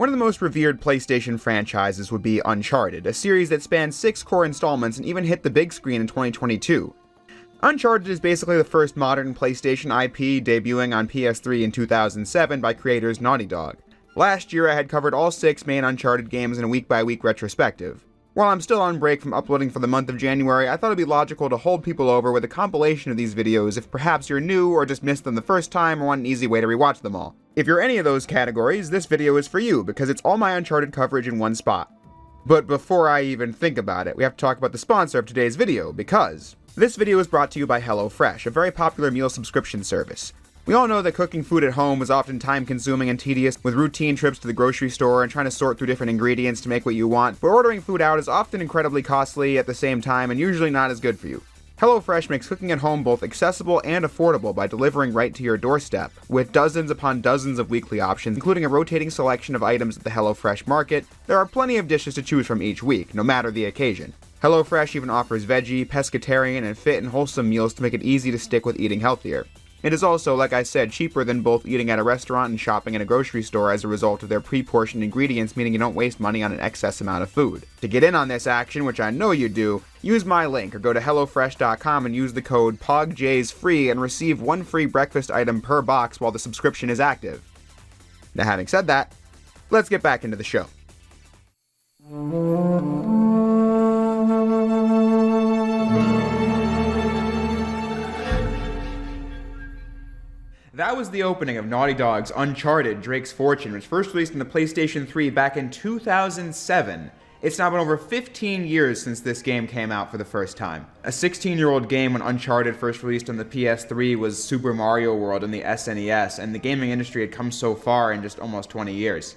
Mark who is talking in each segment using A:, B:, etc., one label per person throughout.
A: One of the most revered PlayStation franchises would be Uncharted, a series that spans 6 core installments and even hit the big screen in 2022. Uncharted is basically the first modern PlayStation IP, debuting on PS3 in 2007 by creators Naughty Dog. Last year I had covered all 6 main Uncharted games in a week-by-week retrospective. While I'm still on break from uploading for the month of January, I thought it'd be logical to hold people over with a compilation of these videos if perhaps you're new or just missed them the first time or want an easy way to rewatch them all. If you're any of those categories, this video is for you because it's all my Uncharted coverage in one spot. But before I even think about it, we have to talk about the sponsor of today's video, because this video is brought to you by HelloFresh, a very popular meal subscription service. We all know that cooking food at home is often time-consuming and tedious, with routine trips to the grocery store and trying to sort through different ingredients to make what you want, but ordering food out is often incredibly costly at the same time and usually not as good for you. HelloFresh makes cooking at home both accessible and affordable by delivering right to your doorstep, with dozens upon dozens of weekly options, including a rotating selection of items at the HelloFresh market. There are plenty of dishes to choose from each week, no matter the occasion. HelloFresh even offers veggie, pescatarian, and fit and wholesome meals to make it easy to stick with eating healthier. It is also, like I said, cheaper than both eating at a restaurant and shopping in a grocery store as a result of their pre-portioned ingredients, meaning you don't waste money on an excess amount of food. To get in on this action, which I know you do, use my link or go to HelloFresh.com and use the code POGJSFREE and receive one free breakfast item per box while the subscription is active. Now having said that, let's get back into the show. That was the opening of Naughty Dog's Uncharted: Drake's Fortune, which first released on the PlayStation 3 back in 2007. It's now been over 15 years since this game came out for the first time. A 16-year-old game when Uncharted first released on the PS3 was Super Mario World on the SNES, and the gaming industry had come so far in just almost 20 years.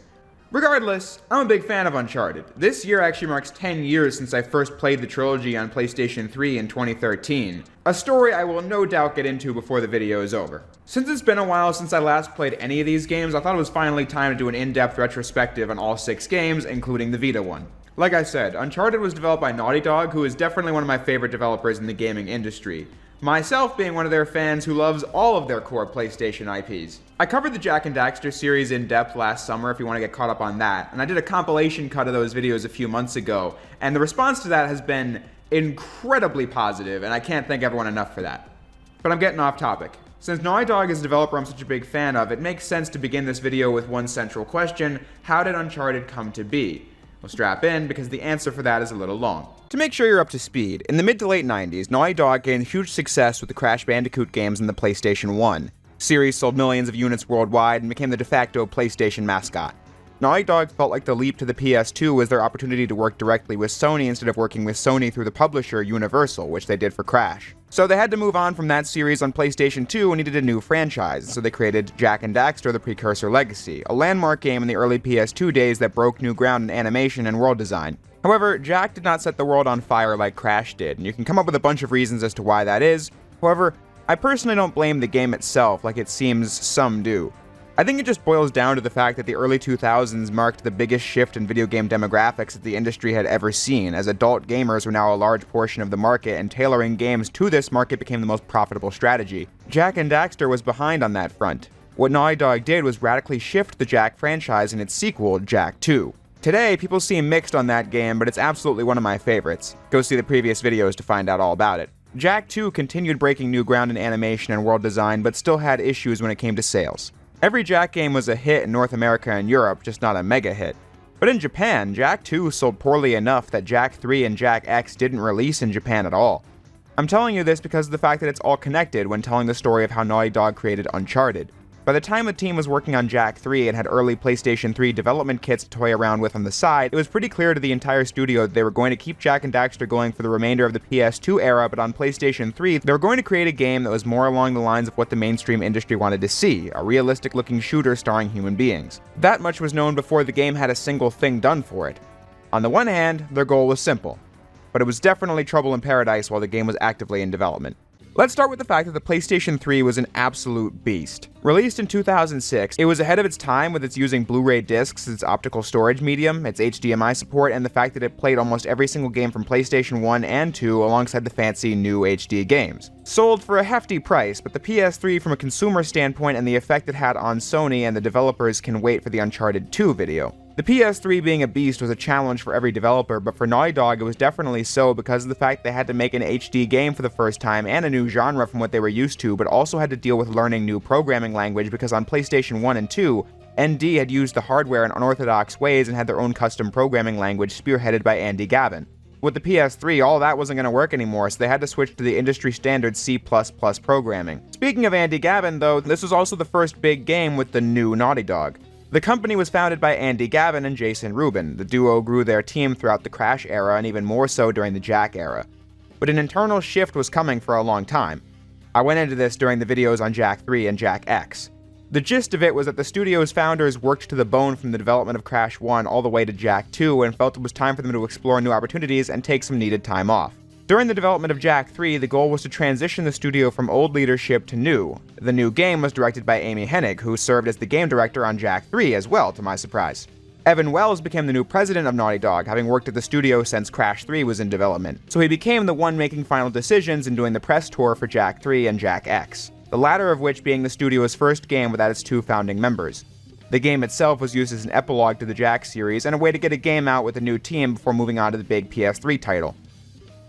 A: Regardless, I'm a big fan of Uncharted. This year actually marks 10 years since I first played the trilogy on PlayStation 3 in 2013, a story I will no doubt get into before the video is over. Since it's been a while since I last played any of these games, I thought it was finally time to do an in-depth retrospective on all 6 games, including the Vita one. Like I said, Uncharted was developed by Naughty Dog, who is definitely one of my favorite developers in the gaming industry. Myself being one of their fans who loves all of their core PlayStation IPs. I covered the Jak and Daxter series in depth last summer if you want to get caught up on that, and I did a compilation cut of those videos a few months ago, and the response to that has been incredibly positive, and I can't thank everyone enough for that. But I'm getting off topic. Since Naughty Dog is a developer I'm such a big fan of, it makes sense to begin this video with one central question: how did Uncharted come to be? Well, strap in, because the answer for that is a little long. To make sure you're up to speed, in the mid to late 90s, Naughty Dog gained huge success with the Crash Bandicoot games and the PlayStation 1. The series sold millions of units worldwide and became the de facto PlayStation mascot. Naughty Dog felt like the leap to the PS2 was their opportunity to work directly with Sony instead of working with Sony through the publisher Universal, which they did for Crash. So they had to move on from that series on PlayStation 2 and needed a new franchise, so they created Jak and Daxter: The Precursor Legacy, a landmark game in the early PS2 days that broke new ground in animation and world design. However, Jak did not set the world on fire like Crash did, and you can come up with a bunch of reasons as to why that is. However, I personally don't blame the game itself like it seems some do. I think it just boils down to the fact that the early 2000s marked the biggest shift in video game demographics that the industry had ever seen, as adult gamers were now a large portion of the market, and tailoring games to this market became the most profitable strategy. Jak and Daxter was behind on that front. What Naughty Dog did was radically shift the Jak franchise in its sequel, Jak 2. Today, people seem mixed on that game, but it's absolutely one of my favorites. Go see the previous videos to find out all about it. Jak 2 continued breaking new ground in animation and world design, but still had issues when it came to sales. Every Jak game was a hit in North America and Europe, just not a mega hit. But in Japan, Jak 2 sold poorly enough that Jak 3 and Jak X didn't release in Japan at all. I'm telling you this because of the fact that it's all connected when telling the story of how Naughty Dog created Uncharted. By the time the team was working on Jak 3 and had early PlayStation 3 development kits to toy around with on the side, it was pretty clear to the entire studio that they were going to keep Jak and Daxter going for the remainder of the PS2 era, but on PlayStation 3, they were going to create a game that was more along the lines of what the mainstream industry wanted to see, a realistic-looking shooter starring human beings. That much was known before the game had a single thing done for it. On the one hand, their goal was simple, but it was definitely trouble in paradise while the game was actively in development. Let's start with the fact that the PlayStation 3 was an absolute beast. Released in 2006, it was ahead of its time with its using Blu-ray discs as its optical storage medium, its HDMI support, and the fact that it played almost every single game from PlayStation 1 and 2 alongside the fancy new HD games. Sold for a hefty price, but the PS3 from a consumer standpoint and the effect it had on Sony and the developers can wait for the Uncharted 2 video. The PS3 being a beast was a challenge for every developer, but for Naughty Dog it was definitely so because of the fact they had to make an HD game for the first time and a new genre from what they were used to, but also had to deal with learning new programming language because on PlayStation 1 and 2, ND had used the hardware in unorthodox ways and had their own custom programming language spearheaded by Andy Gavin. With the PS3, all that wasn't going to work anymore, so they had to switch to the industry standard C++ programming. Speaking of Andy Gavin, though, this was also the first big game with the new Naughty Dog. The company was founded by Andy Gavin and Jason Rubin. The duo grew their team throughout the Crash era and even more so during the Jak era. But an internal shift was coming for a long time. I went into this during the videos on Jak 3 and Jak X. The gist of it was that the studio's founders worked to the bone from the development of Crash 1 all the way to Jak 2 and felt it was time for them to explore new opportunities and take some needed time off. During the development of Jak 3, the goal was to transition the studio from old leadership to new. The new game was directed by Amy Hennig, who served as the game director on Jak 3 as well, to my surprise. Evan Wells became the new president of Naughty Dog, having worked at the studio since Crash 3 was in development, so he became the one making final decisions and doing the press tour for Jak 3 and Jak X, the latter of which being the studio's first game without its two founding members. The game itself was used as an epilogue to the Jak series and a way to get a game out with a new team before moving on to the big PS3 title.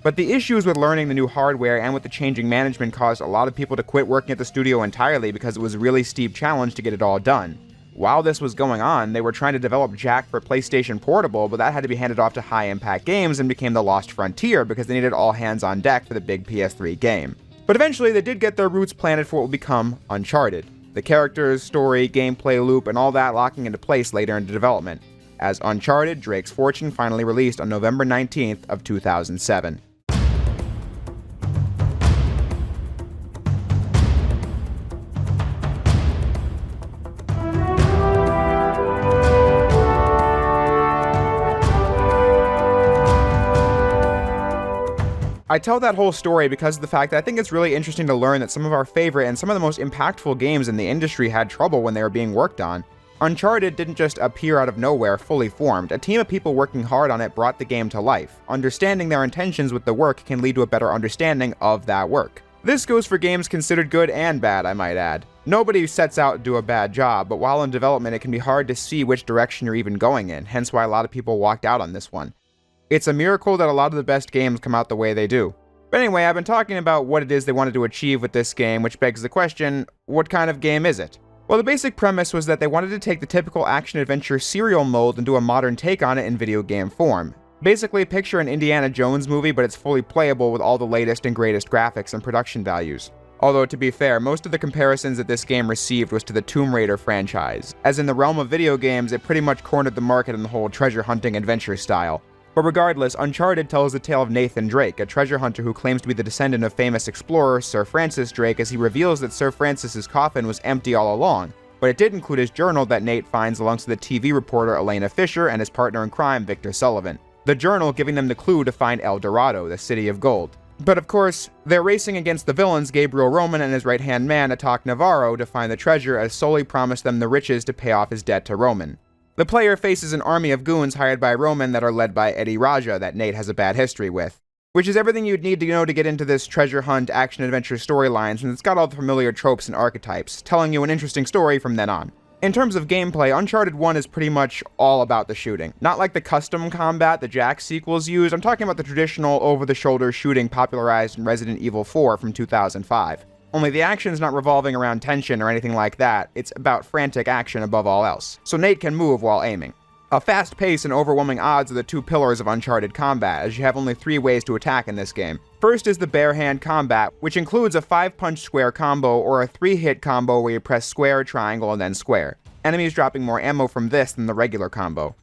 A: But the issues with learning the new hardware and with the changing management caused a lot of people to quit working at the studio entirely because it was a really steep challenge to get it all done. While this was going on, they were trying to develop Jak for PlayStation Portable, but that had to be handed off to High Impact Games and became the Lost Frontier because they needed all hands on deck for the big PS3 game. But eventually they did get their roots planted for what would become Uncharted. The characters, story, gameplay loop, and all that locking into place later into development, as Uncharted: Drake's Fortune finally released on November 19th of 2007. I tell that whole story because of the fact that I think it's really interesting to learn that some of our favorite and some of the most impactful games in the industry had trouble when they were being worked on. Uncharted didn't just appear out of nowhere fully formed. A team of people working hard on it brought the game to life. Understanding their intentions with the work can lead to a better understanding of that work. This goes for games considered good and bad, I might add. Nobody sets out to do a bad job, but while in development it can be hard to see which direction you're even going in, hence why a lot of people walked out on this one. It's a miracle that a lot of the best games come out the way they do. But anyway, I've been talking about what it is they wanted to achieve with this game, which begs the question, what kind of game is it? Well, the basic premise was that they wanted to take the typical action-adventure serial mold and do a modern take on it in video game form. Basically, picture an Indiana Jones movie, but it's fully playable with all the latest and greatest graphics and production values. Although, to be fair, most of the comparisons that this game received was to the Tomb Raider franchise. As in the realm of video games, it pretty much cornered the market in the whole treasure hunting adventure style. But regardless, Uncharted tells the tale of Nathan Drake, a treasure hunter who claims to be the descendant of famous explorer Sir Francis Drake, as he reveals that Sir Francis's coffin was empty all along, but it did include his journal that Nate finds alongside the TV reporter Elena Fisher and his partner in crime Victor Sullivan. The journal giving them the clue to find El Dorado, the city of gold. But of course, they're racing against the villains Gabriel Roman and his right-hand man Atak Navarro to find the treasure, as Sully promised them the riches to pay off his debt to Roman. The player faces an army of goons hired by Roman that are led by Eddie Raja that Nate has a bad history with. Which is everything you'd need to know to get into this treasure hunt action-adventure storyline, since it's got all the familiar tropes and archetypes, telling you an interesting story from then on. In terms of gameplay, Uncharted 1 is pretty much all about the shooting. Not like the custom combat the Jak sequels use, I'm talking about the traditional over-the-shoulder shooting popularized in Resident Evil 4 from 2005. Only the action's not revolving around tension or anything like that, it's about frantic action above all else, so Nate can move while aiming. A fast pace and overwhelming odds are the two pillars of Uncharted combat, as you have only 3 ways to attack in this game. First is the bare hand combat, which includes a 5-punch square combo or a 3-hit combo where you press square, triangle, and then square. Enemies dropping more ammo from this than the regular combo.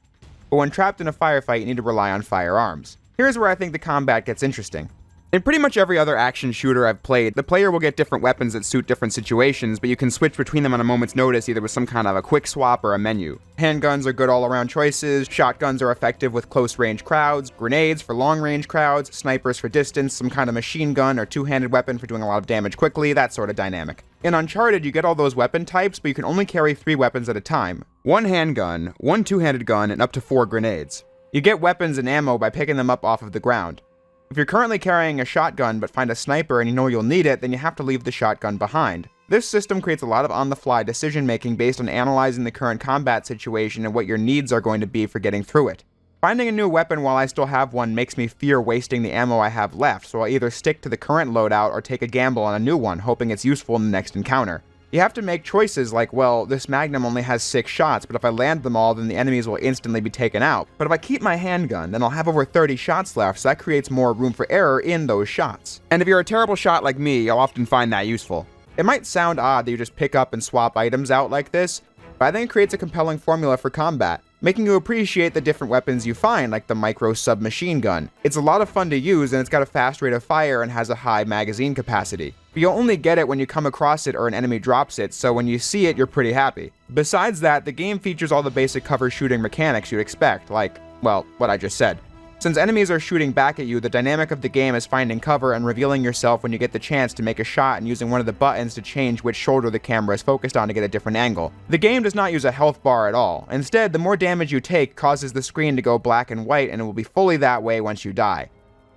A: But when trapped in a firefight, you need to rely on firearms. Here's where I think the combat gets interesting. In pretty much every other action shooter I've played, the player will get different weapons that suit different situations, but you can switch between them on a moment's notice either with some kind of a quick swap or a menu. Handguns are good all-around choices, shotguns are effective with close-range crowds, grenades for long-range crowds, snipers for distance, some kind of machine gun or two-handed weapon for doing a lot of damage quickly, that sort of dynamic. In Uncharted, you get all those weapon types, but you can only carry 3 weapons at a time. 1 handgun, 1 two-handed gun, and up to 4 grenades. You get weapons and ammo by picking them up off of the ground. If you're currently carrying a shotgun but find a sniper and you know you'll need it, then you have to leave the shotgun behind. This system creates a lot of on-the-fly decision-making based on analyzing the current combat situation and what your needs are going to be for getting through it. Finding a new weapon while I still have one makes me fear wasting the ammo I have left, so I'll either stick to the current loadout or take a gamble on a new one, hoping it's useful in the next encounter. You have to make choices like, well, this Magnum only has 6 shots, but if I land them all, then the enemies will instantly be taken out. But if I keep my handgun, then I'll have over 30 shots left, so that creates more room for error in those shots. And if you're a terrible shot like me, you'll often find that useful. It might sound odd that you just pick up and swap items out like this, but I think it creates a compelling formula for combat, making you appreciate the different weapons you find, like the micro submachine gun. It's a lot of fun to use, and it's got a fast rate of fire and has a high magazine capacity. But you'll only get it when you come across it or an enemy drops it, so when you see it, you're pretty happy. Besides that, the game features all the basic cover shooting mechanics you'd expect, like, well, what I just said. Since enemies are shooting back at you, the dynamic of the game is finding cover and revealing yourself when you get the chance to make a shot and using one of the buttons to change which shoulder the camera is focused on to get a different angle. The game does not use a health bar at all. Instead, the more damage you take causes the screen to go black and white, and it will be fully that way once you die.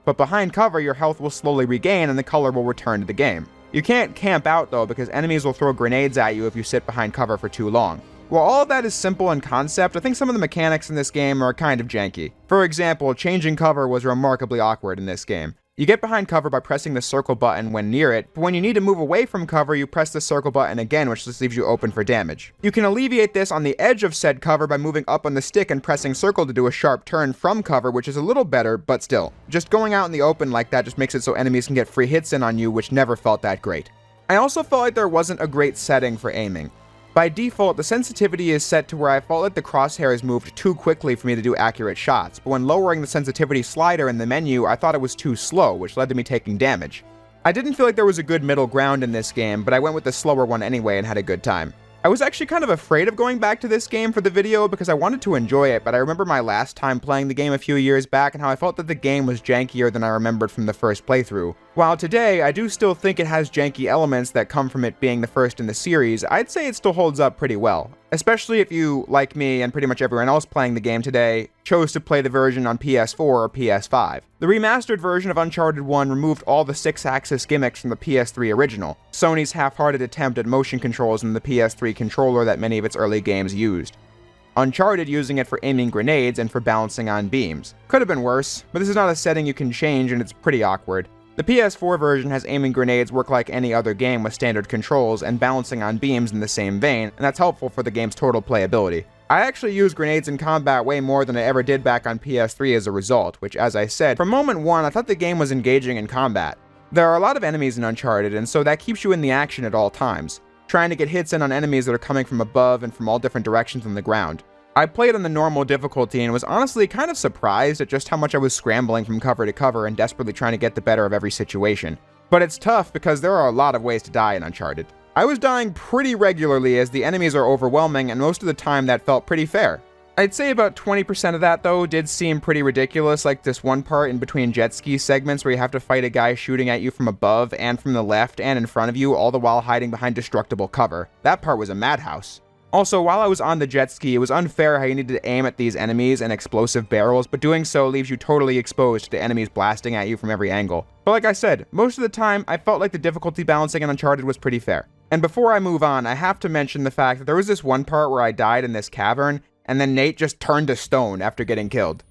A: But behind cover, your health will slowly regain and the color will return to the game. You can't camp out though, because enemies will throw grenades at you if you sit behind cover for too long. While all of that is simple in concept, I think some of the mechanics in this game are kind of janky. For example, changing cover was remarkably awkward in this game. You get behind cover by pressing the circle button when near it, but when you need to move away from cover, you press the circle button again, which just leaves you open for damage. You can alleviate this on the edge of said cover by moving up on the stick and pressing circle to do a sharp turn from cover, which is a little better, but still. Just going out in the open like that just makes it so enemies can get free hits in on you, which never felt that great. I also felt like there wasn't a great setting for aiming. By default, the sensitivity is set to where I felt like the crosshairs moved too quickly for me to do accurate shots, but when lowering the sensitivity slider in the menu, I thought it was too slow, which led to me taking damage. I didn't feel like there was a good middle ground in this game, but I went with the slower one anyway and had a good time. I was actually kind of afraid of going back to this game for the video because I wanted to enjoy it, but I remember my last time playing the game a few years back and how I felt that the game was jankier than I remembered from the first playthrough. While today, I do still think it has janky elements that come from it being the first in the series, I'd say it still holds up pretty well. Especially if you, like me and pretty much everyone else playing the game today, chose to play the version on PS4 or PS5. The remastered version of Uncharted 1 removed all the 6-axis gimmicks from the PS3 original, Sony's half-hearted attempt at motion controls in the PS3 controller that many of its early games used. Uncharted using it for aiming grenades and for balancing on beams. Could have been worse, but this is not a setting you can change and it's pretty awkward. The PS4 version has aiming grenades work like any other game with standard controls and balancing on beams in the same vein, and that's helpful for the game's total playability. I actually use grenades in combat way more than I ever did back on PS3 as a result, which, as I said, from moment one I thought the game was engaging in combat. There are a lot of enemies in Uncharted, and so that keeps you in the action at all times, trying to get hits in on enemies that are coming from above and from all different directions on the ground. I played on the normal difficulty and was honestly kind of surprised at just how much I was scrambling from cover to cover and desperately trying to get the better of every situation. But it's tough because there are a lot of ways to die in Uncharted. I was dying pretty regularly as the enemies are overwhelming, and most of the time that felt pretty fair. I'd say about 20% of that though did seem pretty ridiculous, like this one part in between jet ski segments where you have to fight a guy shooting at you from above and from the left and in front of you, all the while hiding behind destructible cover. That part was a madhouse. Also, while I was on the jet ski, it was unfair how you needed to aim at these enemies and explosive barrels, but doing so leaves you totally exposed to the enemies blasting at you from every angle. But like I said, most of the time, I felt like the difficulty balancing in Uncharted was pretty fair. And before I move on, I have to mention the fact that there was this one part where I died in this cavern, and then Nate just turned to stone after getting killed.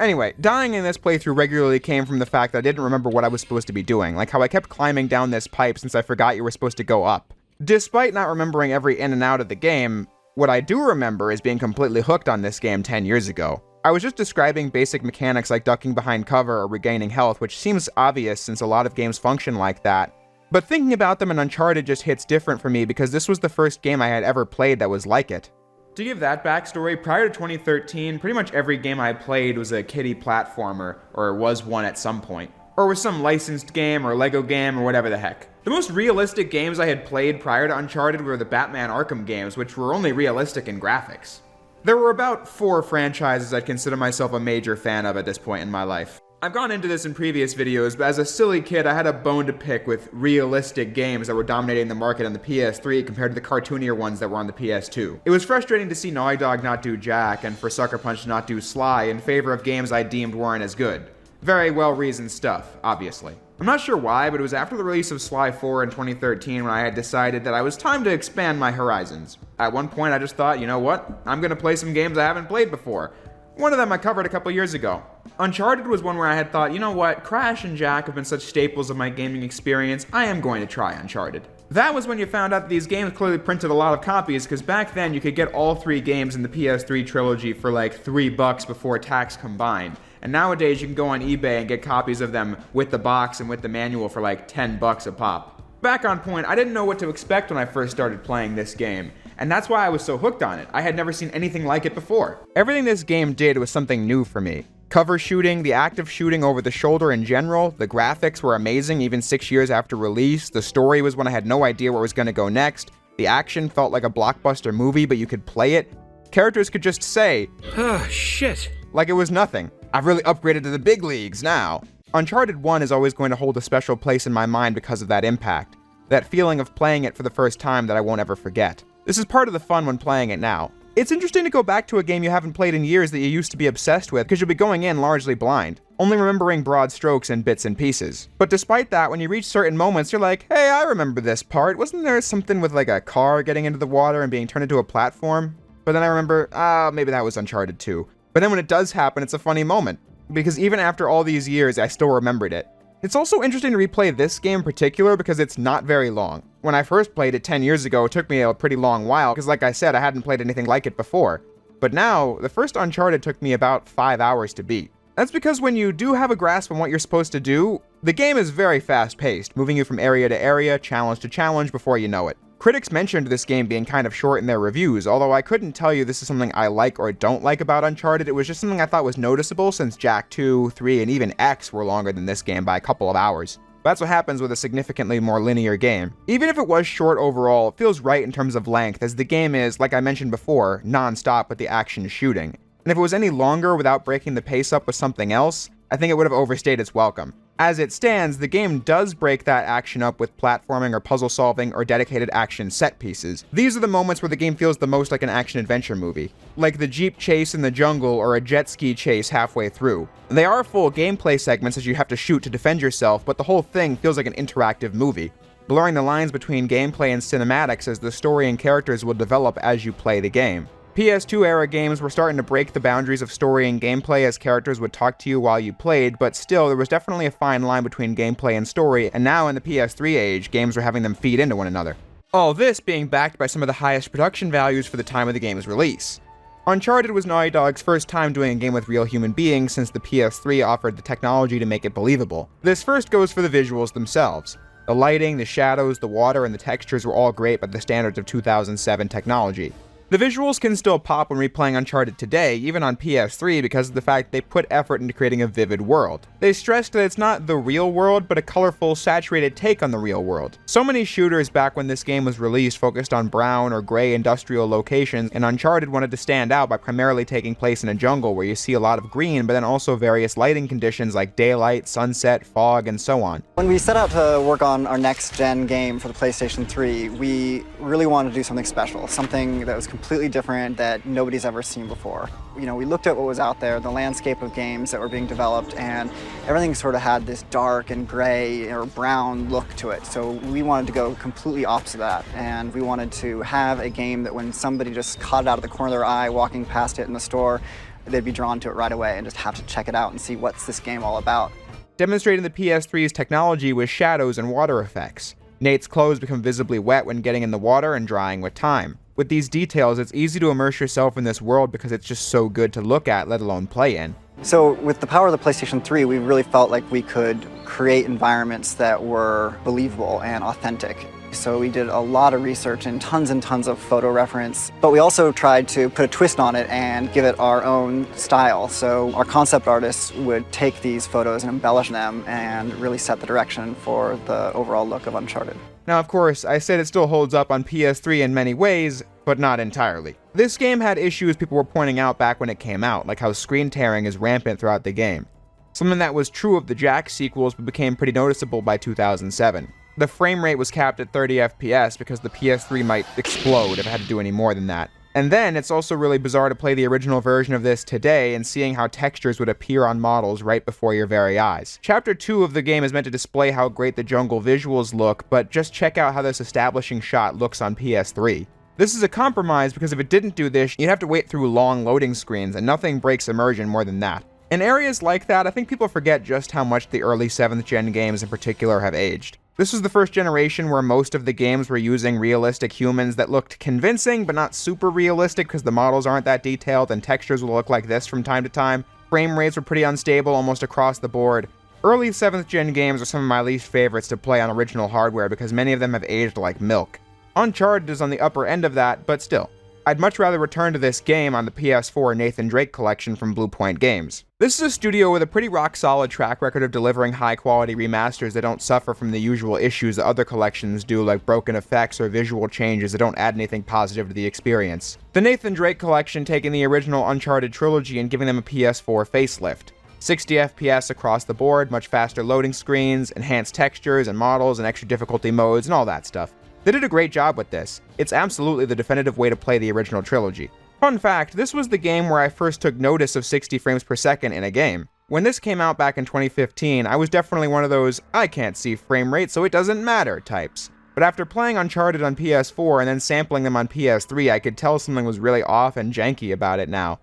A: Anyway, dying in this playthrough regularly came from the fact that I didn't remember what I was supposed to be doing, like how I kept climbing down this pipe since I forgot you were supposed to go up. Despite not remembering every in and out of the game, what I do remember is being completely hooked on this game 10 years ago. I was just describing basic mechanics like ducking behind cover or regaining health, which seems obvious since a lot of games function like that. But thinking about them in Uncharted just hits different for me because this was the first game I had ever played that was like it. To give that backstory, prior to 2013, pretty much every game I played was a kiddie platformer, or was one at some point. Or was some licensed game or Lego game or whatever the heck. The most realistic games I had played prior to Uncharted were the Batman Arkham games, which were only realistic in graphics. There were about 4 franchises I'd consider myself a major fan of at this point in my life. I've gone into this in previous videos, but as a silly kid, I had a bone to pick with realistic games that were dominating the market on the PS3 compared to the cartoonier ones that were on the PS2. It was frustrating to see Naughty Dog not do Jack, and for Sucker Punch to not do Sly in favor of games I deemed weren't as good. Very well-reasoned stuff, obviously. I'm not sure why, but it was after the release of Sly 4 in 2013 when I had decided that it was time to expand my horizons. At one point I just thought, you know what, I'm gonna play some games I haven't played before. One of them I covered a couple years ago. Uncharted was one where I had thought, you know what, Crash and Jak have been such staples of my gaming experience, I am going to try Uncharted. That was when you found out that these games clearly printed a lot of copies, because back then you could get all 3 games in the PS3 trilogy for like $3 before tax combined. And nowadays you can go on eBay and get copies of them with the box and with the manual for like $10 a pop. Back on point, I didn't know what to expect when I first started playing this game, and that's why I was so hooked on it. I had never seen anything like it before. Everything this game did was something new for me. Cover shooting, the act of shooting over the shoulder in general, the graphics were amazing even 6 years after release, the story was when I had no idea where it was going to go next, the action felt like a blockbuster movie but you could play it, characters could just say, "Oh, shit," like it was nothing. I've really upgraded to the big leagues now. Uncharted 1 is always going to hold a special place in my mind because of that impact. That feeling of playing it for the first time that I won't ever forget. This is part of the fun when playing it now. It's interesting to go back to a game you haven't played in years that you used to be obsessed with because you'll be going in largely blind, only remembering broad strokes and bits and pieces. But despite that, when you reach certain moments, you're like, hey, I remember this part. Wasn't there something with like a car getting into the water and being turned into a platform? But then I remember, maybe that was Uncharted 2. But then when it does happen, it's a funny moment, because even after all these years, I still remembered it. It's also interesting to replay this game in particular because it's not very long. When I first played it 10 years ago, it took me a pretty long while because like I said, I hadn't played anything like it before. But now, the first Uncharted took me about 5 hours to beat. That's because when you do have a grasp on what you're supposed to do, the game is very fast-paced, moving you from area to area, challenge to challenge before you know it. Critics mentioned this game being kind of short in their reviews, although I couldn't tell you this is something I like or don't like about Uncharted. It was just something I thought was noticeable since Jak 2, 3, and even X were longer than this game by a couple of hours. That's what happens with a significantly more linear game. Even if it was short overall, it feels right in terms of length, as the game is, like I mentioned before, non-stop with the action shooting. And if it was any longer without breaking the pace up with something else, I think it would have overstayed its welcome. As it stands, the game does break that action up with platforming or puzzle solving or dedicated action set pieces. These are the moments where the game feels the most like an action-adventure movie, like the jeep chase in the jungle or a jet ski chase halfway through. They are full gameplay segments as you have to shoot to defend yourself, but the whole thing feels like an interactive movie, blurring the lines between gameplay and cinematics as the story and characters will develop as you play the game. PS2 era games were starting to break the boundaries of story and gameplay as characters would talk to you while you played, but still there was definitely a fine line between gameplay and story, and now in the PS3 age, games were having them feed into one another. All this being backed by some of the highest production values for the time of the game's release. Uncharted was Naughty Dog's first time doing a game with real human beings since the PS3 offered the technology to make it believable. This first goes for the visuals themselves. The lighting, the shadows, the water, and the textures were all great by the standards of 2007 technology. The visuals can still pop when replaying Uncharted today, even on PS3, because of the fact they put effort into creating a vivid world. They stressed that it's not the real world, but a colorful, saturated take on the real world. So many shooters back when this game was released focused on brown or gray industrial locations, and Uncharted wanted to stand out by primarily taking place in a jungle where you see a lot of green, but then also various lighting conditions like daylight, sunset, fog, and so on.
B: When we set out to work on our next-gen game for the PlayStation 3, we really wanted to do something special, something that was completely different that nobody's ever seen before. You know, we looked at what was out there, the landscape of games that were being developed, and everything sort of had this dark and gray or brown look to it. So we wanted to go completely opposite that, and we wanted to have a game that when somebody just caught it out of the corner of their eye walking past it in the store, they'd be drawn to it right away and just have to check it out and see what's this game all about.
A: Demonstrating the PS3's technology with shadows and water effects. Nate's clothes become visibly wet when getting in the water and drying with time. With these details, it's easy to immerse yourself in this world because it's just so good to look at, let alone play in.
B: So with the power of the PlayStation 3, we really felt like we could create environments that were believable and authentic. So we did a lot of research and tons of photo reference, but we also tried to put a twist on it and give it our own style. So our concept artists would take these photos and embellish them and really set the direction for the overall look of Uncharted.
A: Now, of course, I said it still holds up on PS3 in many ways, but not entirely. This game had issues people were pointing out back when it came out, like how screen tearing is rampant throughout the game. Something that was true of the Jak sequels but became pretty noticeable by 2007. The frame rate was capped at 30 FPS because the PS3 might explode if it had to do any more than that. And then, it's also really bizarre to play the original version of this today and seeing how textures would appear on models right before your very eyes. Chapter 2 of the game is meant to display how great the jungle visuals look, but just check out how this establishing shot looks on PS3. This is a compromise because if it didn't do this, you'd have to wait through long loading screens, and nothing breaks immersion more than that. In areas like that, I think people forget just how much the early 7th gen games in particular have aged. This was the first generation where most of the games were using realistic humans that looked convincing, but not super realistic because the models aren't that detailed and textures will look like this from time to time. Frame rates were pretty unstable almost across the board. Early 7th gen games are some of my least favorites to play on original hardware because many of them have aged like milk. Uncharted is on the upper end of that, but still. I'd much rather return to this game on the PS4 Nathan Drake collection from Blue Point Games. This is a studio with a pretty rock-solid track record of delivering high-quality remasters that don't suffer from the usual issues that other collections do, like broken effects or visual changes that don't add anything positive to the experience. The Nathan Drake collection taking the original Uncharted trilogy and giving them a PS4 facelift. 60 FPS across the board, much faster loading screens, enhanced textures and models and extra difficulty modes and all that stuff. They did a great job with this. It's absolutely the definitive way to play the original trilogy. Fun fact, this was the game where I first took notice of 60 frames per second in a game. When this came out back in 2015, I was definitely one of those, I can't see frame rate so it doesn't matter types. But after playing Uncharted on PS4 and then sampling them on PS3, I could tell something was really off and janky about it now.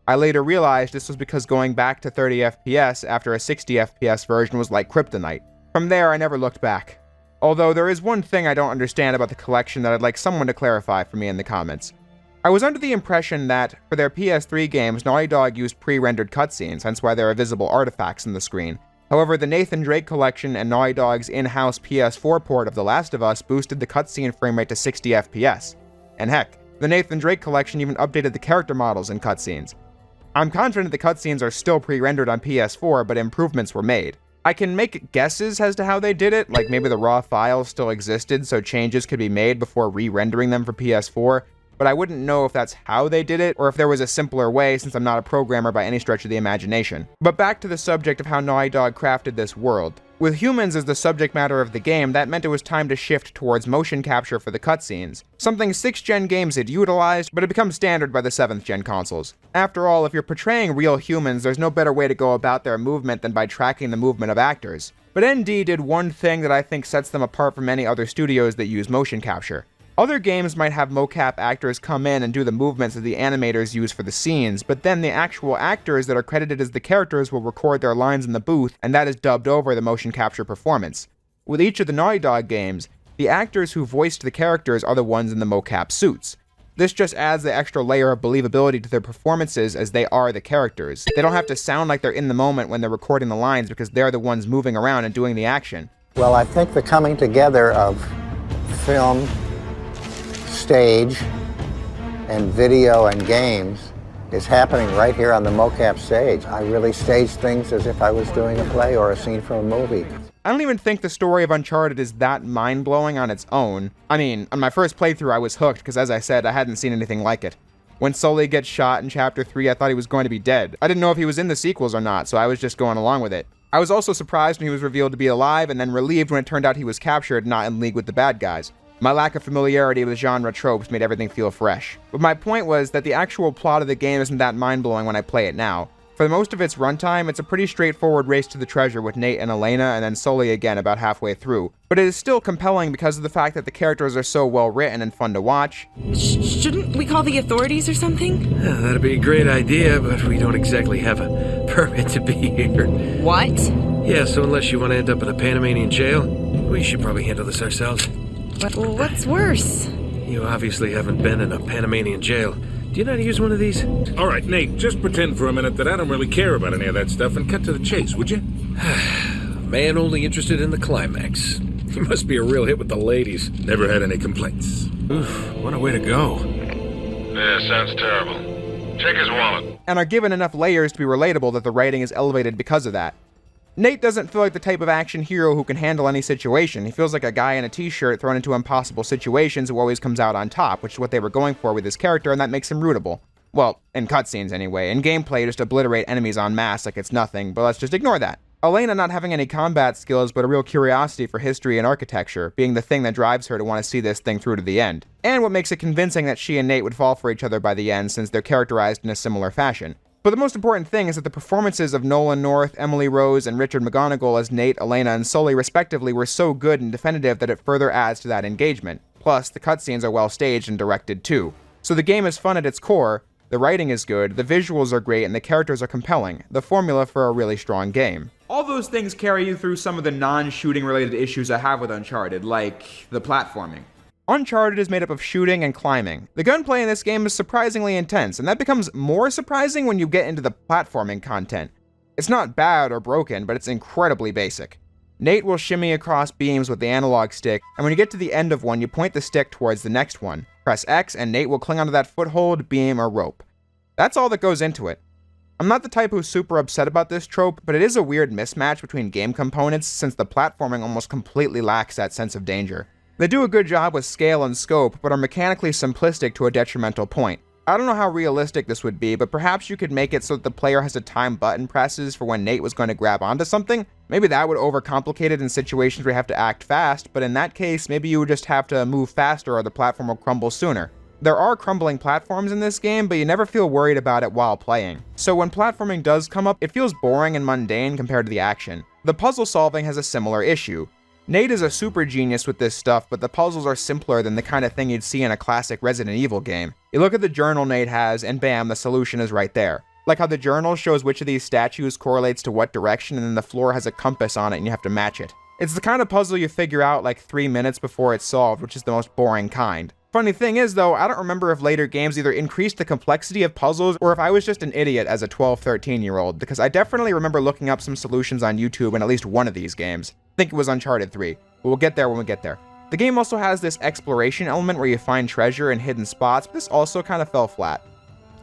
A: I later realized this was because going back to 30 FPS after a 60 FPS version was like kryptonite. From there, I never looked back. Although there is one thing I don't understand about the collection that I'd like someone to clarify for me in the comments. I was under the impression that, for their PS3 games, Naughty Dog used pre-rendered cutscenes, hence why there are visible artifacts on the screen. However, the Nathan Drake collection and Naughty Dog's in-house PS4 port of The Last of Us boosted the cutscene frame rate to 60 FPS. And heck, the Nathan Drake collection even updated the character models in cutscenes. I'm confident the cutscenes are still pre-rendered on PS4, but improvements were made. I can make guesses as to how they did it, like maybe the raw files still existed so changes could be made before re-rendering them for PS4, but I wouldn't know if that's how they did it, or if there was a simpler way since I'm not a programmer by any stretch of the imagination. But back to the subject of how Naughty Dog crafted this world. With humans as the subject matter of the game, that meant it was time to shift towards motion capture for the cutscenes, something 6th gen games had utilized, but had become standard by the 7th gen consoles. After all, if you're portraying real humans, there's no better way to go about their movement than by tracking the movement of actors. But ND did one thing that I think sets them apart from many other studios that use motion capture. Other games might have mocap actors come in and do the movements that the animators use for the scenes, but then the actual actors that are credited as the characters will record their lines in the booth, and that is dubbed over the motion capture performance. With each of the Naughty Dog games, the actors who voiced the characters are the ones in the mocap suits. This just adds the extra layer of believability to their performances as they are the characters. They don't have to sound like they're in the moment when they're recording the lines because they're the ones moving around and doing the action.
C: Well, I think the coming together of film, stage, and video and games is happening right here on the mocap stage. I really stage things as if I was doing a play or a scene from a movie.
A: I don't even think the story of Uncharted is that mind-blowing on its own. I mean, on my first playthrough I was hooked because, as I said, I hadn't seen anything like it. When Sully gets shot in Chapter 3, I thought he was going to be dead. I didn't know if he was in the sequels or not, so I was just going along with it. I was also surprised when he was revealed to be alive, and then relieved when it turned out he was captured, not in league with the bad guys. My lack of familiarity with genre tropes made everything feel fresh. But my point was that the actual plot of the game isn't that mind-blowing when I play it now. For most of its runtime, it's a pretty straightforward race to the treasure with Nate and Elena, and then Sully again about halfway through. But it is still compelling because of the fact that the characters are so well written and fun to watch.
D: Shouldn't we call the authorities or something?
E: Yeah, that'd be a great idea, but we don't exactly have a permit to be here.
D: What?
E: Yeah, so unless you want to end up in a Panamanian jail, we should probably handle this ourselves.
D: What's worse?
E: You obviously haven't been in a Panamanian jail. Do you know how to use one of these?
F: All right, Nate, just pretend for a minute that I don't really care about any of that stuff and cut to the chase, would you?
E: Man only interested in the climax. He must be a real hit with the ladies.
F: Never had any complaints.
E: Oof, what a way to go.
F: Yeah, sounds terrible. Check his wallet.
A: And are given enough layers to be relatable that the writing is elevated because of that. Nate doesn't feel like the type of action hero who can handle any situation. He feels like a guy in a t-shirt thrown into impossible situations who always comes out on top, which is what they were going for with his character, and that makes him rootable. Well, in cutscenes anyway. In gameplay, just obliterate enemies en masse like it's nothing, but let's just ignore that. Elena not having any combat skills but a real curiosity for history and architecture, being the thing that drives her to want to see this thing through to the end. And what makes it convincing that she and Nate would fall for each other by the end since they're characterized in a similar fashion. But the most important thing is that the performances of Nolan North, Emily Rose, and Richard McGonigal as Nate, Elena, and Sully respectively were so good and definitive that it further adds to that engagement. Plus, the cutscenes are well staged and directed too. So the game is fun at its core, the writing is good, the visuals are great, and the characters are compelling. The formula for a really strong game. All those things carry you through some of the non-shooting related issues I have with Uncharted, like the platforming. Uncharted is made up of shooting and climbing. The gunplay in this game is surprisingly intense, and that becomes more surprising when you get into the platforming content. It's not bad or broken, but it's incredibly basic. Nate will shimmy across beams with the analog stick, and when you get to the end of one, you point the stick towards the next one. Press X, and Nate will cling onto that foothold, beam, or rope. That's all that goes into it. I'm not the type who's super upset about this trope, but it is a weird mismatch between game components since the platforming almost completely lacks that sense of danger. They do a good job with scale and scope, but are mechanically simplistic to a detrimental point. I don't know how realistic this would be, but perhaps you could make it so that the player has to time button presses for when Nate was going to grab onto something. Maybe that would overcomplicate it in situations where you have to act fast, but in that case, maybe you would just have to move faster or the platform will crumble sooner. There are crumbling platforms in this game, but you never feel worried about it while playing. So when platforming does come up, it feels boring and mundane compared to the action. The puzzle solving has a similar issue. Nate is a super genius with this stuff, but the puzzles are simpler than the kind of thing you'd see in a classic Resident Evil game. You look at the journal Nate has, and bam, the solution is right there. Like how the journal shows which of these statues correlates to what direction, and then the floor has a compass on it and you have to match it. It's the kind of puzzle you figure out like 3 minutes before it's solved, which is the most boring kind. Funny thing is though, I don't remember if later games either increased the complexity of puzzles or if I was just an idiot as a 12-13-year-old, because I definitely remember looking up some solutions on YouTube in at least one of these games. I think it was Uncharted 3, but we'll get there when we get there. The game also has this exploration element where you find treasure in hidden spots, but this also kind of fell flat.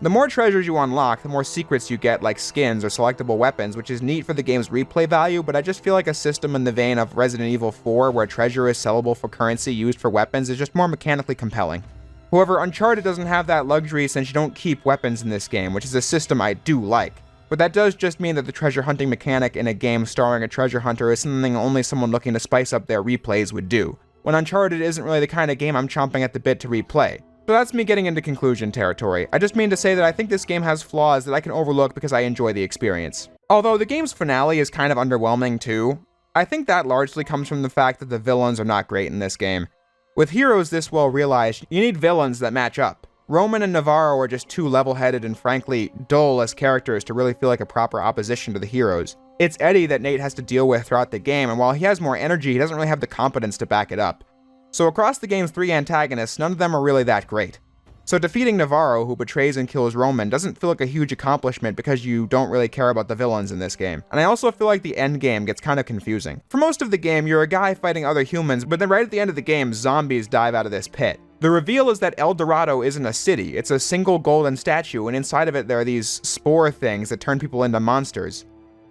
A: The more treasures you unlock, the more secrets you get like skins or selectable weapons, which is neat for the game's replay value, but I just feel like a system in the vein of Resident Evil 4 where treasure is sellable for currency used for weapons is just more mechanically compelling. However, Uncharted doesn't have that luxury since you don't keep weapons in this game, which is a system I do like. But that does just mean that the treasure hunting mechanic in a game starring a treasure hunter is something only someone looking to spice up their replays would do, when Uncharted isn't really the kind of game I'm chomping at the bit to replay. So that's me getting into conclusion territory. I just mean to say that I think this game has flaws that I can overlook because I enjoy the experience. Although the game's finale is kind of underwhelming too, I think that largely comes from the fact that the villains are not great in this game. With heroes this well realized, you need villains that match up. Roman and Navarro are just too level-headed and frankly dull as characters to really feel like a proper opposition to the heroes. It's Eddie that Nate has to deal with throughout the game, and while he has more energy, he doesn't really have the competence to back it up. So across the game's 3 antagonists, none of them are really that great. So defeating Navarro, who betrays and kills Roman, doesn't feel like a huge accomplishment because you don't really care about the villains in this game. And I also feel like the end game gets kind of confusing. For most of the game, you're a guy fighting other humans, but then right at the end of the game, zombies dive out of this pit. The reveal is that El Dorado isn't a city, it's a single golden statue, and inside of it there are these spore things that turn people into monsters.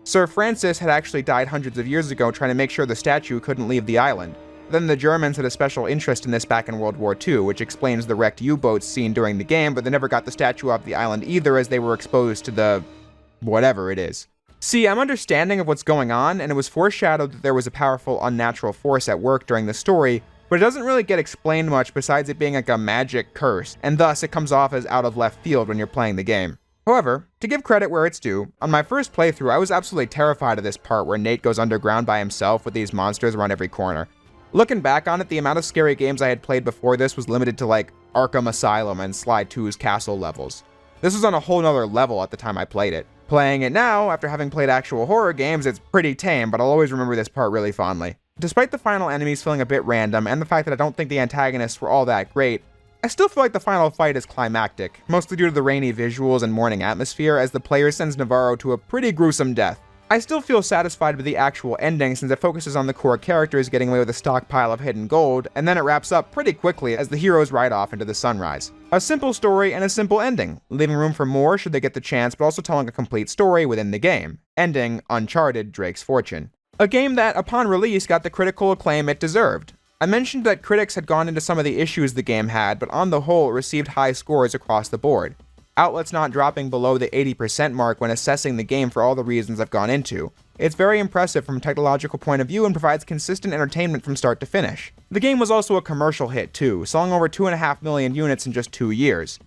A: Sir Francis had actually died hundreds of years ago trying to make sure the statue couldn't leave the island. Then the Germans had a special interest in this back in World War II, which explains the wrecked U-boats seen during the game, but they never got the statue off the island either as they were exposed to the whatever it is. See, I'm understanding of what's going on, and it was foreshadowed that there was a powerful unnatural force at work during the story, but it doesn't really get explained much besides it being like a magic curse, and thus it comes off as out of left field when you're playing the game. However, to give credit where it's due, on my first playthrough I was absolutely terrified of this part where Nate goes underground by himself with these monsters around every corner. Looking back on it, the amount of scary games I had played before this was limited to like Arkham Asylum and Sly 2's castle levels. This was on a whole nother level at the time I played it. Playing it now, after having played actual horror games, it's pretty tame, but I'll always remember this part really fondly. Despite the final enemies feeling a bit random, and the fact that I don't think the antagonists were all that great, I still feel like the final fight is climactic, mostly due to the rainy visuals and morning atmosphere as the player sends Navarro to a pretty gruesome death. I still feel satisfied with the actual ending since it focuses on the core characters getting away with a stockpile of hidden gold, and then it wraps up pretty quickly as the heroes ride off into the sunrise. A simple story and a simple ending, leaving room for more should they get the chance, but also telling a complete story within the game, ending Uncharted: Drake's Fortune. A game that, upon release, got the critical acclaim it deserved. I mentioned that critics had gone into some of the issues the game had, but on the whole, it received high scores across the board. Outlets not dropping below the 80% mark when assessing the game for all the reasons I've gone into. It's very impressive from a technological point of view and provides consistent entertainment from start to finish. The game was also a commercial hit too, selling over 2.5 million units in just 2 years.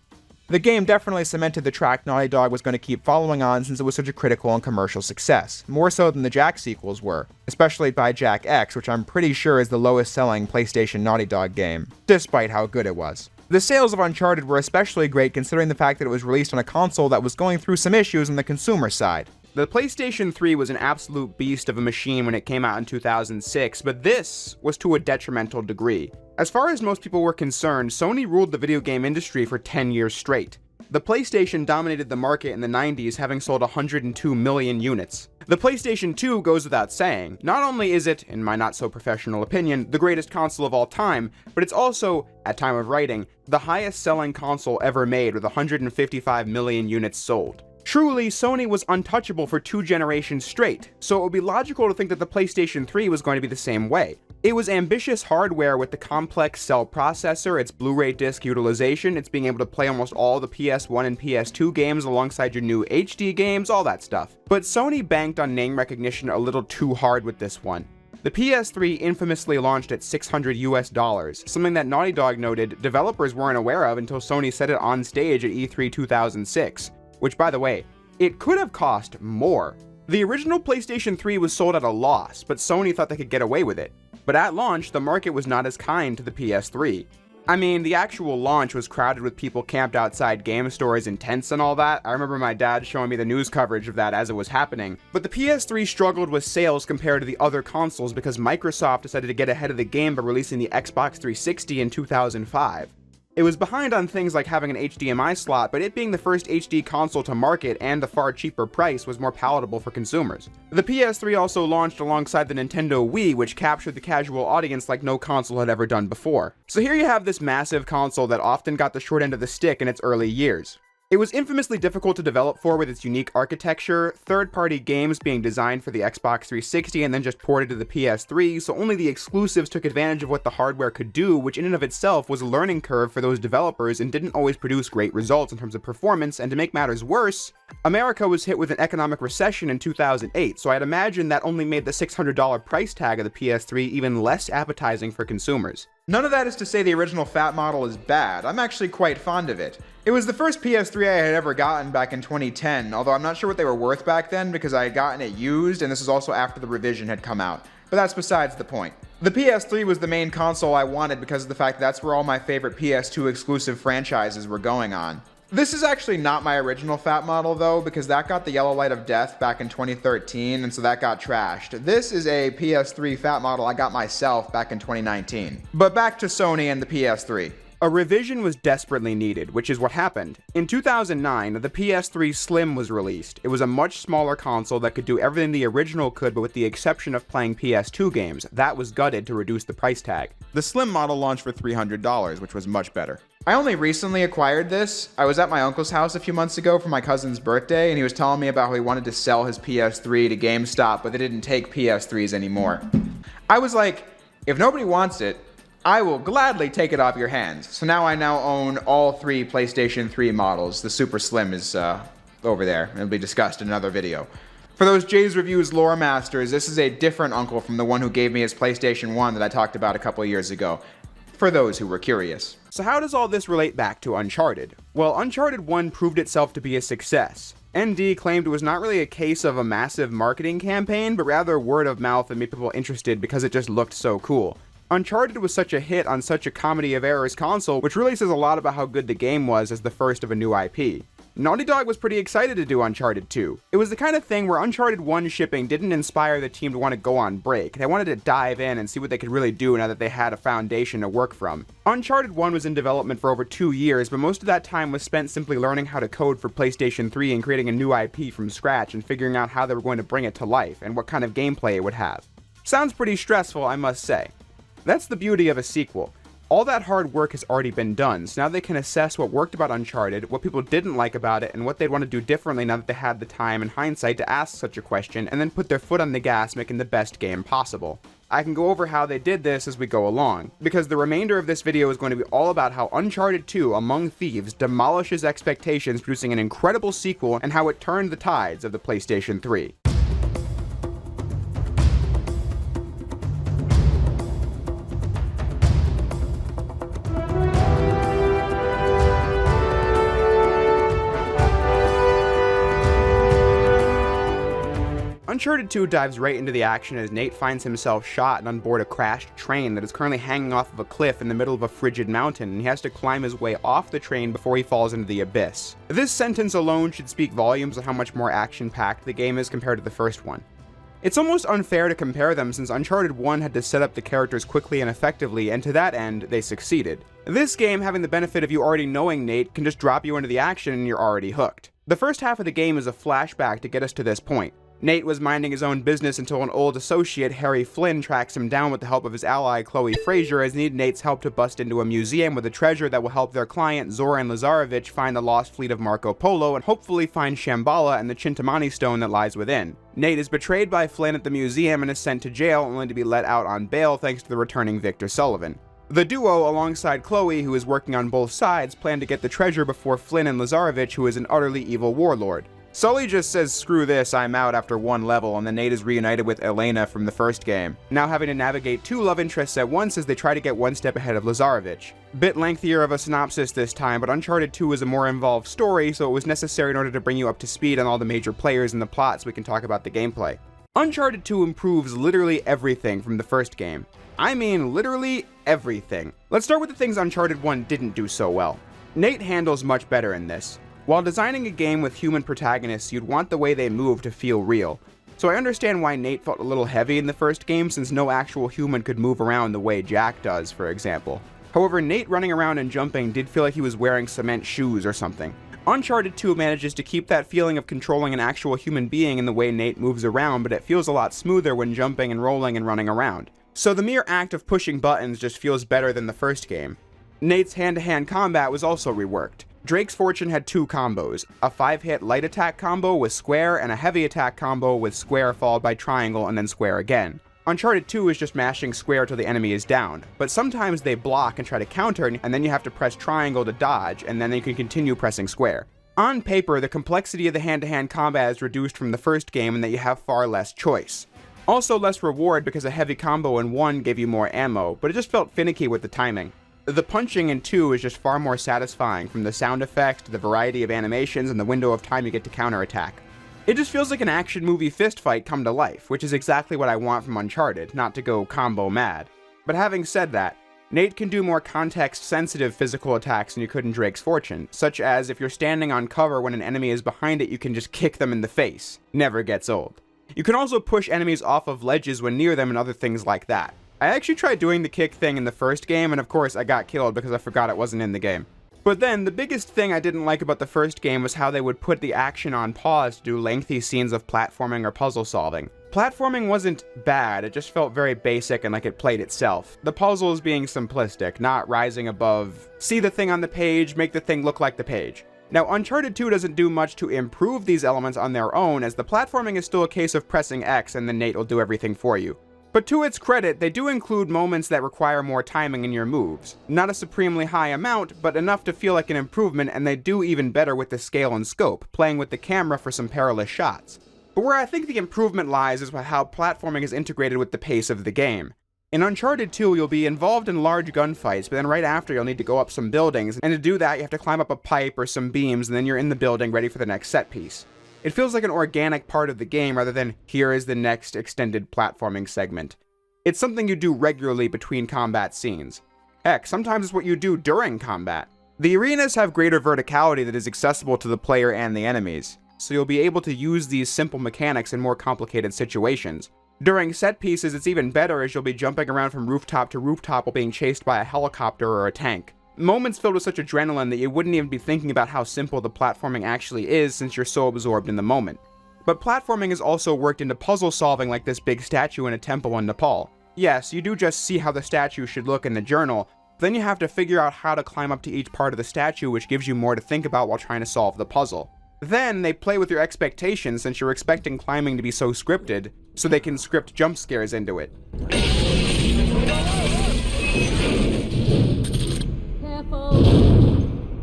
A: The game definitely cemented the track Naughty Dog was going to keep following on since it was such a critical and commercial success, more so than the Jak sequels were, especially by Jak X, which I'm pretty sure is the lowest selling PlayStation Naughty Dog game, despite how good it was. The sales of Uncharted were especially great considering the fact that it was released on a console that was going through some issues on the consumer side. The PlayStation 3 was an absolute beast of a machine when it came out in 2006, but this was to a detrimental degree. As far as most people were concerned, Sony ruled the video game industry for 10 years straight. The PlayStation dominated the market in the 90s, having sold 102 million units. The PlayStation 2 goes without saying. Not only is it, in my not-so-professional opinion, the greatest console of all time, but it's also, at time of writing, the highest-selling console ever made with 155 million units sold. Truly, Sony was untouchable for 2 generations straight, so it would be logical to think that the PlayStation 3 was going to be the same way. It was ambitious hardware with the complex cell processor, its Blu-ray disc utilization, its being able to play almost all the PS1 and PS2 games alongside your new HD games, all that stuff. But Sony banked on name recognition a little too hard with this one. The PS3 infamously launched at $600 something that Naughty Dog noted developers weren't aware of until Sony said it on stage at E3 2006. Which, by the way, it could have cost more. The original PlayStation 3 was sold at a loss, but Sony thought they could get away with it. But at launch, the market was not as kind to the PS3. I mean, the actual launch was crowded with people camped outside game stores in tents and all that. I remember my dad showing me the news coverage of that as it was happening. But the PS3 struggled with sales compared to the other consoles because Microsoft decided to get ahead of the game by releasing the Xbox 360 in 2005. It was behind on things like having an HDMI slot, but it being the first HD console to market and the far cheaper price was more palatable for consumers. The PS3 also launched alongside the Nintendo Wii, which captured the casual audience like no console had ever done before. So here you have this massive console that often got the short end of the stick in its early years. It was infamously difficult to develop for with its unique architecture, third-party games being designed for the Xbox 360 and then just ported to the PS3, so only the exclusives took advantage of what the hardware could do, which in and of itself was a learning curve for those developers and didn't always produce great results in terms of performance, and to make matters worse, America was hit with an economic recession in 2008, so I'd imagine that only made the $600 price tag of the PS3 even less appetizing for consumers. None of that is to say the original Fat model is bad. I'm actually quite fond of it. It was the first PS3 I had ever gotten back in 2010, although I'm not sure what they were worth back then because I had gotten it used, and this was also after the revision had come out. But that's besides the point. The PS3 was the main console I wanted because of the fact that that's where all my favorite PS2 exclusive franchises were going on. This is actually not my original Fat model though, because that got the yellow light of death back in 2013, and so that got trashed. This is a PS3 Fat model I got myself back in 2019. But back to Sony and the PS3. A revision was desperately needed, which is what happened. In 2009, the PS3 Slim was released. It was a much smaller console that could do everything the original could, but with the exception of playing PS2 games. That was gutted to reduce the price tag. The Slim model launched for $300, which was much better. I only recently acquired this. I was at my uncle's house a few months ago for my cousin's birthday, and he was telling me about how he wanted to sell his PS3 to GameStop, but they didn't take PS3s anymore. I was like, if nobody wants it, I will gladly take it off your hands. So now I own all 3 PlayStation 3 models. The Super Slim is over there. It'll be discussed in another video. For those Jay's Reviews lore masters, this is a different uncle from the one who gave me his PlayStation 1 that I talked about a couple years ago. For those who were curious. So how does all this relate back to Uncharted? Well, Uncharted 1 proved itself to be a success. ND claimed it was not really a case of a massive marketing campaign, but rather word of mouth that made people interested because it just looked so cool. Uncharted was such a hit on such a comedy of errors console, which really says a lot about how good the game was as the first of a new IP. Naughty Dog was pretty excited to do Uncharted 2. It was the kind of thing where Uncharted 1 shipping didn't inspire the team to want to go on break. They wanted to dive in and see what they could really do now that they had a foundation to work from. Uncharted 1 was in development for over 2 years, but most of that time was spent simply learning how to code for PlayStation 3 and creating a new IP from scratch and figuring out how they were going to bring it to life and what kind of gameplay it would have. Sounds pretty stressful, I must say. That's the beauty of a sequel. All that hard work has already been done, so now they can assess what worked about Uncharted, what people didn't like about it, and what they'd want to do differently now that they had the time and hindsight to ask such a question, and then put their foot on the gas making the best game possible. I can go over how they did this as we go along, because the remainder of this video is going to be all about how Uncharted 2 Among Thieves demolishes expectations, producing an incredible sequel, and how it turned the tides of the PlayStation 3. Uncharted 2 dives right into the action as Nate finds himself shot and on board a crashed train that is currently hanging off of a cliff in the middle of a frigid mountain, and he has to climb his way off the train before he falls into the abyss. This sentence alone should speak volumes on how much more action-packed the game is compared to the first one. It's almost unfair to compare them since Uncharted 1 had to set up the characters quickly and effectively, and to that end, they succeeded. This game, having the benefit of you already knowing Nate, can just drop you into the action and you're already hooked. The first half of the game is a flashback to get us to this point. Nate was minding his own business until an old associate, Harry Flynn, tracks him down with the help of his ally, Chloe Fraser, as he needed Nate's help to bust into a museum with a treasure that will help their client, Zoran Lazarevich, find the lost fleet of Marco Polo and hopefully find Shambhala and the Chintamani stone that lies within. Nate is betrayed by Flynn at the museum and is sent to jail, only to be let out on bail thanks to the returning Victor Sullivan. The duo, alongside Chloe, who is working on both sides, plan to get the treasure before Flynn and Lazarevich, who is an utterly evil warlord. Sully just says screw this, I'm out after one level, and then Nate is reunited with Elena from the first game, now having to navigate two love interests at once as they try to get one step ahead of Lazarevich. Bit lengthier of a synopsis this time, but Uncharted 2 is a more involved story, so it was necessary in order to bring you up to speed on all the major players and the plot so we can talk about the gameplay. Uncharted 2 improves literally everything from the first game. I mean literally everything. Let's start with the things Uncharted 1 didn't do so well. Nate handles much better in this. While designing a game with human protagonists, you'd want the way they move to feel real. So I understand why Nate felt a little heavy in the first game since no actual human could move around the way Jack does, for example. However, Nate running around and jumping did feel like he was wearing cement shoes or something. Uncharted 2 manages to keep that feeling of controlling an actual human being in the way Nate moves around, but it feels a lot smoother when jumping and rolling and running around. So the mere act of pushing buttons just feels better than the first game. Nate's hand-to-hand combat was also reworked. Drake's Fortune had two combos, a 5-hit light attack combo with square and a heavy attack combo with square followed by triangle and then square again. Uncharted 2 is just mashing square till the enemy is down, but sometimes they block and try to counter and then you have to press triangle to dodge and then you can continue pressing square. On paper, the complexity of the hand-to-hand combat is reduced from the first game in that you have far less choice. Also less reward because a heavy combo in 1 gave you more ammo, but it just felt finicky with the timing. The punching in 2 is just far more satisfying, from the sound effects to the variety of animations and the window of time you get to counterattack. It just feels like an action movie fist fight come to life, which is exactly what I want from Uncharted, not to go combo mad. But having said that, Nate can do more context-sensitive physical attacks than you could in Drake's Fortune, such as if you're standing on cover when an enemy is behind it, you can just kick them in the face. Never gets old. You can also push enemies off of ledges when near them and other things like that. I actually tried doing the kick thing in the first game, and of course I got killed because I forgot it wasn't in the game. But then, the biggest thing I didn't like about the first game was how they would put the action on pause to do lengthy scenes of platforming or puzzle solving. Platforming wasn't bad, it just felt very basic and like it played itself. The puzzles being simplistic, not rising above, see the thing on the page, make the thing look like the page. Now, Uncharted 2 doesn't do much to improve these elements on their own, as the platforming is still a case of pressing X and then Nate will do everything for you. But to its credit, they do include moments that require more timing in your moves. Not a supremely high amount, but enough to feel like an improvement, and they do even better with the scale and scope, playing with the camera for some perilous shots. But where I think the improvement lies is with how platforming is integrated with the pace of the game. In Uncharted 2, you'll be involved in large gunfights, but then right after you'll need to go up some buildings, and to do that you have to climb up a pipe or some beams, and then you're in the building ready for the next set piece. It feels like an organic part of the game rather than here is the next extended platforming segment. It's something you do regularly between combat scenes. Heck, sometimes it's what you do during combat. The arenas have greater verticality that is accessible to the player and the enemies, so you'll be able to use these simple mechanics in more complicated situations. During set pieces, it's even better as you'll be jumping around from rooftop to rooftop while being chased by a helicopter or a tank. Moments filled with such adrenaline that you wouldn't even be thinking about how simple the platforming actually is since you're so absorbed in the moment. But platforming is also worked into puzzle solving like this big statue in a temple in Nepal. Yes, you do just see how the statue should look in the journal, but then you have to figure out how to climb up to each part of the statue, which gives you more to think about while trying to solve the puzzle. Then they play with your expectations since you're expecting climbing to be so scripted, so they can script jump scares into it.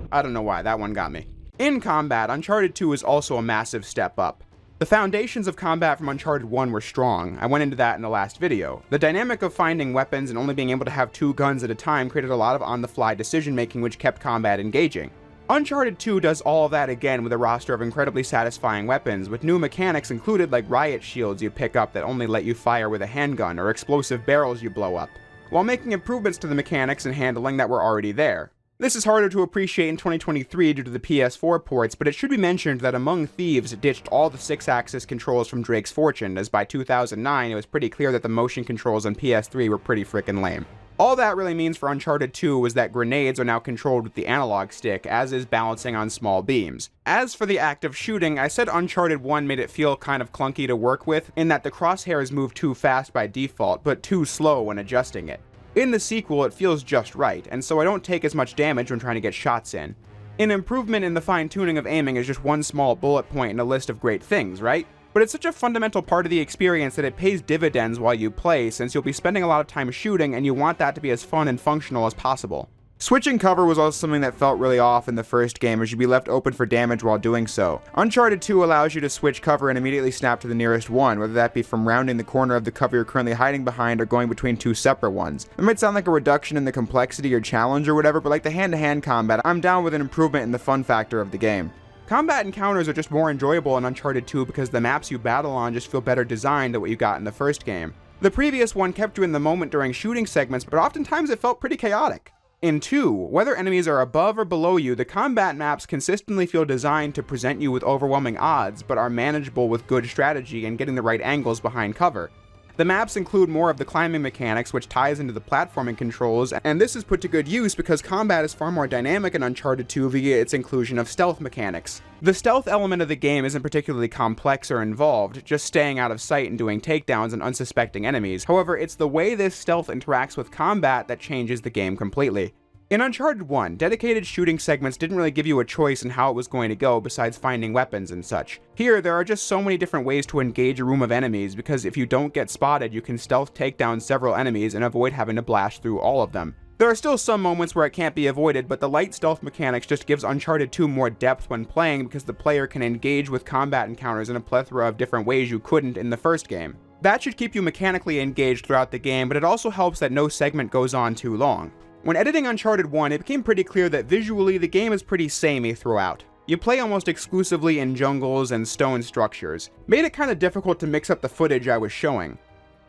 A: I don't know why, that one got me. In combat, Uncharted 2 is also a massive step up. The foundations of combat from Uncharted 1 were strong. I went into that in the last video. The dynamic of finding weapons and only being able to have 2 guns at a time created a lot of on-the-fly decision-making which kept combat engaging. Uncharted 2 does all of that again with a roster of incredibly satisfying weapons, with new mechanics included like riot shields you pick up that only let you fire with a handgun, or explosive barrels you blow up, while making improvements to the mechanics and handling that were already there. This is harder to appreciate in 2023 due to the PS4 ports, but it should be mentioned that Among Thieves ditched all the 6-axis controls from Drake's Fortune, as by 2009 it was pretty clear that the motion controls on PS3 were pretty frickin' lame. All that really means for Uncharted 2 was that grenades are now controlled with the analog stick, as is balancing on small beams. As for the act of shooting, I said Uncharted 1 made it feel kind of clunky to work with, in that the crosshairs move too fast by default, but too slow when adjusting it. In the sequel, it feels just right, and so I don't take as much damage when trying to get shots in. An improvement in the fine-tuning of aiming is just one small bullet point in a list of great things, right? But it's such a fundamental part of the experience that it pays dividends while you play, since you'll be spending a lot of time shooting and you want that to be as fun and functional as possible. Switching cover was also something that felt really off in the first game, as you'd be left open for damage while doing so. Uncharted 2 allows you to switch cover and immediately snap to the nearest one, whether that be from rounding the corner of the cover you're currently hiding behind or going between two separate ones. It might sound like a reduction in the complexity or challenge or whatever, but like the hand-to-hand combat, I'm down with an improvement in the fun factor of the game. Combat encounters are just more enjoyable in Uncharted 2 because the maps you battle on just feel better designed than what you got in the first game. The previous one kept you in the moment during shooting segments, but oftentimes it felt pretty chaotic. In 2, whether enemies are above or below you, the combat maps consistently feel designed to present you with overwhelming odds, but are manageable with good strategy and getting the right angles behind cover. The maps include more of the climbing mechanics, which ties into the platforming controls, and this is put to good use because combat is far more dynamic in Uncharted 2 via its inclusion of stealth mechanics. The stealth element of the game isn't particularly complex or involved, just staying out of sight and doing takedowns on unsuspecting enemies. However, it's the way this stealth interacts with combat that changes the game completely. In Uncharted 1, dedicated shooting segments didn't really give you a choice in how it was going to go besides finding weapons and such. Here, there are just so many different ways to engage a room of enemies, because if you don't get spotted, you can stealth take down several enemies and avoid having to blast through all of them. There are still some moments where it can't be avoided, but the light stealth mechanics just gives Uncharted 2 more depth when playing because the player can engage with combat encounters in a plethora of different ways you couldn't in the first game. That should keep you mechanically engaged throughout the game, but it also helps that no segment goes on too long. When editing Uncharted 1, it became pretty clear that visually the game is pretty samey throughout. You play almost exclusively in jungles and stone structures. Made it kinda difficult to mix up the footage I was showing.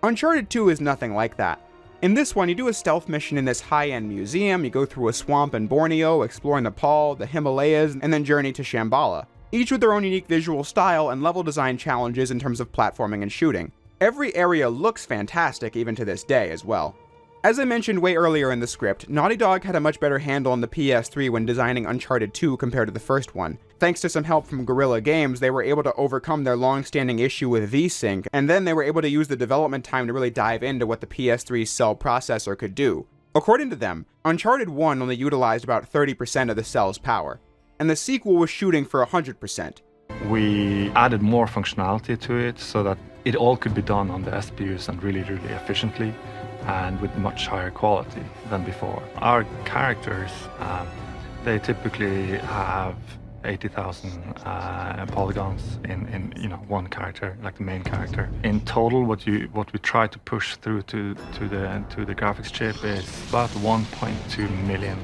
A: Uncharted 2 is nothing like that. In this one, you do a stealth mission in this high-end museum, you go through a swamp in Borneo, explore Nepal, the Himalayas, and then journey to Shambhala, each with their own unique visual style and level design challenges in terms of platforming and shooting. Every area looks fantastic even to this day as well. As I mentioned way earlier in the script, Naughty Dog had a much better handle on the PS3 when designing Uncharted 2 compared to the first one. Thanks to some help from Guerrilla Games, they were able to overcome their long-standing issue with VSync, and then they were able to use the development time to really dive into what the PS3's cell processor could do. According to them, Uncharted 1 only utilized about 30% of the cell's power, and the sequel was shooting for 100%.
G: We added more functionality to it so that it all could be done on the SPUs and really efficiently, and with much higher quality than before. Our characters, they typically have 80,000 polygons in one character, like the main character. In total, what we try to push through to the graphics chip is about 1.2 million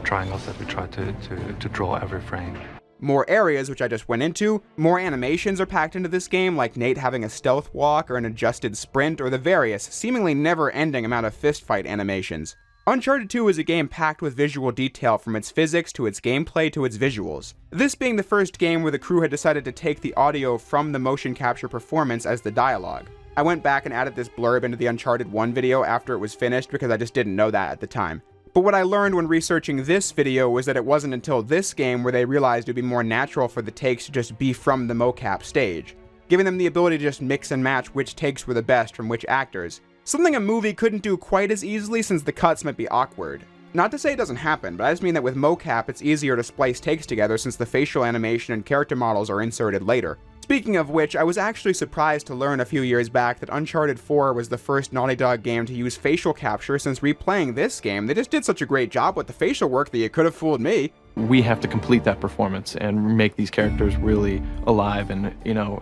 G: triangles that we try to draw every frame.
A: More areas, which I just went into, more animations are packed into this game, like Nate having a stealth walk or an adjusted sprint, or the various, seemingly never-ending amount of fistfight animations. Uncharted 2 is a game packed with visual detail from its physics to its gameplay to its visuals. This being the first game where the crew had decided to take the audio from the motion capture performance as the dialogue. I went back and added this blurb into the Uncharted 1 video after it was finished because I just didn't know that at the time. But what I learned when researching this video was that it wasn't until this game where they realized it would be more natural for the takes to just be from the mocap stage, giving them the ability to just mix and match which takes were the best from which actors. Something a movie couldn't do quite as easily since the cuts might be awkward. Not to say it doesn't happen, but I just mean that with mocap it's easier to splice takes together since the facial animation and character models are inserted later. Speaking of which, I was actually surprised to learn a few years back that Uncharted 4 was the first Naughty Dog game to use facial capture, since replaying this game, they just did such a great job with the facial work that you could have fooled me.
H: We have to complete that performance and make these characters really alive, and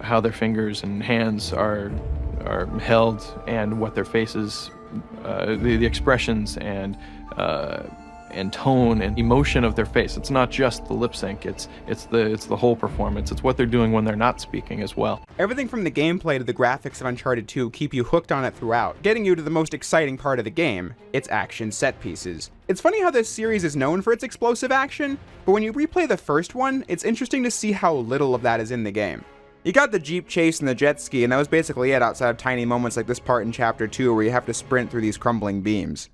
H: how their fingers and hands are held, and what their faces, the expressions and and tone and emotion of their face. It's not just the lip sync, it's the whole performance. It's what they're doing when they're not speaking as well.
A: Everything from the gameplay to the graphics of Uncharted 2 keep you hooked on it throughout, getting you to the most exciting part of the game, its action set pieces. It's funny how this series is known for its explosive action, but when you replay the first one, it's interesting to see how little of that is in the game. You got the Jeep chase and the jet ski, and that was basically it outside of tiny moments like this part in Chapter 2 where you have to sprint through these crumbling beams.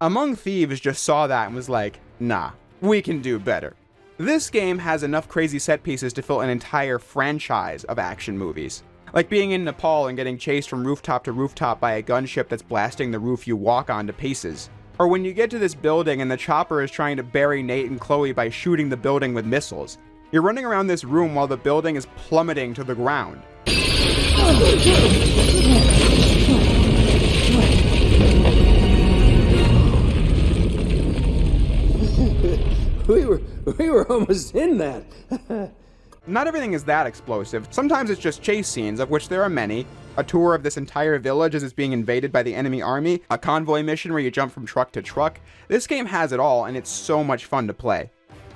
A: Among Thieves just saw that and was like, nah, we can do better. This game has enough crazy set pieces to fill an entire franchise of action movies. Like being in Nepal and getting chased from rooftop to rooftop by a gunship that's blasting the roof you walk on to pieces. Or when you get to this building and the chopper is trying to bury Nate and Chloe by shooting the building with missiles. You're running around this room while the building is plummeting to the ground.
I: We were almost in that.
A: Not everything is that explosive. Sometimes it's just chase scenes, of which there are many, a tour of this entire village as it's being invaded by the enemy army, a convoy mission where you jump from truck to truck. This game has it all, and it's so much fun to play.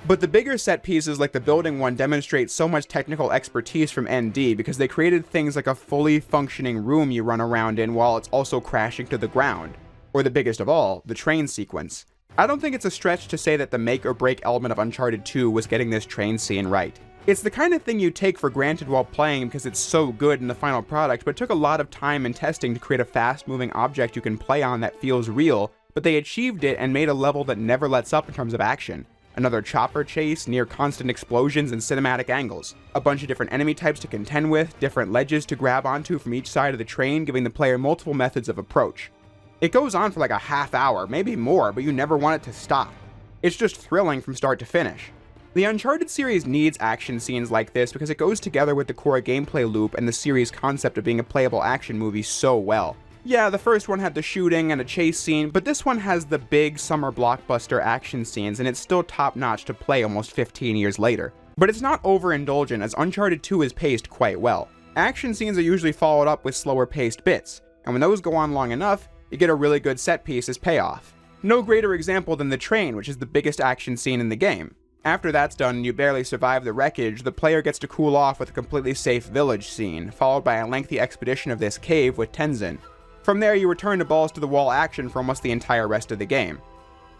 A: But the bigger set pieces like the building one demonstrate so much technical expertise from ND because they created things like a fully functioning room you run around in while it's also crashing to the ground. Or the biggest of all, the train sequence. I don't think it's a stretch to say that the make or break element of Uncharted 2 was getting this train scene right. It's the kind of thing you take for granted while playing because it's so good in the final product, but it took a lot of time and testing to create a fast-moving object you can play on that feels real, but they achieved it and made a level that never lets up in terms of action. Another chopper chase, near constant explosions and cinematic angles. A bunch of different enemy types to contend with, different ledges to grab onto from each side of the train, giving the player multiple methods of approach. It goes on for like a half hour, maybe more, but you never want it to stop. It's just thrilling from start to finish. The Uncharted series needs action scenes like this because it goes together with the core gameplay loop and the series' concept of being a playable action movie so well. Yeah, the first one had the shooting and a chase scene, but this one has the big summer blockbuster action scenes and it's still top-notch to play almost 15 years later. But it's not overindulgent as Uncharted 2 is paced quite well. Action scenes are usually followed up with slower paced bits, and when those go on long enough, you get a really good set piece as payoff. No greater example than the train, which is the biggest action scene in the game. After that's done and you barely survive the wreckage, the player gets to cool off with a completely safe village scene, followed by a lengthy expedition of this cave with Tenzin. From there, you return to balls-to-the-wall action for almost the entire rest of the game.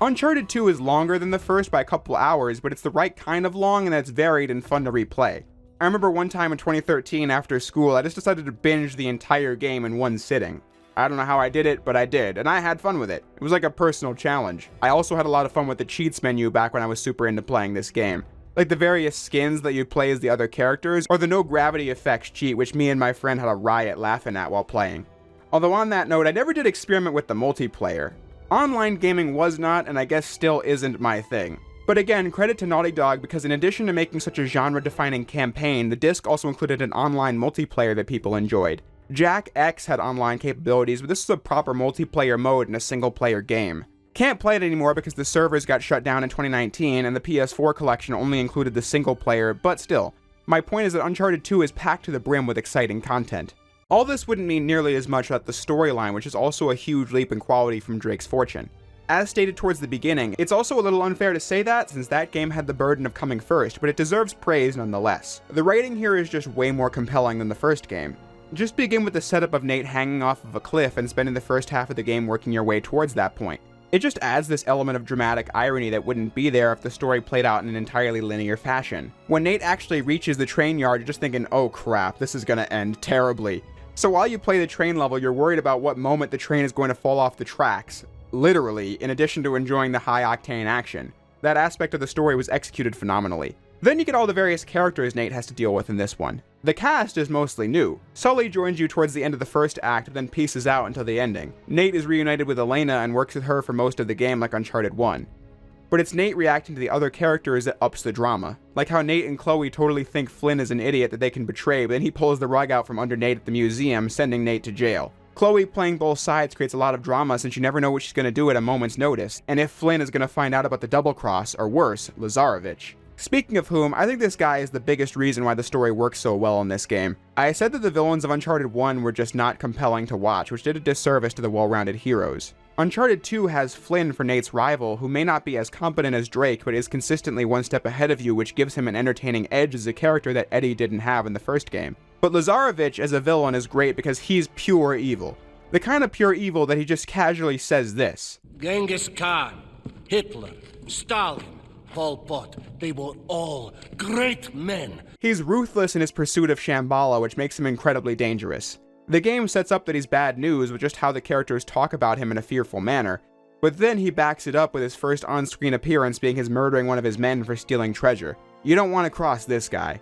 A: Uncharted 2 is longer than the first by a couple hours, but it's the right kind of long and it's varied and fun to replay. I remember one time in 2013 after school, I just decided to binge the entire game in one sitting. I don't know how I did it, but I did, and I had fun with it. It was like a personal challenge. I also had a lot of fun with the cheats menu back when I was super into playing this game. Like the various skins that you play as the other characters, or the no gravity effects cheat which me and my friend had a riot laughing at while playing. Although on that note, I never did experiment with the multiplayer. Online gaming was not, and I guess still isn't my thing. But again, credit to Naughty Dog because in addition to making such a genre-defining campaign, the disc also included an online multiplayer that people enjoyed. Jack X had online capabilities, but this is a proper multiplayer mode in a single-player game. Can't play it anymore because the servers got shut down in 2019 and the PS4 collection only included the single player, but still. My point is that Uncharted 2 is packed to the brim with exciting content. All this wouldn't mean nearly as much without the storyline, which is also a huge leap in quality from Drake's Fortune. As stated towards the beginning, it's also a little unfair to say that since that game had the burden of coming first, but it deserves praise nonetheless. The writing here is just way more compelling than the first game. Just begin with the setup of Nate hanging off of a cliff and spending the first half of the game working your way towards that point. It just adds this element of dramatic irony that wouldn't be there if the story played out in an entirely linear fashion. When Nate actually reaches the train yard, you're just thinking, oh crap, this is gonna end terribly. So while you play the train level, you're worried about what moment the train is going to fall off the tracks. Literally, in addition to enjoying the high-octane action. That aspect of the story was executed phenomenally. Then you get all the various characters Nate has to deal with in this one. The cast is mostly new. Sully joins you towards the end of the first act, then pieces out until the ending. Nate is reunited with Elena and works with her for most of the game like Uncharted 1. But it's Nate reacting to the other characters that ups the drama. Like how Nate and Chloe totally think Flynn is an idiot that they can betray, but then he pulls the rug out from under Nate at the museum, sending Nate to jail. Chloe playing both sides creates a lot of drama since you never know what she's going to do at a moment's notice, and if Flynn is going to find out about the double cross, or worse, Lazarevich. Speaking of whom, I think this guy is the biggest reason why the story works so well in this game. I said that the villains of Uncharted 1 were just not compelling to watch, which did a disservice to the well-rounded heroes. Uncharted 2 has Flynn for Nate's rival, who may not be as competent as Drake, but is consistently one step ahead of you, which gives him an entertaining edge as a character that Eddie didn't have in the first game. But Lazarevich as a villain is great because he's pure evil. The kind of pure evil that he just casually says this.
J: Genghis Khan, Hitler, Stalin, Pol Pot, they were all great men.
A: He's ruthless in his pursuit of Shambhala, which makes him incredibly dangerous. The game sets up that he's bad news with just how the characters talk about him in a fearful manner, but then he backs it up with his first on-screen appearance being his murdering one of his men for stealing treasure. You don't want to cross this guy.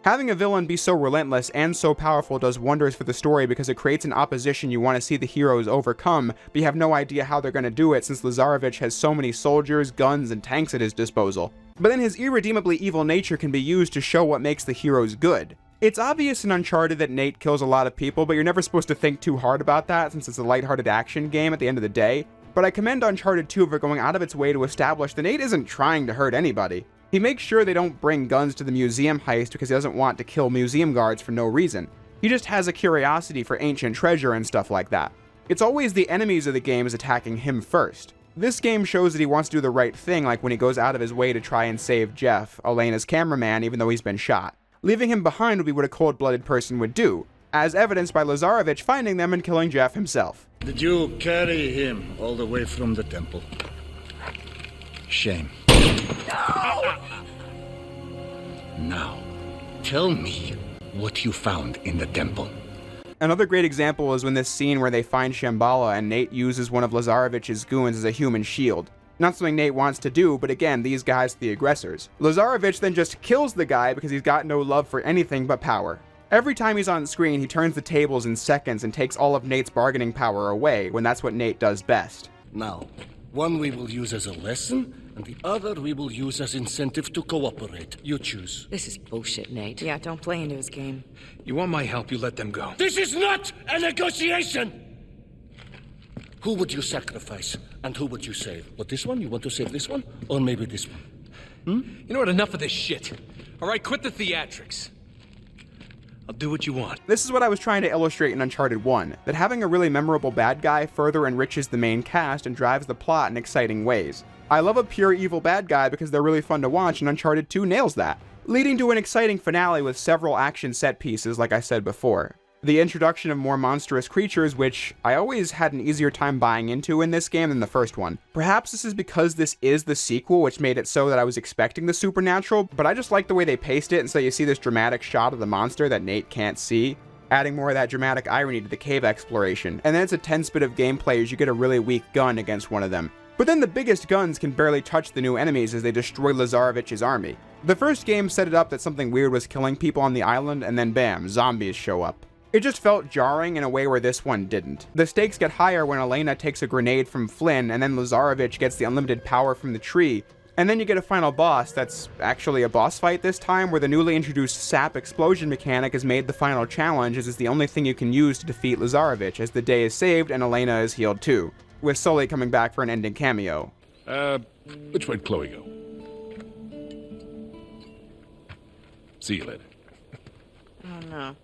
A: Having a villain be so relentless and so powerful does wonders for the story because it creates an opposition you want to see the heroes overcome, but you have no idea how they're going to do it since Lazarevich has so many soldiers, guns, and tanks at his disposal. But then his irredeemably evil nature can be used to show what makes the heroes good. It's obvious in Uncharted that Nate kills a lot of people, but you're never supposed to think too hard about that since it's a lighthearted action game at the end of the day. But I commend Uncharted 2 for going out of its way to establish that Nate isn't trying to hurt anybody. He makes sure they don't bring guns to the museum heist because he doesn't want to kill museum guards for no reason. He just has a curiosity for ancient treasure and stuff like that. It's always the enemies of the games attacking him first. This game shows that he wants to do the right thing, like when he goes out of his way to try and save Jeff, Elena's cameraman, even though he's been shot. Leaving him behind would be what a cold-blooded person would do, as evidenced by Lazarevich finding them and killing Jeff himself.
J: Did you carry him all the way from the temple? Shame. Now, tell me what you found in the temple.
A: Another great example is when this scene where they find Shambhala and Nate uses one of Lazarevich's goons as a human shield. Not something Nate wants to do, but again, these guys are the aggressors. Lazarevich then just kills the guy because he's got no love for anything but power. Every time he's on screen, he turns the tables in seconds and takes all of Nate's bargaining power away, when that's what Nate does best.
J: Now, one we will use as a lesson, and the other we will use as incentive to cooperate. You choose.
D: This is bullshit, Nate. Yeah, don't play into his game.
E: You want my help, you let them go.
J: This is not a negotiation! Who would you sacrifice, and who would you save? But this one? You want to save this one? Or maybe this one?
E: You know what? Enough of this shit. All right, quit the theatrics. I'll do what you want.
A: This is what I was trying to illustrate in Uncharted 1, that having a really memorable bad guy further enriches the main cast and drives the plot in exciting ways. I love a pure evil bad guy because they're really fun to watch, and Uncharted 2 nails that, leading to an exciting finale with several action set pieces like I said before. The introduction of more monstrous creatures, which I always had an easier time buying into in this game than the first one. Perhaps this is because this is the sequel, which made it so that I was expecting the supernatural, but I just like the way they paced it, and so you see this dramatic shot of the monster that Nate can't see, adding more of that dramatic irony to the cave exploration. And then it's a tense bit of gameplay as you get a really weak gun against one of them. But then the biggest guns can barely touch the new enemies as they destroy Lazarevich's army. The first game set it up that something weird was killing people on the island, and then bam, zombies show up. It just felt jarring in a way where this one didn't. The stakes get higher when Elena takes a grenade from Flynn, and then Lazarevich gets the unlimited power from the tree, and then you get a final boss that's actually a boss fight this time, where the newly introduced sap explosion mechanic has made the final challenge as it's the only thing you can use to defeat Lazarevich, as the day is saved and Elena is healed too, with Sully coming back for an ending cameo.
F: Which way'd Chloe go? See you later.
D: Oh no.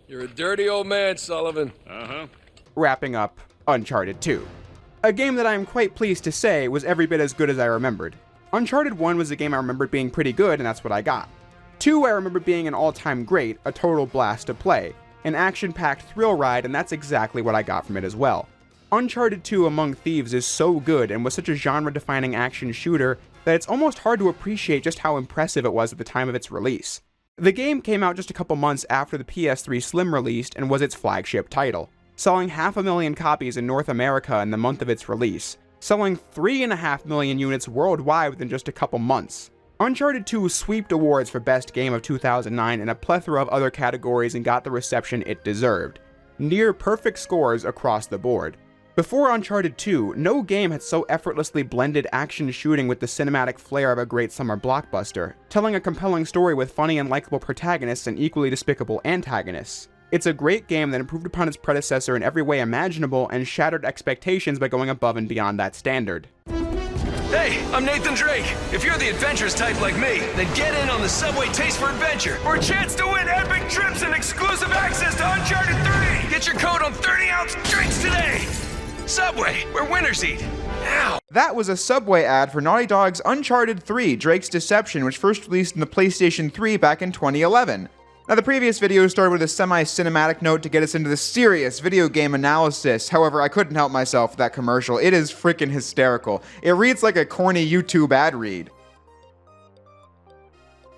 I: You're a dirty old man, Sullivan.
A: Wrapping up Uncharted 2. A game that I am quite pleased to say was every bit as good as I remembered. Uncharted 1 was a game I remembered being pretty good, and that's what I got. 2 I remember being an all-time great, a total blast to play, an action-packed thrill ride, and that's exactly what I got from it as well. Uncharted 2 Among Thieves is so good and was such a genre-defining action shooter that it's almost hard to appreciate just how impressive it was at the time of its release. The game came out just a couple months after the PS3 Slim released and was its flagship title, selling 500,000 copies in North America in the month of its release, selling 3.5 million units worldwide within just a couple months. Uncharted 2 sweeped awards for Best Game of 2009 and a plethora of other categories and got the reception it deserved. Near perfect scores across the board. Before Uncharted 2, no game had so effortlessly blended action shooting with the cinematic flair of a great summer blockbuster, telling a compelling story with funny and likable protagonists and equally despicable antagonists. It's a great game that improved upon its predecessor in every way imaginable and shattered expectations by going above and beyond that standard.
K: Hey, I'm Nathan Drake. If you're the adventurous type like me, then get in on the Subway Taste for Adventure for a chance to win epic trips and exclusive access to Uncharted 3. Get your code on 30-ounce drinks today. Subway, where winners eat. Ow.
A: That was a Subway ad for Naughty Dog's Uncharted 3, Drake's Deception, which first released in the PlayStation 3 back in 2011. Now, the previous video started with a semi-cinematic note to get us into the serious video game analysis. However, I couldn't help myself with that commercial. It is freaking hysterical. It reads like a corny YouTube ad read.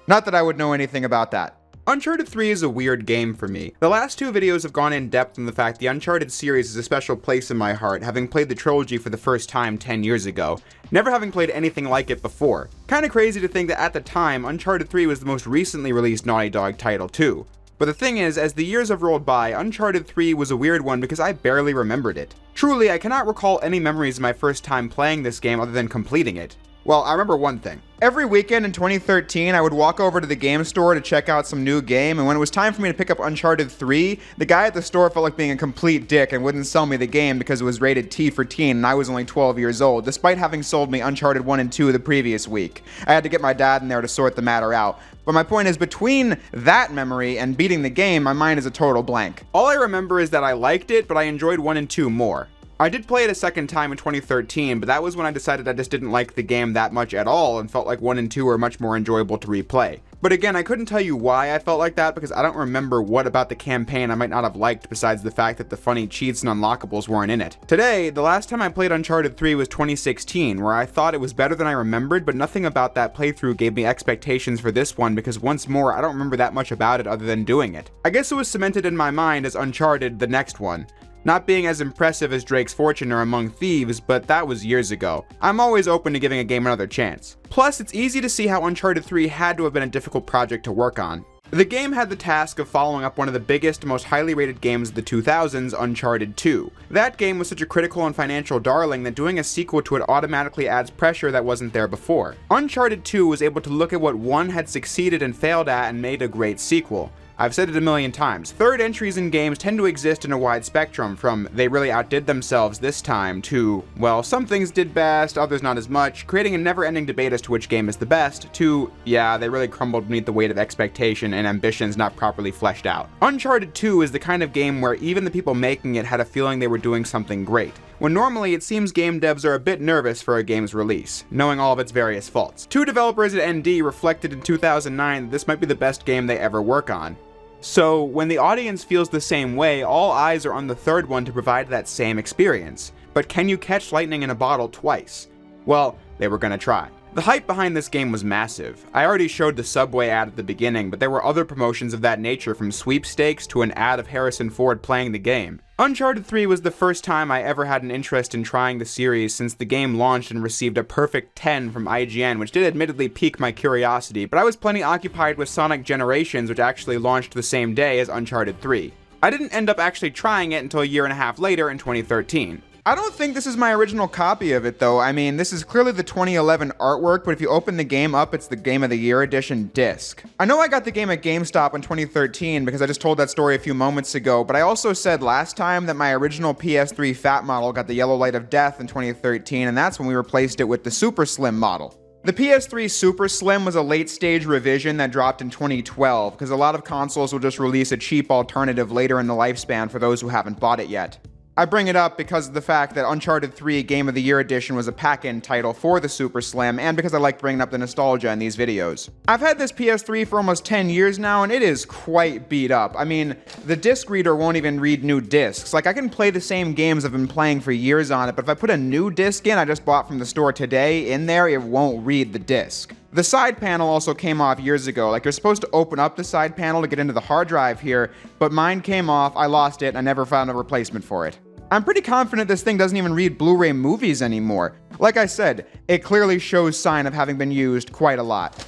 A: Not that I would know anything about that. Uncharted 3 is a weird game for me. The last two videos have gone in depth on the fact the Uncharted series is a special place in my heart, having played the trilogy for the first time 10 years ago, never having played anything like it before. Kinda crazy to think that at the time, Uncharted 3 was the most recently released Naughty Dog title too. But the thing is, as the years have rolled by, Uncharted 3 was a weird one because I barely remembered it. Truly, I cannot recall any memories of my first time playing this game other than completing it. Well, I remember one thing. Every weekend in 2013, I would walk over to the game store to check out some new game, and when it was time for me to pick up Uncharted 3, the guy at the store felt like being a complete dick and wouldn't sell me the game because it was rated T for teen and I was only 12 years old, despite having sold me Uncharted 1 and 2 the previous week. I had to get my dad in there to sort the matter out. But my point is, between that memory and beating the game, my mind is a total blank. All I remember is that I liked it, but I enjoyed 1 and 2 more. I did play it a second time in 2013, but that was when I decided I just didn't like the game that much at all and felt like 1 and 2 were much more enjoyable to replay. But again, I couldn't tell you why I felt like that because I don't remember what about the campaign I might not have liked besides the fact that the funny cheats and unlockables weren't in it. Today, the last time I played Uncharted 3 was 2016, where I thought it was better than I remembered, but nothing about that playthrough gave me expectations for this one because once more, I don't remember that much about it other than doing it. I guess it was cemented in my mind as Uncharted, the next one. Not being as impressive as Drake's Fortune or Among Thieves, but that was years ago. I'm always open to giving a game another chance. Plus, it's easy to see how Uncharted 3 had to have been a difficult project to work on. The game had the task of following up one of the biggest, most highly rated games of the 2000s, Uncharted 2. That game was such a critical and financial darling that doing a sequel to it automatically adds pressure that wasn't there before. Uncharted 2 was able to look at what 1 had succeeded and failed at and made a great sequel. I've said it a million times. Third entries in games tend to exist in a wide spectrum, from they really outdid themselves this time to, well, some things did best, others not as much, creating a never-ending debate as to which game is the best, to, yeah, they really crumbled beneath the weight of expectation and ambitions not properly fleshed out. Uncharted 2 is the kind of game where even the people making it had a feeling they were doing something great, when normally it seems game devs are a bit nervous for a game's release, knowing all of its various faults. Two developers at ND reflected in 2009 that this might be the best game they ever work on. So, when the audience feels the same way, all eyes are on the third one to provide that same experience. But can you catch lightning in a bottle twice? Well, they were gonna try. The hype behind this game was massive. I already showed the Subway ad at the beginning, but there were other promotions of that nature, from sweepstakes to an ad of Harrison Ford playing the game. Uncharted 3 was the first time I ever had an interest in trying the series since the game launched and received a perfect 10 from IGN, which did admittedly pique my curiosity, but I was plenty occupied with Sonic Generations, which actually launched the same day as Uncharted 3. I didn't end up actually trying it until a year and a half later in 2013. I don't think this is my original copy of it though. I mean, this is clearly the 2011 artwork, but if you open the game up, it's the Game of the Year edition disc. I know I got the game at GameStop in 2013 because I just told that story a few moments ago, but I also said last time that my original PS3 fat model got the yellow light of death in 2013, and that's when we replaced it with the Super Slim model. The PS3 Super Slim was a late-stage revision that dropped in 2012, because a lot of consoles will just release a cheap alternative later in the lifespan for those who haven't bought it yet. I bring it up because of the fact that Uncharted 3 Game of the Year Edition was a pack-in title for the Super Slim, and because I like bringing up the nostalgia in these videos. I've had this PS3 for almost 10 years now, and it is quite beat up. I mean, the disc reader won't even read new discs. Like, I can play the same games I've been playing for years on it, but if I put a new disc in I just bought from the store today in there, it won't read the disc. The side panel also came off years ago. Like, you're supposed to open up the side panel to get into the hard drive here, but mine came off, I lost it, and I never found a replacement for it. I'm pretty confident this thing doesn't even read Blu-ray movies anymore. Like I said, it clearly shows sign of having been used quite a lot.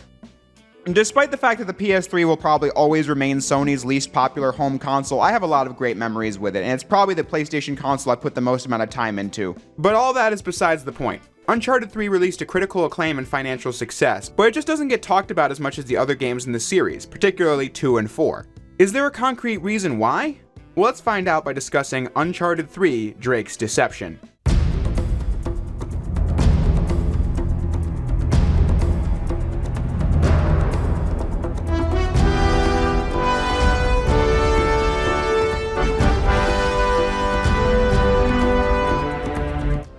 A: Despite the fact that the PS3 will probably always remain Sony's least popular home console, I have a lot of great memories with it, and it's probably the PlayStation console I put the most amount of time into. But all that is besides the point. Uncharted 3 released to critical acclaim and financial success, but it just doesn't get talked about as much as the other games in the series, particularly 2 and 4. Is there a concrete reason why? Well, let's find out by discussing Uncharted 3: Drake's Deception.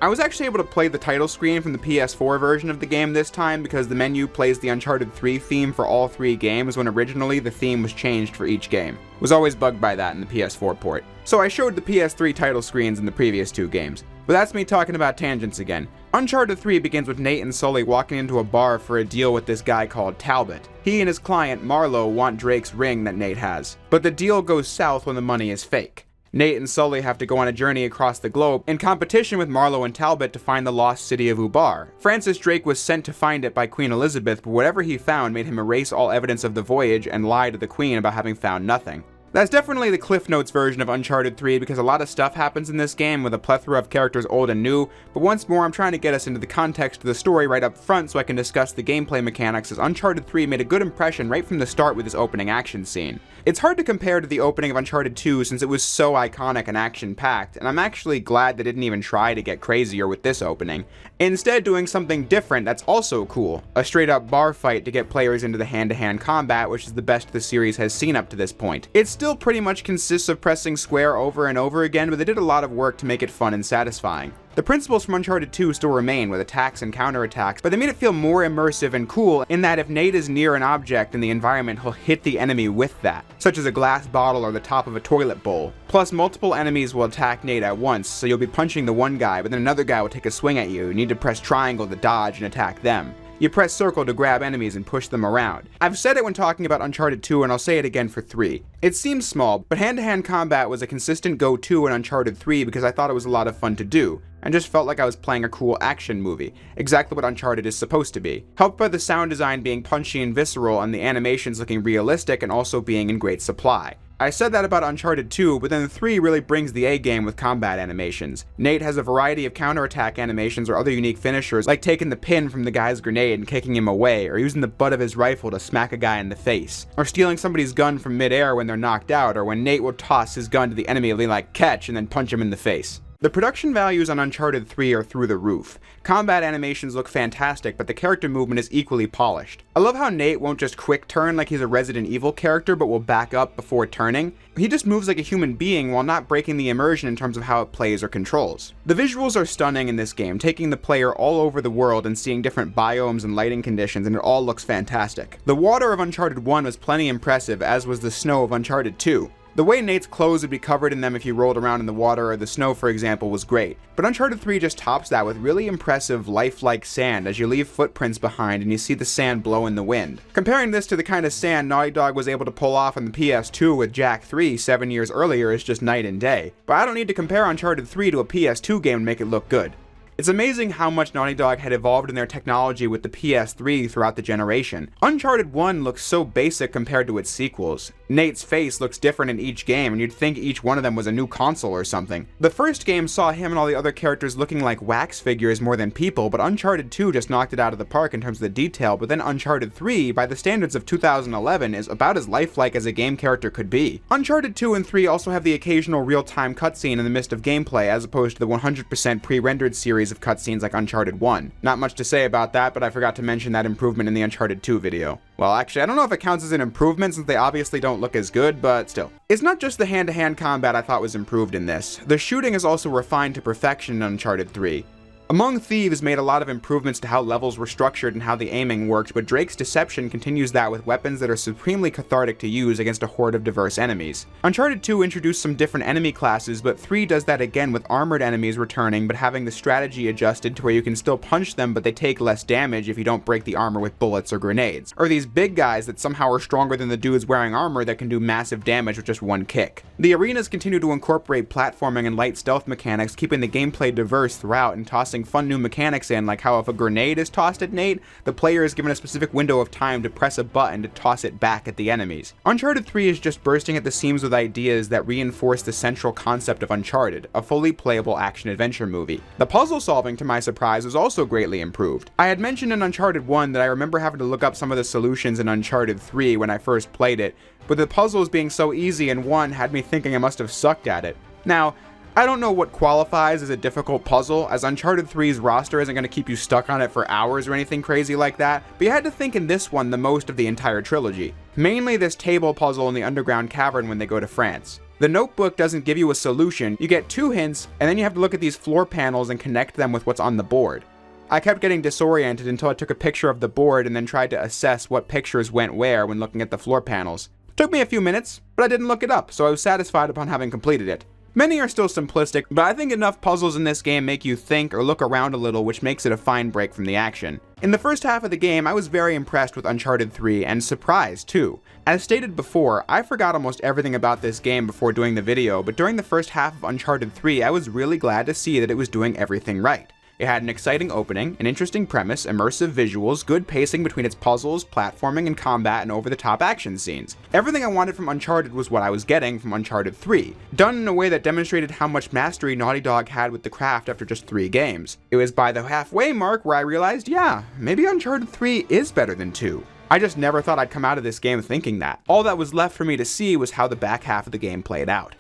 A: was actually able to play the title screen from the PS4 version of the game this time because the menu plays the Uncharted 3 theme for all 3 games when originally the theme was changed for each game. Was always bugged by that in the PS4 port. So I showed the PS3 title screens in the previous 2 games. But that's me talking about tangents again. Uncharted 3 begins with Nate and Sully walking into a bar for a deal with this guy called Talbot. He and his client, Marlo, want Drake's ring that Nate has. But the deal goes south when the money is fake. Nate and Sully have to go on a journey across the globe in competition with Marlo and Talbot to find the lost city of Ubar. Francis Drake was sent to find it by Queen Elizabeth, but whatever he found made him erase all evidence of the voyage and lie to the Queen about having found nothing. That's definitely the Cliff Notes version of Uncharted 3 because a lot of stuff happens in this game with a plethora of characters old and new, but once more I'm trying to get us into the context of the story right up front so I can discuss the gameplay mechanics, as Uncharted 3 made a good impression right from the start with this opening action scene. It's hard to compare to the opening of Uncharted 2 since it was so iconic and action-packed, and I'm actually glad they didn't even try to get crazier with this opening, instead doing something different that's also cool, a straight-up bar fight to get players into the hand-to-hand combat, which is the best the series has seen up to this point. It still pretty much consists of pressing square over and over again, but they did a lot of work to make it fun and satisfying. The principles from Uncharted 2 still remain with attacks and counterattacks, but they made it feel more immersive and cool in that if Nate is near an object in the environment, he'll hit the enemy with that, such as a glass bottle or the top of a toilet bowl. Plus, multiple enemies will attack Nate at once, so you'll be punching the one guy, but then another guy will take a swing at you. You need to press triangle to dodge and attack them. You press circle to grab enemies and push them around. I've said it when talking about Uncharted 2 and I'll say it again for 3. It seems small, but hand-to-hand combat was a consistent go-to in Uncharted 3 because I thought it was a lot of fun to do, and just felt like I was playing a cool action movie, exactly what Uncharted is supposed to be. Helped by the sound design being punchy and visceral and the animations looking realistic and also being in great supply. I said that about Uncharted 2, but then 3 really brings the A-game with combat animations. Nate has a variety of counterattack animations or other unique finishers, like taking the pin from the guy's grenade and kicking him away, or using the butt of his rifle to smack a guy in the face, or stealing somebody's gun from mid-air when they're knocked out, or when Nate will toss his gun to the enemy like catch and then punch him in the face. The production values on Uncharted 3 are through the roof. Combat animations look fantastic, but the character movement is equally polished. I love how Nate won't just quick turn like he's a Resident Evil character, but will back up before turning. He just moves like a human being while not breaking the immersion in terms of how it plays or controls. The visuals are stunning in this game, taking the player all over the world and seeing different biomes and lighting conditions, and it all looks fantastic. The water of Uncharted 1 was plenty impressive, as was the snow of Uncharted 2. The way Nate's clothes would be covered in them if he rolled around in the water or the snow, for example, was great. But Uncharted 3 just tops that with really impressive lifelike sand as you leave footprints behind and you see the sand blow in the wind. Comparing this to the kind of sand Naughty Dog was able to pull off on the PS2 with Jak 3 7 years earlier is just night and day. But I don't need to compare Uncharted 3 to a PS2 game to make it look good. It's amazing how much Naughty Dog had evolved in their technology with the PS3 throughout the generation. Uncharted 1 looks so basic compared to its sequels. Nate's face looks different in each game, and you'd think each one of them was a new console or something. The first game saw him and all the other characters looking like wax figures more than people, but Uncharted 2 just knocked it out of the park in terms of the detail, but then Uncharted 3, by the standards of 2011, is about as lifelike as a game character could be. Uncharted 2 and 3 also have the occasional real-time cutscene in the midst of gameplay, as opposed to the 100% pre-rendered series of cutscenes like Uncharted 1. Not much to say about that, but I forgot to mention that improvement in the Uncharted 2 video. Well, actually, I don't know if it counts as an improvement since they obviously don't look as good, but still. It's not just the hand-to-hand combat I thought was improved in this. The shooting is also refined to perfection in Uncharted 3. Among Thieves made a lot of improvements to how levels were structured and how the aiming worked, but Drake's Deception continues that with weapons that are supremely cathartic to use against a horde of diverse enemies. Uncharted 2 introduced some different enemy classes, but 3 does that again with armored enemies returning, but having the strategy adjusted to where you can still punch them, but they take less damage if you don't break the armor with bullets or grenades. Or these big guys that somehow are stronger than the dudes wearing armor that can do massive damage with just one kick. The arenas continue to incorporate platforming and light stealth mechanics, keeping the gameplay diverse throughout and tossing fun new mechanics in, like how if a grenade is tossed at Nate, the player is given a specific window of time to press a button to toss it back at the enemies. Uncharted 3 is just bursting at the seams with ideas that reinforce the central concept of Uncharted, a fully playable action-adventure movie. The puzzle solving, to my surprise, was also greatly improved. I had mentioned in Uncharted 1 that I remember having to look up some of the solutions in Uncharted 3 when I first played it, but the puzzles being so easy in 1 had me thinking I must have sucked at it. Now, I don't know what qualifies as a difficult puzzle, as Uncharted 3's roster isn't going to keep you stuck on it for hours or anything crazy like that, but you had to think in this one the most of the entire trilogy. Mainly this table puzzle in the underground cavern when they go to France. The notebook doesn't give you a solution, you get 2 hints, and then you have to look at these floor panels and connect them with what's on the board. I kept getting disoriented until I took a picture of the board and then tried to assess what pictures went where when looking at the floor panels. It took me a few minutes, but I didn't look it up, so I was satisfied upon having completed it. Many are still simplistic, but I think enough puzzles in this game make you think or look around a little, which makes it a fine break from the action. In the first half of the game, I was very impressed with Uncharted 3, and surprised too. As stated before, I forgot almost everything about this game before doing the video, but during the first half of Uncharted 3, I was really glad to see that it was doing everything right. It had an exciting opening, an interesting premise, immersive visuals, good pacing between its puzzles, platforming and combat, and over-the-top action scenes. Everything I wanted from Uncharted was what I was getting from Uncharted 3, done in a way that demonstrated how much mastery Naughty Dog had with the craft after just 3 games. It was by the halfway mark where I realized, yeah, maybe Uncharted 3 is better than 2. I just never thought I'd come out of this game thinking that. All that was left for me to see was how the back half of the game played out.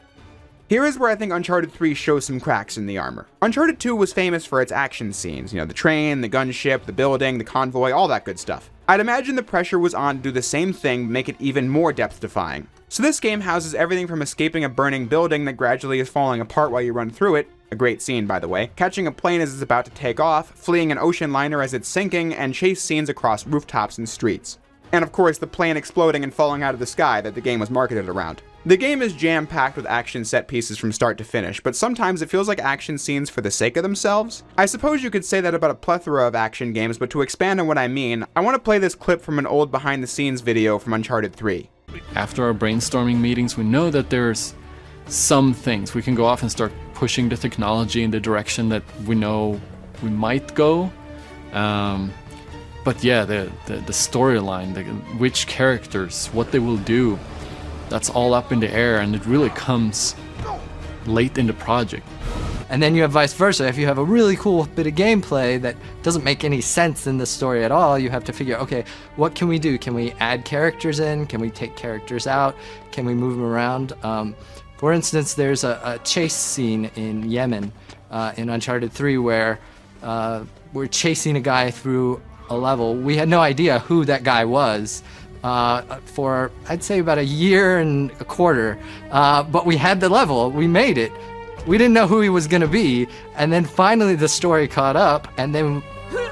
A: Here is where I think Uncharted 3 shows some cracks in the armor. Uncharted 2 was famous for its action scenes, the train, the gunship, the building, the convoy, all that good stuff. I'd imagine the pressure was on to do the same thing but make it even more depth-defying. So this game houses everything from escaping a burning building that gradually is falling apart while you run through it, a great scene by the way, catching a plane as it's about to take off, fleeing an ocean liner as it's sinking, and chase scenes across rooftops and streets. And of course the plane exploding and falling out of the sky that the game was marketed around. The game is jam-packed with action set pieces from start to finish, but sometimes it feels like action scenes for the sake of themselves. I suppose you could say that about a plethora of action games, but to expand on what I mean, I want to play this clip from an old behind-the-scenes video from Uncharted 3.
H: After our brainstorming meetings, we know that there's some things. We can go off and start pushing the technology in the direction that we know we might go. But yeah, the storyline, which characters, what they will do, that's all up in the air, and it really comes late in the project.
L: And then you have vice versa. If you have a really cool bit of gameplay that doesn't make any sense in the story at all, you have to figure, okay, what can we do? Can we add characters in? Can we take characters out? Can we move them around? For instance, there's a chase scene in Yemen in Uncharted 3 where we're chasing a guy through a level. We had no idea who that guy was for, I'd say, about a year and a quarter. But we had the level. We made it. We didn't know who he was going to be. And then finally the story caught up, and then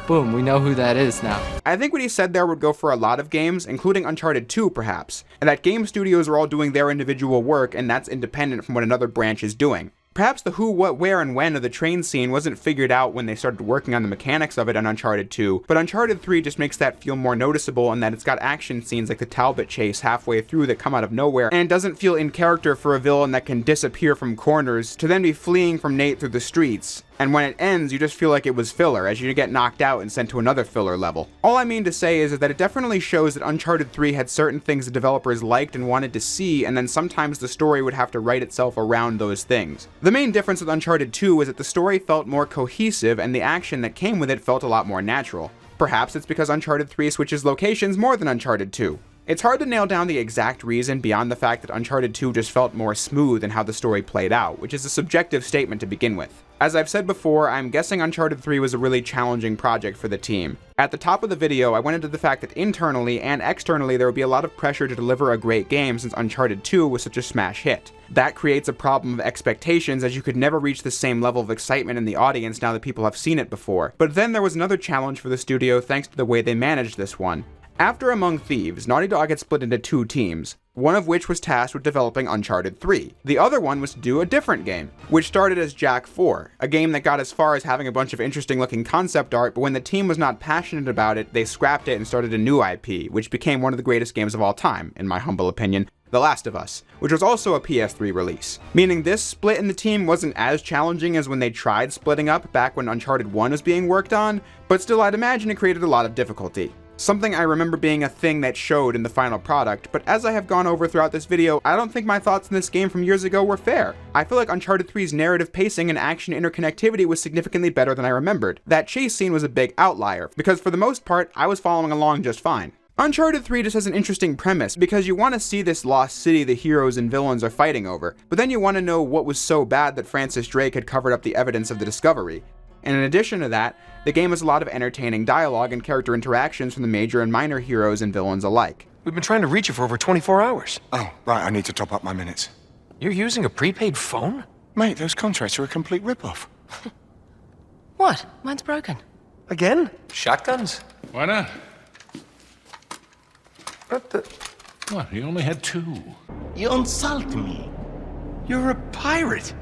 L: boom, we know who that is now.
A: I think what he said there would go for a lot of games, including Uncharted 2 perhaps, and that game studios are all doing their individual work, and that's independent from what another branch is doing. Perhaps the who, what, where, and when of the train scene wasn't figured out when they started working on the mechanics of it on Uncharted 2, but Uncharted 3 just makes that feel more noticeable in that it's got action scenes like the Talbot chase halfway through that come out of nowhere, and it doesn't feel in character for a villain that can disappear from corners to then be fleeing from Nate through the streets. And when it ends, you just feel like it was filler, as you get knocked out and sent to another filler level. All I mean to say is that it definitely shows that Uncharted 3 had certain things the developers liked and wanted to see, and then sometimes the story would have to write itself around those things. The main difference with Uncharted 2 was that the story felt more cohesive, and the action that came with it felt a lot more natural. Perhaps it's because Uncharted 3 switches locations more than Uncharted 2. It's hard to nail down the exact reason beyond the fact that Uncharted 2 just felt more smooth in how the story played out, which is a subjective statement to begin with. As I've said before, I'm guessing Uncharted 3 was a really challenging project for the team. At the top of the video, I went into the fact that internally and externally there would be a lot of pressure to deliver a great game since Uncharted 2 was such a smash hit. That creates a problem of expectations, as you could never reach the same level of excitement in the audience now that people have seen it before. But then there was another challenge for the studio thanks to the way they managed this one. After Among Thieves, Naughty Dog had split into 2 teams, one of which was tasked with developing Uncharted 3. The other one was to do a different game, which started as Jack 4, a game that got as far as having a bunch of interesting looking concept art, but when the team was not passionate about it, they scrapped it and started a new IP, which became one of the greatest games of all time, in my humble opinion, The Last of Us, which was also a PS3 release. Meaning this split in the team wasn't as challenging as when they tried splitting up back when Uncharted 1 was being worked on, but still I'd imagine it created a lot of difficulty. Something I remember being a thing that showed in the final product, but as I have gone over throughout this video, I don't think my thoughts on this game from years ago were fair. I feel like Uncharted 3's narrative pacing and action interconnectivity was significantly better than I remembered. That chase scene was a big outlier, because for the most part, I was following along just fine. Uncharted 3 just has an interesting premise, because you want to see this lost city the heroes and villains are fighting over, but then you want to know what was so bad that Francis Drake had covered up the evidence of the discovery. And in addition to that, the game has a lot of entertaining dialogue and character interactions from the major and minor heroes and villains alike.
K: We've been trying to reach you for over 24 hours.
M: Oh, right, I need to top up my minutes.
K: You're using a prepaid phone?
M: Mate, those contracts are a complete rip-off.
D: What? Mine's broken.
K: Again? Shotguns?
F: Why not?
K: What the?
F: What, he only had 2.
J: You insult me.
K: You're a pirate.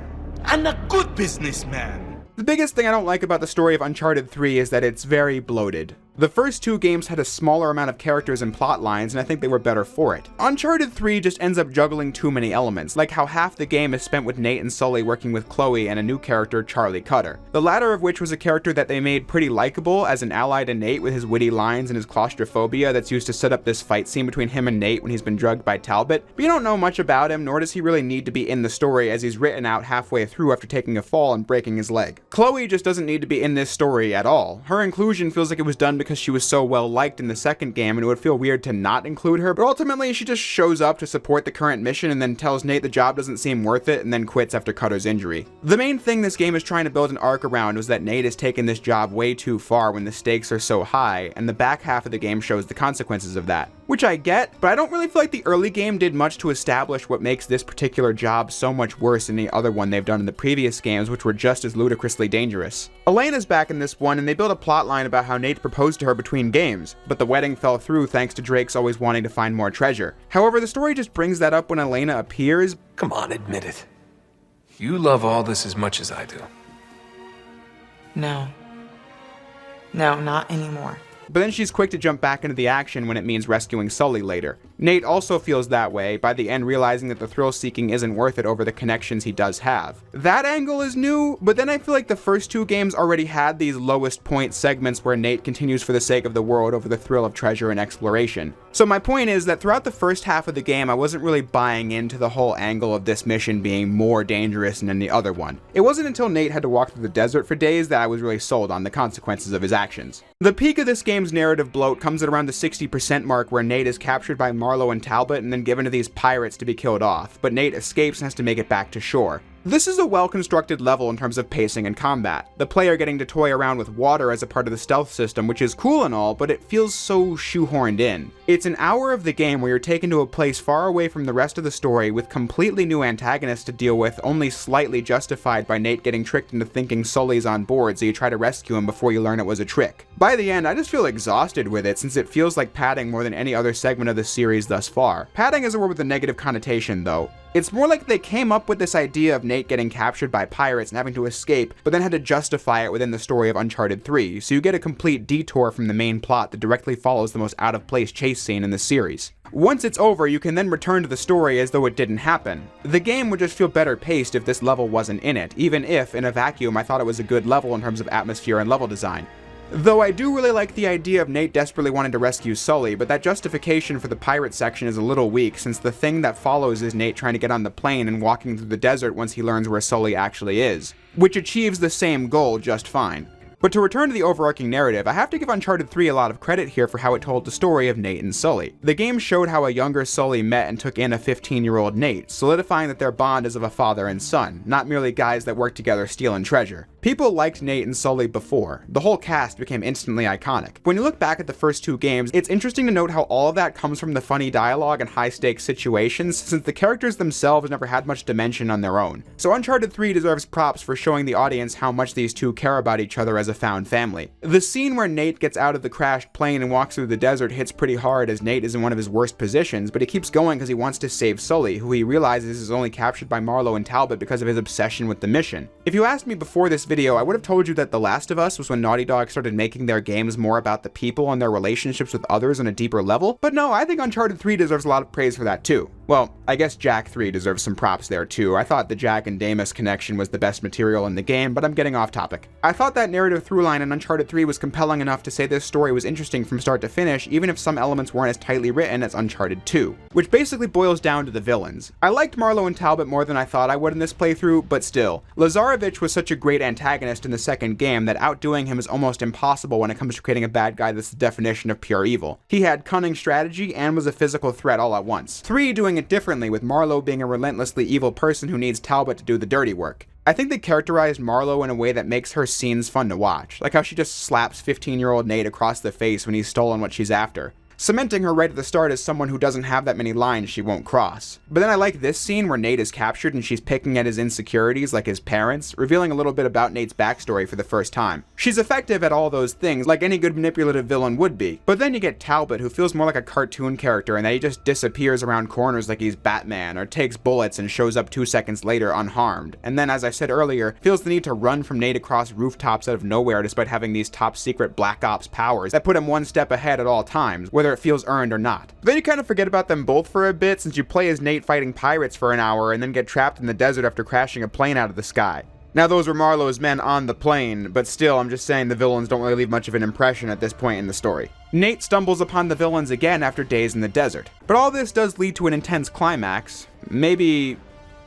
J: And a good businessman.
A: The biggest thing I don't like about the story of Uncharted 3 is that it's very bloated. The first 2 games had a smaller amount of characters and plot lines, and I think they were better for it. Uncharted 3 just ends up juggling too many elements, like how half the game is spent with Nate and Sully working with Chloe and a new character, Charlie Cutter. The latter of which was a character that they made pretty likable as an ally to Nate with his witty lines and his claustrophobia that's used to set up this fight scene between him and Nate when he's been drugged by Talbot, but you don't know much about him, nor does he really need to be in the story as he's written out halfway through after taking a fall and breaking his leg. Chloe just doesn't need to be in this story at all. Her inclusion feels like it was done because she was so well liked in the second game and it would feel weird to not include her, but ultimately she just shows up to support the current mission and then tells Nate the job doesn't seem worth it and then quits after Cutter's injury. The main thing this game is trying to build an arc around was that Nate has taken this job way too far when the stakes are so high, and the back half of the game shows the consequences of that. Which I get, but I don't really feel like the early game did much to establish what makes this particular job so much worse than the other one they've done in the previous games, which were just as ludicrously dangerous. Elena's back in this one, and they build a plotline about how Nate proposed to her between games, but the wedding fell through thanks to Drake's always wanting to find more treasure. However, the story just brings that up when Elena appears.
K: Come on, admit it. You love all this as much as I do.
D: No. No, not anymore.
A: But then she's quick to jump back into the action when it means rescuing Sully later. Nate also feels that way, by the end realizing that the thrill-seeking isn't worth it over the connections he does have. That angle is new, but then I feel like the first 2 games already had these lowest point segments where Nate continues for the sake of the world over the thrill of treasure and exploration. So my point is that throughout the first half of the game, I wasn't really buying into the whole angle of this mission being more dangerous than any other one. It wasn't until Nate had to walk through the desert for days that I was really sold on the consequences of his actions. The peak of this game's narrative bloat comes at around the 60% mark where Nate is captured by Marlowe and Talbot and then given to these pirates to be killed off, but Nate escapes and has to make it back to shore. This is a well-constructed level in terms of pacing and combat. The player getting to toy around with water as a part of the stealth system, which is cool and all, but it feels so shoehorned in. It's an hour of the game where you're taken to a place far away from the rest of the story with completely new antagonists to deal with, only slightly justified by Nate getting tricked into thinking Sully's on board, so you try to rescue him before you learn it was a trick. By the end, I just feel exhausted with it since it feels like padding more than any other segment of the series thus far. Padding is a word with a negative connotation though. It's more like they came up with this idea of Nate getting captured by pirates and having to escape, but then had to justify it within the story of Uncharted 3, so you get a complete detour from the main plot that directly follows the most out-of-place chase scene in the series. Once it's over, you can then return to the story as though it didn't happen. The game would just feel better paced if this level wasn't in it, even if, in a vacuum, I thought it was a good level in terms of atmosphere and level design. Though I do really like the idea of Nate desperately wanting to rescue Sully, but that justification for the pirate section is a little weak since the thing that follows is Nate trying to get on the plane and walking through the desert once he learns where Sully actually is, which achieves the same goal just fine. But to return to the overarching narrative, I have to give Uncharted 3 a lot of credit here for how it told the story of Nate and Sully. The game showed how a younger Sully met and took in a 15-year-old Nate, solidifying that their bond is of a father and son, not merely guys that work together stealing treasure. People liked Nate and Sully before. The whole cast became instantly iconic. When you look back at the first 2 games, it's interesting to note how all of that comes from the funny dialogue and high-stakes situations, since the characters themselves never had much dimension on their own. So Uncharted 3 deserves props for showing the audience how much these two care about each other as a found family. The scene where Nate gets out of the crashed plane and walks through the desert hits pretty hard as Nate is in one of his worst positions, but he keeps going because he wants to save Sully, who he realizes is only captured by Marlowe and Talbot because of his obsession with the mission. If you asked me before this video, I would have told you that The Last of Us was when Naughty Dog started making their games more about the people and their relationships with others on a deeper level, but no, I think Uncharted 3 deserves a lot of praise for that too. Well, I guess Jack 3 deserves some props there too. I thought the Jack and Damus connection was the best material in the game, but I'm getting off topic. I thought that narrative throughline in Uncharted 3 was compelling enough to say this story was interesting from start to finish, even if some elements weren't as tightly written as Uncharted 2, which basically boils down to the villains. I liked Marlowe and Talbot more than I thought I would in this playthrough, but still. Lazarevich was such a great antagonist in the second game that outdoing him is almost impossible when it comes to creating a bad guy that's the definition of pure evil. He had cunning strategy and was a physical threat all at once. 3 doing it differently, with Marlowe being a relentlessly evil person who needs Talbot to do the dirty work. I think they characterized Marlowe in a way that makes her scenes fun to watch, like how she just slaps 15-year-old Nate across the face when he's stolen what she's after. cementing her right at the start as someone who doesn't have that many lines she won't cross. But then I like this scene where Nate is captured and she's picking at his insecurities like his parents, revealing a little bit about Nate's backstory for the first time. She's effective at all those things, like any good manipulative villain would be. But then you get Talbot, who feels more like a cartoon character in that he just disappears around corners like he's Batman, or takes bullets and shows up 2 seconds later unharmed. And then, as I said earlier, feels the need to run from Nate across rooftops out of nowhere despite having these top secret Black Ops powers that put him one step ahead at all times, whether it feels earned or not. But then you kind of forget about them both for a bit since you play as Nate fighting pirates for an hour and then get trapped in the desert after crashing a plane out of the sky. Now those were Marlowe's men on the plane, but still I'm just saying the villains don't really leave much of an impression at this point in the story. Nate stumbles upon the villains again after days in the desert. But all this does lead to an intense climax. Maybe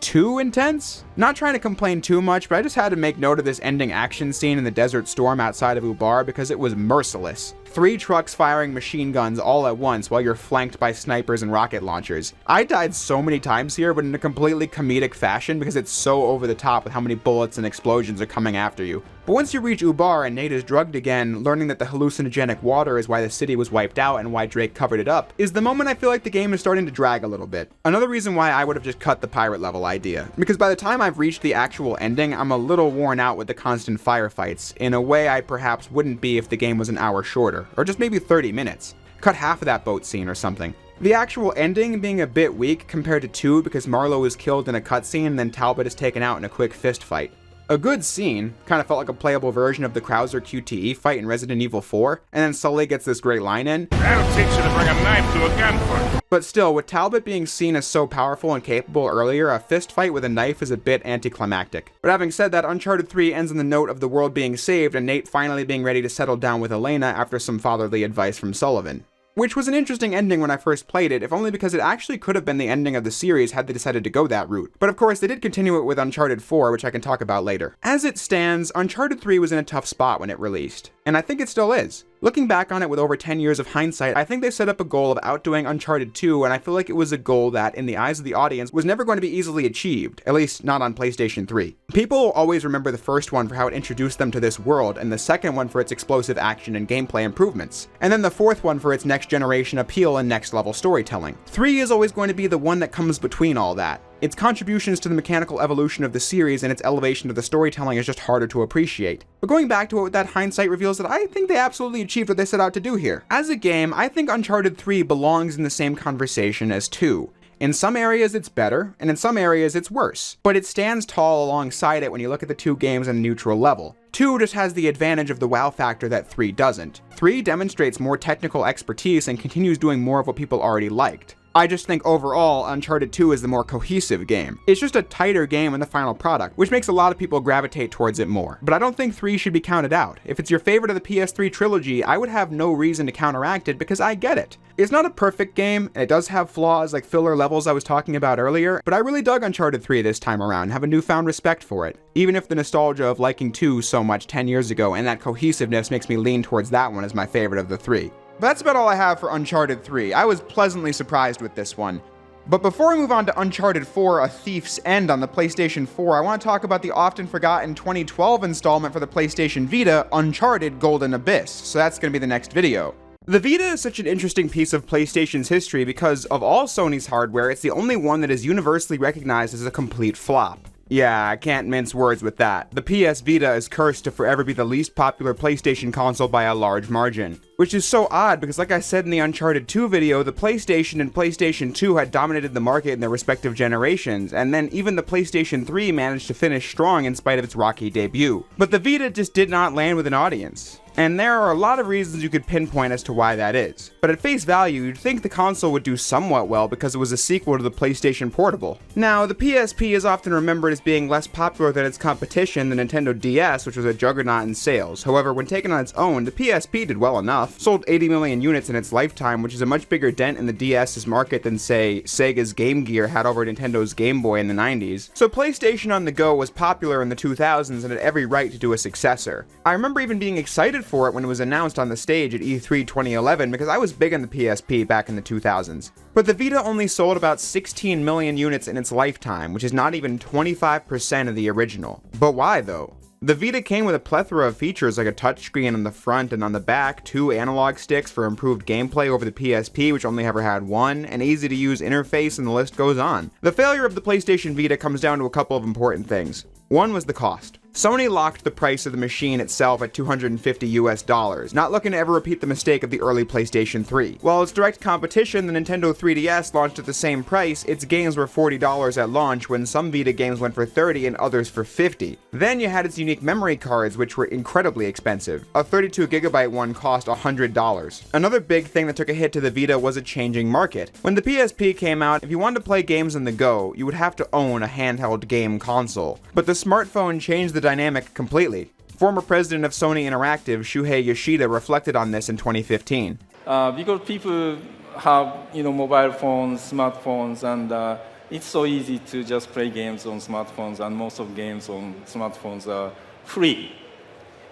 A: too intense? Not trying to complain too much, but I just had to make note of this ending action scene in the desert storm outside of Ubar because it was merciless. 3 trucks firing machine guns all at once while you're flanked by snipers and rocket launchers. I died so many times here, but in a completely comedic fashion because it's so over the top with how many bullets and explosions are coming after you. But once you reach Ubar and Nate is drugged again, learning that the hallucinogenic water is why the city was wiped out and why Drake covered it up, is the moment I feel like the game is starting to drag a little bit. Another reason why I would have just cut the pirate level idea, because by the time I've reached the actual ending, I'm a little worn out with the constant firefights, in a way I perhaps wouldn't be if the game was an hour shorter, or just maybe 30 minutes. Cut half of that boat scene or something. The actual ending being a bit weak compared to 2 because Marlowe is killed in a cutscene and then Talbot is taken out in a quick fist fight. A good scene, kind of felt like a playable version of the Krauser QTE fight in Resident Evil 4, and then Sully gets this great line in.
F: That'll teach you to bring a knife to a gunfight.
A: But still, with Talbot being seen as so powerful and capable earlier, a fist fight with a knife is a bit anticlimactic. But having said that, Uncharted 3 ends on the note of the world being saved and Nate finally being ready to settle down with Elena after some fatherly advice from Sullivan. Which was an interesting ending when I first played it, if only because it actually could have been the ending of the series had they decided to go that route. But of course, they did continue it with Uncharted 4, which I can talk about later. As it stands, Uncharted 3 was in a tough spot when it released, and I think it still is. Looking back on it with over 10 years of hindsight, I think they set up a goal of outdoing Uncharted 2, and I feel like it was a goal that, in the eyes of the audience, was never going to be easily achieved, at least not on PlayStation 3. People always remember the first one for how it introduced them to this world, and the second one for its explosive action and gameplay improvements, and then the fourth one for its next-generation appeal and next-level storytelling. 3 is always going to be the one that comes between all that. Its contributions to the mechanical evolution of the series and its elevation of the storytelling is just harder to appreciate. But going back to it with that hindsight reveals that I think they absolutely achieved what they set out to do here. As a game, I think Uncharted 3 belongs in the same conversation as 2. In some areas it's better, and in some areas it's worse. But it stands tall alongside it when you look at the 2 games on a neutral level. 2 just has the advantage of the wow factor that 3 doesn't. 3 demonstrates more technical expertise and continues doing more of what people already liked. I just think overall, Uncharted 2 is the more cohesive game. It's just a tighter game in the final product, which makes a lot of people gravitate towards it more. But I don't think 3 should be counted out. If it's your favorite of the PS3 trilogy, I would have no reason to counteract it because I get it. It's not a perfect game, and it does have flaws like filler levels I was talking about earlier, but I really dug Uncharted 3 this time around and have a newfound respect for it, even if the nostalgia of liking 2 so much 10 years ago and that cohesiveness makes me lean towards that one as my favorite of the 3. But that's about all I have for Uncharted 3. I was pleasantly surprised with this one. But before we move on to Uncharted 4, A Thief's End on the PlayStation 4, I want to talk about the often forgotten 2012 installment for the PlayStation Vita, Uncharted Golden Abyss, so that's going to be the next video. The Vita is such an interesting piece of PlayStation's history because of all Sony's hardware, it's the only one that is universally recognized as a complete flop. Yeah, I can't mince words with that. The PS Vita is cursed to forever be the least popular PlayStation console by a large margin. Which is so odd because like I said in the Uncharted 2 video, the PlayStation and PlayStation 2 had dominated the market in their respective generations, and then even the PlayStation 3 managed to finish strong in spite of its rocky debut. But the Vita just did not land with an audience. And there are a lot of reasons you could pinpoint as to why that is. But at face value, you'd think the console would do somewhat well because it was a sequel to the PlayStation Portable. Now, the PSP is often remembered as being less popular than its competition, the Nintendo DS, which was a juggernaut in sales. However, when taken on its own, the PSP did well enough. Sold 80 million units in its lifetime, which is a much bigger dent in the DS's market than, say, Sega's Game Gear had over Nintendo's Game Boy in the 90s. So PlayStation on the go was popular in the 2000s and had every right to do a successor. I remember even being excited for it when it was announced on the stage at E3 2011 because I was big on the PSP back in the 2000s. But the Vita only sold about 16 million units in its lifetime, which is not even 25% of the original. But why though? The Vita came with a plethora of features like a touchscreen on the front and on the back, 2 analog sticks for improved gameplay over the PSP, which only ever had one, an easy-to-use interface, and the list goes on. The failure of the PlayStation Vita comes down to a couple of important things. One was the cost. Sony locked the price of the machine itself at $250 US, not looking to ever repeat the mistake of the early PlayStation 3. While its direct competition, the Nintendo 3DS, launched at the same price, its games were $40 at launch when some Vita games went for $30 and others for $50. Then you had its unique memory cards, which were incredibly expensive. A 32GB one cost $100. Another big thing that took a hit to the Vita was a changing market. When the PSP came out, if you wanted to play games on the go, you would have to own a handheld game console. But the smartphone changed the dynamic completely. Former president of Sony Interactive, Shuhei Yoshida, reflected on this in 2015.
N: Because people have, mobile phones, smartphones, and it's so easy to just play games on smartphones, and most of games on smartphones are free,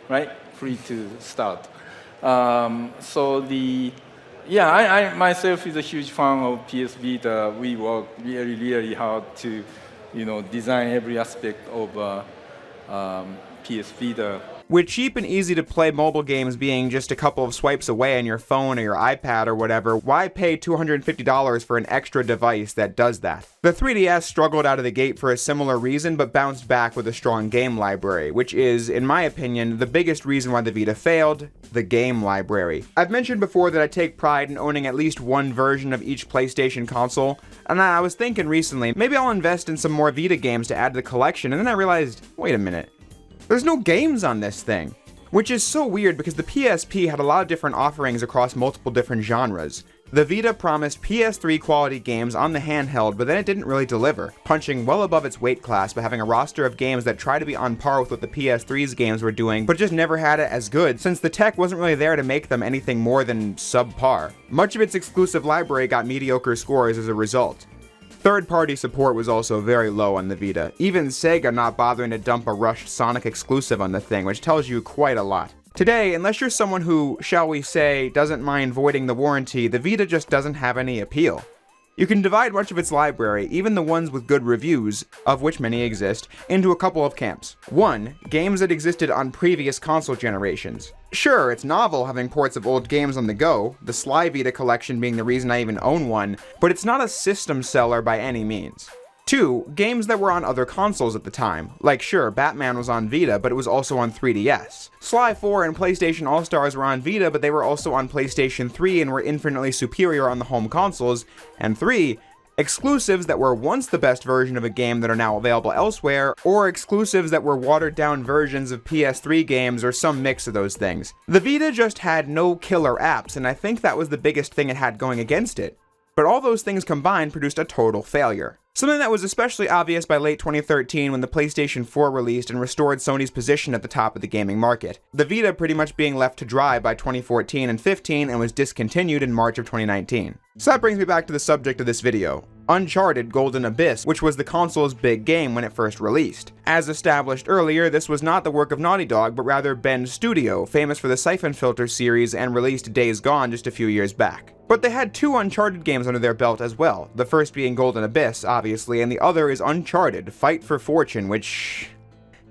N: right? Free to start. I myself is a huge fan of PS Vita. We work really, really hard to, design every aspect of PS Vita.
A: With cheap and easy to play mobile games being just a couple of swipes away on your phone or your iPad or whatever, why pay $250 for an extra device that does that? The 3DS struggled out of the gate for a similar reason, but bounced back with a strong game library, which is, in my opinion, the biggest reason why the Vita failed: the game library. I've mentioned before that I take pride in owning at least one version of each PlayStation console, and I was thinking recently, maybe I'll invest in some more Vita games to add to the collection, and then I realized, wait a minute. There's no games on this thing, which is so weird because the PSP had a lot of different offerings across multiple different genres. The Vita promised PS3 quality games on the handheld, but then it didn't really deliver, punching well above its weight class by having a roster of games that try to be on par with what the PS3's games were doing, but just never had it as good, since the tech wasn't really there to make them anything more than subpar. Much of its exclusive library got mediocre scores as a result. Third-party support was also very low on the Vita, even Sega not bothering to dump a rushed Sonic exclusive on the thing, which tells you quite a lot. Today, unless you're someone who, shall we say, doesn't mind voiding the warranty, the Vita just doesn't have any appeal. You can divide much of its library, even the ones with good reviews, of which many exist, into a couple of camps. 1. Games that existed on previous console generations. Sure, it's novel having ports of old games on the go, the Sly Vita collection being the reason I even own one, but it's not a system seller by any means. 2. Games that were on other consoles at the time. Like sure, Batman was on Vita, but it was also on 3DS. Sly 4 and PlayStation All-Stars were on Vita, but they were also on PlayStation 3 and were infinitely superior on the home consoles. And 3. Exclusives that were once the best version of a game that are now available elsewhere, or exclusives that were watered-down versions of PS3 games, or some mix of those things. The Vita just had no killer apps, and I think that was the biggest thing it had going against it. But all those things combined produced a total failure. Something that was especially obvious by late 2013 when the PlayStation 4 released and restored Sony's position at the top of the gaming market. The Vita pretty much being left to dry by 2014 and 15 and was discontinued in March of 2019. So that brings me back to the subject of this video. Uncharted Golden Abyss, which was the console's big game when it first released. As established earlier, this was not the work of Naughty Dog, but rather Bend Studio, famous for the Siphon Filter series and released Days Gone just a few years back. But they had 2 Uncharted games under their belt as well, the first being Golden Abyss, obviously, and the other is Uncharted Fight for Fortune, which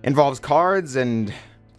A: involves cards and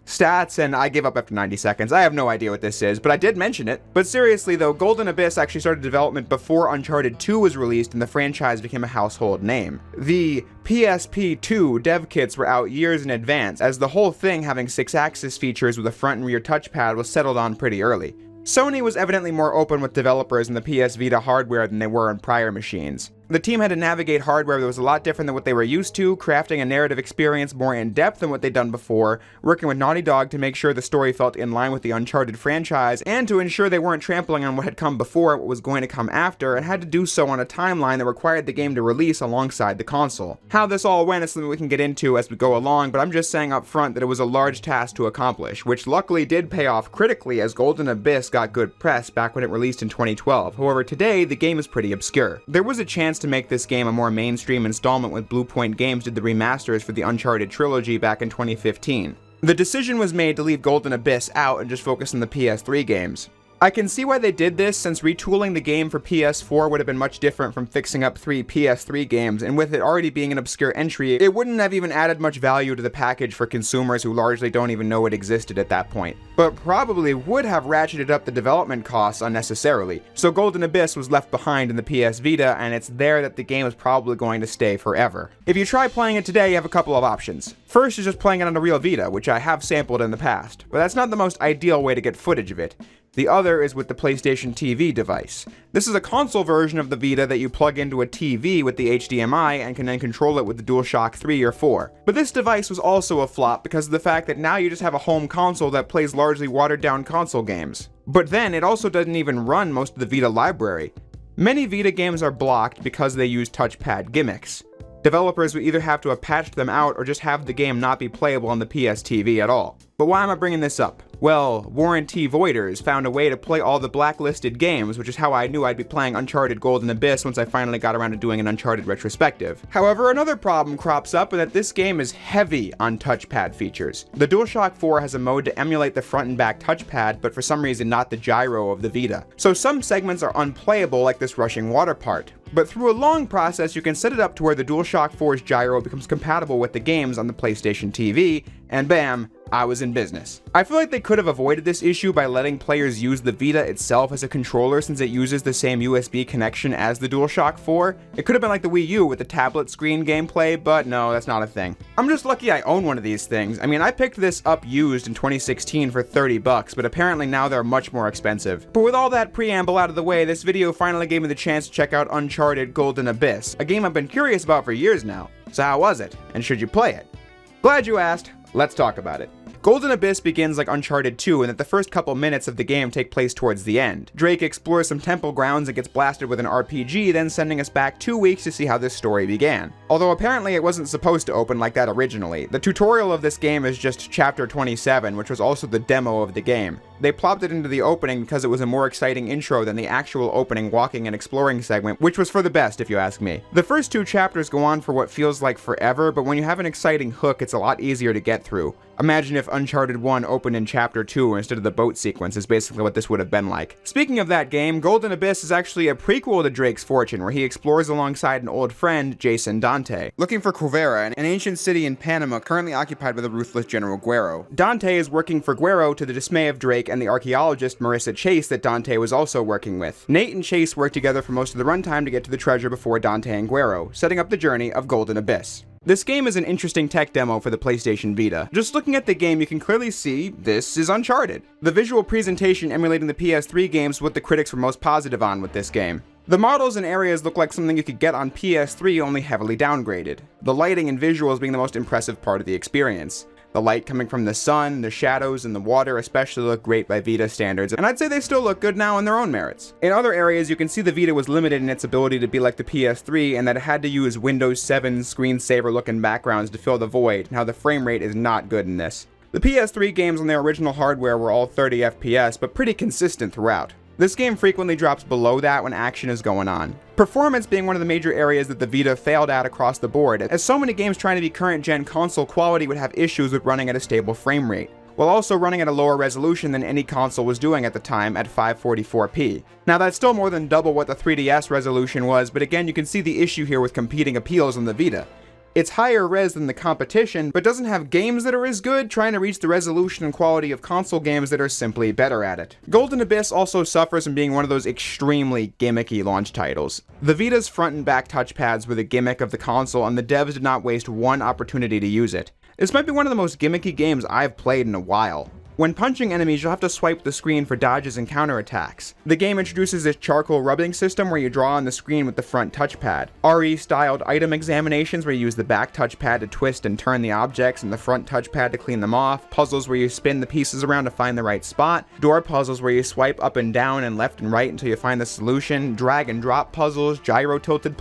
A: stats, and I give up after 90 seconds. I have no idea what this is, but I did mention it. But seriously though, Golden Abyss actually started development before Uncharted 2 was released and the franchise became a household name. The PSP 2 dev kits were out years in advance, as the whole thing having 6-axis features with a front and rear touchpad was settled on pretty early. Sony was evidently more open with developers in the PS Vita hardware than they were on prior machines. The team had to navigate hardware that was a lot different than what they were used to, crafting a narrative experience more in-depth than what they'd done before, working with Naughty Dog to make sure the story felt in line with the Uncharted franchise, and to ensure they weren't trampling on what had come before and what was going to come after, and had to do so on a timeline that required the game to release alongside the console. How this all went is something we can get into as we go along, but I'm just saying up front that it was a large task to accomplish, which luckily did pay off critically as Golden Abyss got good press back when it released in 2012. However, today, the game is pretty obscure. There was a chance to make this game a more mainstream installment when Bluepoint Games did the remasters for the Uncharted trilogy back in 2015. The decision was made to leave Golden Abyss out and just focus on the PS3 games. I can see why they did this, since retooling the game for PS4 would have been much different from fixing up 3 PS3 games, and with it already being an obscure entry, it wouldn't have even added much value to the package for consumers who largely don't even know it existed at that point, but probably would have ratcheted up the development costs unnecessarily. So Golden Abyss was left behind in the PS Vita, and it's there that the game is probably going to stay forever. If you try playing it today, you have a couple of options. First is just playing it on a real Vita, which I have sampled in the past, but that's not the most ideal way to get footage of it. The other is with the PlayStation TV device. This is a console version of the Vita that you plug into a TV with the HDMI and can then control it with the DualShock 3 or 4. But this device was also a flop because of the fact that now you just have a home console that plays largely watered down console games. But then it also doesn't even run most of the Vita library. Many Vita games are blocked because they use touchpad gimmicks. Developers would either have to have patched them out or just have the game not be playable on the PS TV at all. But why am I bringing this up? Well, warranty voiders found a way to play all the blacklisted games, which is how I knew I'd be playing Uncharted Golden Abyss once I finally got around to doing an Uncharted retrospective. However, another problem crops up in that this game is heavy on touchpad features. The DualShock 4 has a mode to emulate the front and back touchpad, but for some reason not the gyro of the Vita. So some segments are unplayable, like this rushing water part. But through a long process, you can set it up to where the DualShock 4's gyro becomes compatible with the games on the PlayStation TV, and bam, I was in business. I feel like they could have avoided this issue by letting players use the Vita itself as a controller, since it uses the same USB connection as the DualShock 4. It could have been like the Wii U with the tablet screen gameplay, but no, that's not a thing. I'm just lucky I own one of these things. I mean, I picked this up used in 2016 for $30, but apparently now they're much more expensive. But with all that preamble out of the way, this video finally gave me the chance to check out Uncharted Golden Abyss, a game I've been curious about for years now. So how was it? And should you play it? Glad you asked. Let's talk about it. Golden Abyss begins like Uncharted 2 in that the first couple minutes of the game take place towards the end. Drake explores some temple grounds and gets blasted with an RPG, then sending us back 2 weeks to see how this story began. Although apparently it wasn't supposed to open like that originally. The tutorial of this game is just chapter 27, which was also the demo of the game. They plopped it into the opening because it was a more exciting intro than the actual opening walking and exploring segment, which was for the best if you ask me. The first 2 chapters go on for what feels like forever, but when you have an exciting hook, it's a lot easier to get through. Imagine if Uncharted 1 opened in chapter 2 instead of the boat sequence is basically what this would have been like. Speaking of that game, Golden Abyss is actually a prequel to Drake's Fortune, where he explores alongside an old friend, Jason Dante, looking for Quivera, an ancient city in Panama currently occupied by the ruthless General Guerrero. Dante is working for Guerrero to the dismay of Drake and the archaeologist Marissa Chase that Dante was also working with. Nate and Chase work together for most of the runtime to get to the treasure before Dante and Guerrero, setting up the journey of Golden Abyss. This game is an interesting tech demo for the PlayStation Vita. Just looking at the game, you can clearly see this is Uncharted. The visual presentation emulating the PS3 games is what the critics were most positive on with this game. The models and areas look like something you could get on PS3, only heavily downgraded. The lighting and visuals being the most impressive part of the experience. The light coming from the sun, the shadows, and the water especially look great by Vita standards, and I'd say they still look good now in their own merits. In other areas, you can see the Vita was limited in its ability to be like the PS3, and that it had to use Windows 7 screensaver-looking backgrounds to fill the void, and how the frame rate is not good in this. The PS3 games on their original hardware were all 30 FPS, but pretty consistent throughout. This game frequently drops below that when action is going on. Performance being one of the major areas that the Vita failed at across the board, as so many games trying to be current-gen console quality would have issues with running at a stable frame rate, while also running at a lower resolution than any console was doing at the time at 544p. Now that's still more than double what the 3DS resolution was, but again you can see the issue here with competing appeals on the Vita. It's higher res than the competition, but doesn't have games that are as good, trying to reach the resolution and quality of console games that are simply better at it. Golden Abyss also suffers from being one of those extremely gimmicky launch titles. The Vita's front and back touchpads were the gimmick of the console, and the devs did not waste one opportunity to use it. This might be one of the most gimmicky games I've played in a while. When punching enemies, you'll have to swipe the screen for dodges and counterattacks. The game introduces this charcoal rubbing system where you draw on the screen with the front touchpad. RE-styled item examinations where you use the back touchpad to twist and turn the objects and the front touchpad to clean them off. Puzzles where you spin the pieces around to find the right spot. Door puzzles where you swipe up and down and left and right until you find the solution. Drag and drop puzzles, gyro-tilted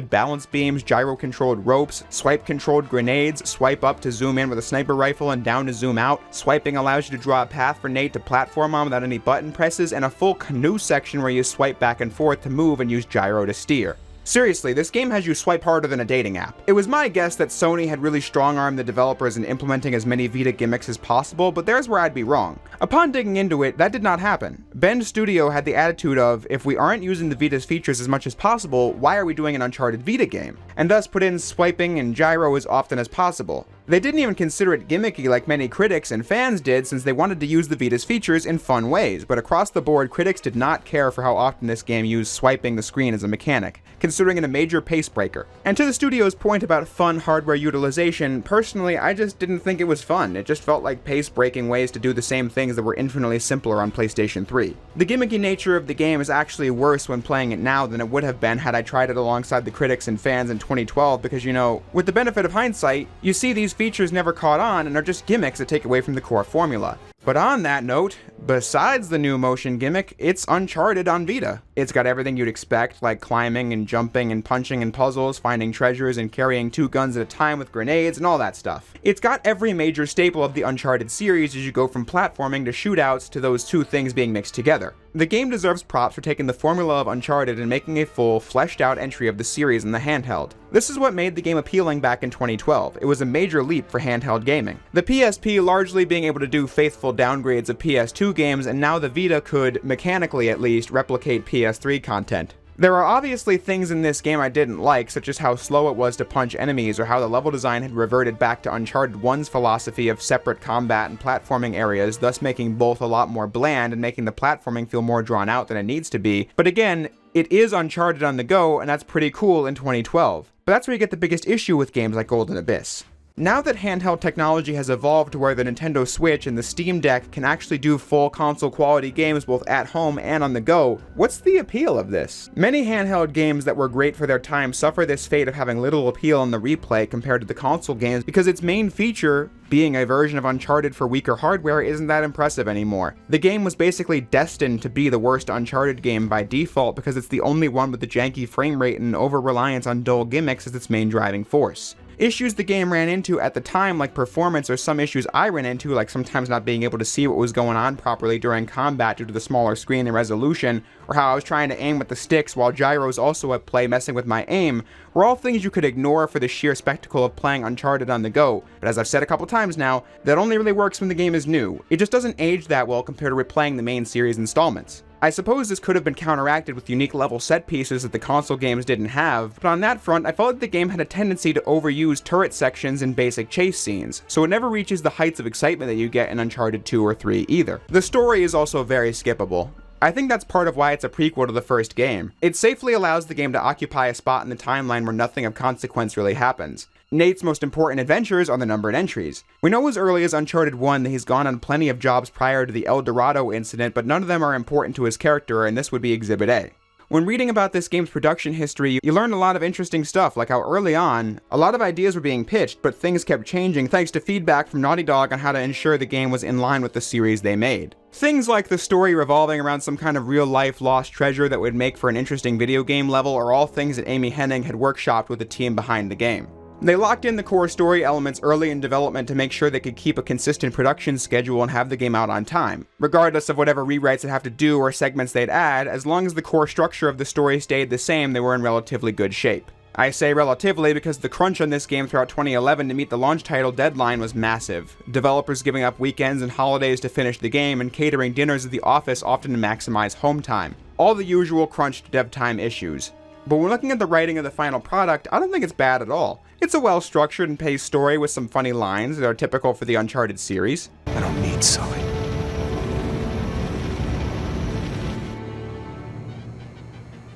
A: balance beams, gyro-controlled ropes, swipe-controlled grenades, swipe up to zoom in with a sniper rifle and down to zoom out. Swiping allows you to draw a path for Nate to platform on without any button presses, and a full canoe section where you swipe back and forth to move and use gyro to steer. Seriously, this game has you swipe harder than a dating app. It was my guess that Sony had really strong-armed the developers in implementing as many Vita gimmicks as possible, but there's where I'd be wrong. Upon digging into it, that did not happen. Bend Studio had the attitude of, if we aren't using the Vita's features as much as possible, why are we doing an Uncharted Vita game? And thus put in swiping and gyro as often as possible. They didn't even consider it gimmicky like many critics and fans did, since they wanted to use the Vita's features in fun ways, but across the board, critics did not care for how often this game used swiping the screen as a mechanic, considering it a major pace breaker. And to the studio's point about fun hardware utilization, personally, I just didn't think it was fun. It just felt like pace-breaking ways to do the same things that were infinitely simpler on PlayStation 3. The gimmicky nature of the game is actually worse when playing it now than it would have been had I tried it alongside the critics and fans in 2012, because, you know, with the benefit of hindsight, you see these features never caught on and are just gimmicks that take away from the core formula. But on that note, besides the new motion gimmick, it's Uncharted on Vita. It's got everything you'd expect, like climbing and jumping and punching in puzzles, finding treasures and carrying 2 guns at a time with grenades and all that stuff. It's got every major staple of the Uncharted series as you go from platforming to shootouts to those 2 things being mixed together. The game deserves props for taking the formula of Uncharted and making a full, fleshed-out entry of the series in the handheld. This is what made the game appealing back in 2012. It was a major leap for handheld gaming. The PSP largely being able to do faithful downgrades of PS2 games, and now the Vita could, mechanically at least, replicate PS3 content. There are obviously things in this game I didn't like, such as how slow it was to punch enemies, or how the level design had reverted back to Uncharted 1's philosophy of separate combat and platforming areas, thus making both a lot more bland and making the platforming feel more drawn out than it needs to be. But again, it is Uncharted on the go, and that's pretty cool in 2012. But that's where you get the biggest issue with games like Golden Abyss. Now that handheld technology has evolved to where the Nintendo Switch and the Steam Deck can actually do full console quality games both at home and on the go, what's the appeal of this? Many handheld games that were great for their time suffer this fate of having little appeal in the replay compared to the console games because its main feature, being a version of Uncharted for weaker hardware, isn't that impressive anymore. The game was basically destined to be the worst Uncharted game by default because it's the only one with the janky frame rate and over-reliance on dull gimmicks as its main driving force. Issues the game ran into at the time, like performance, or some issues I ran into, like sometimes not being able to see what was going on properly during combat due to the smaller screen and resolution, or how I was trying to aim with the sticks while gyros also at play messing with my aim, were all things you could ignore for the sheer spectacle of playing Uncharted on the go. But as I've said a couple times now, that only really works when the game is new. It just doesn't age that well compared to replaying the main series installments. I suppose this could have been counteracted with unique level set pieces that the console games didn't have, but on that front, I felt that the game had a tendency to overuse turret sections in basic chase scenes, so it never reaches the heights of excitement that you get in Uncharted 2 or 3 either. The story is also very skippable. I think that's part of why it's a prequel to the first game. It safely allows the game to occupy a spot in the timeline where nothing of consequence really happens. Nate's most important adventures are the numbered entries. We know as early as Uncharted 1 that he's gone on plenty of jobs prior to the El Dorado incident, but none of them are important to his character, and this would be Exhibit A. When reading about this game's production history, you learn a lot of interesting stuff, like how early on, a lot of ideas were being pitched, but things kept changing thanks to feedback from Naughty Dog on how to ensure the game was in line with the series they made. Things like the story revolving around some kind of real-life lost treasure that would make for an interesting video game level are all things that Amy Hennig had workshopped with the team behind the game. They locked in the core story elements early in development to make sure they could keep a consistent production schedule and have the game out on time. Regardless of whatever rewrites they'd have to do or segments they'd add, as long as the core structure of the story stayed the same, they were in relatively good shape. I say relatively because the crunch on this game throughout 2011 to meet the launch title deadline was massive. Developers giving up weekends and holidays to finish the game and catering dinners at the office often to maximize home time. All the usual crunched dev time issues. But when looking at the writing of the final product, I don't think it's bad at all. It's a well-structured and paced story with some funny lines that are typical for the Uncharted series.
M: I don't need Sully.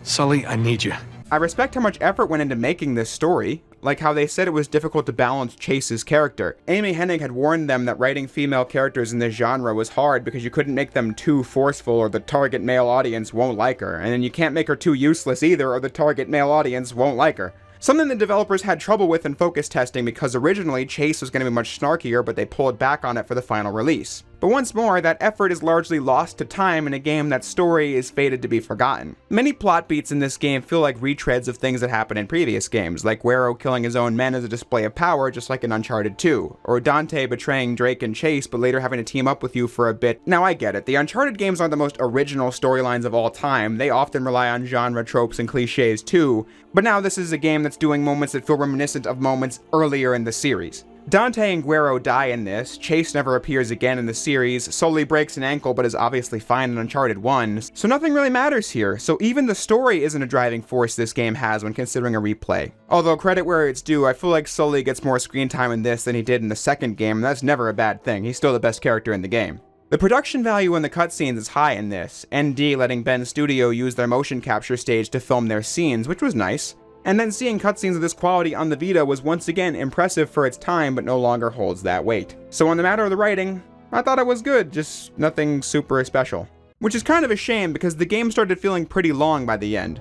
E: Sully, I need you.
A: I respect how much effort went into making this story, like how they said it was difficult to balance Chase's character. Amy Hennig had warned them that writing female characters in this genre was hard because you couldn't make them too forceful or the target male audience won't like her, and then you can't make her too useless either or the target male audience won't like her. Something the developers had trouble with in focus testing because originally Chase was going to be much snarkier, but they pulled back on it for the final release. But once more, that effort is largely lost to time in a game that's story is fated to be forgotten. Many plot beats in this game feel like retreads of things that happened in previous games, like Guerrero killing his own men as a display of power just like in Uncharted 2, or Dante betraying Drake and Chase but later having to team up with you for a bit. Now I get it, the Uncharted games aren't the most original storylines of all time, they often rely on genre tropes and cliches too, but now this is a game that's doing moments that feel reminiscent of moments earlier in the series. Dante and Guerrero die in this, Chase never appears again in the series, Sully breaks an ankle but is obviously fine in Uncharted 1, so nothing really matters here, so even the story isn't a driving force this game has when considering a replay. Although credit where it's due, I feel like Sully gets more screen time in this than he did in the second game, and that's never a bad thing, he's still the best character in the game. The production value in the cutscenes is high in this, ND letting Ben's studio use their motion capture stage to film their scenes, which was nice. And then seeing cutscenes of this quality on the Vita was once again impressive for its time but no longer holds that weight. So on the matter of the writing, I thought it was good, just nothing super special. Which is kind of a shame because the game started feeling pretty long by the end.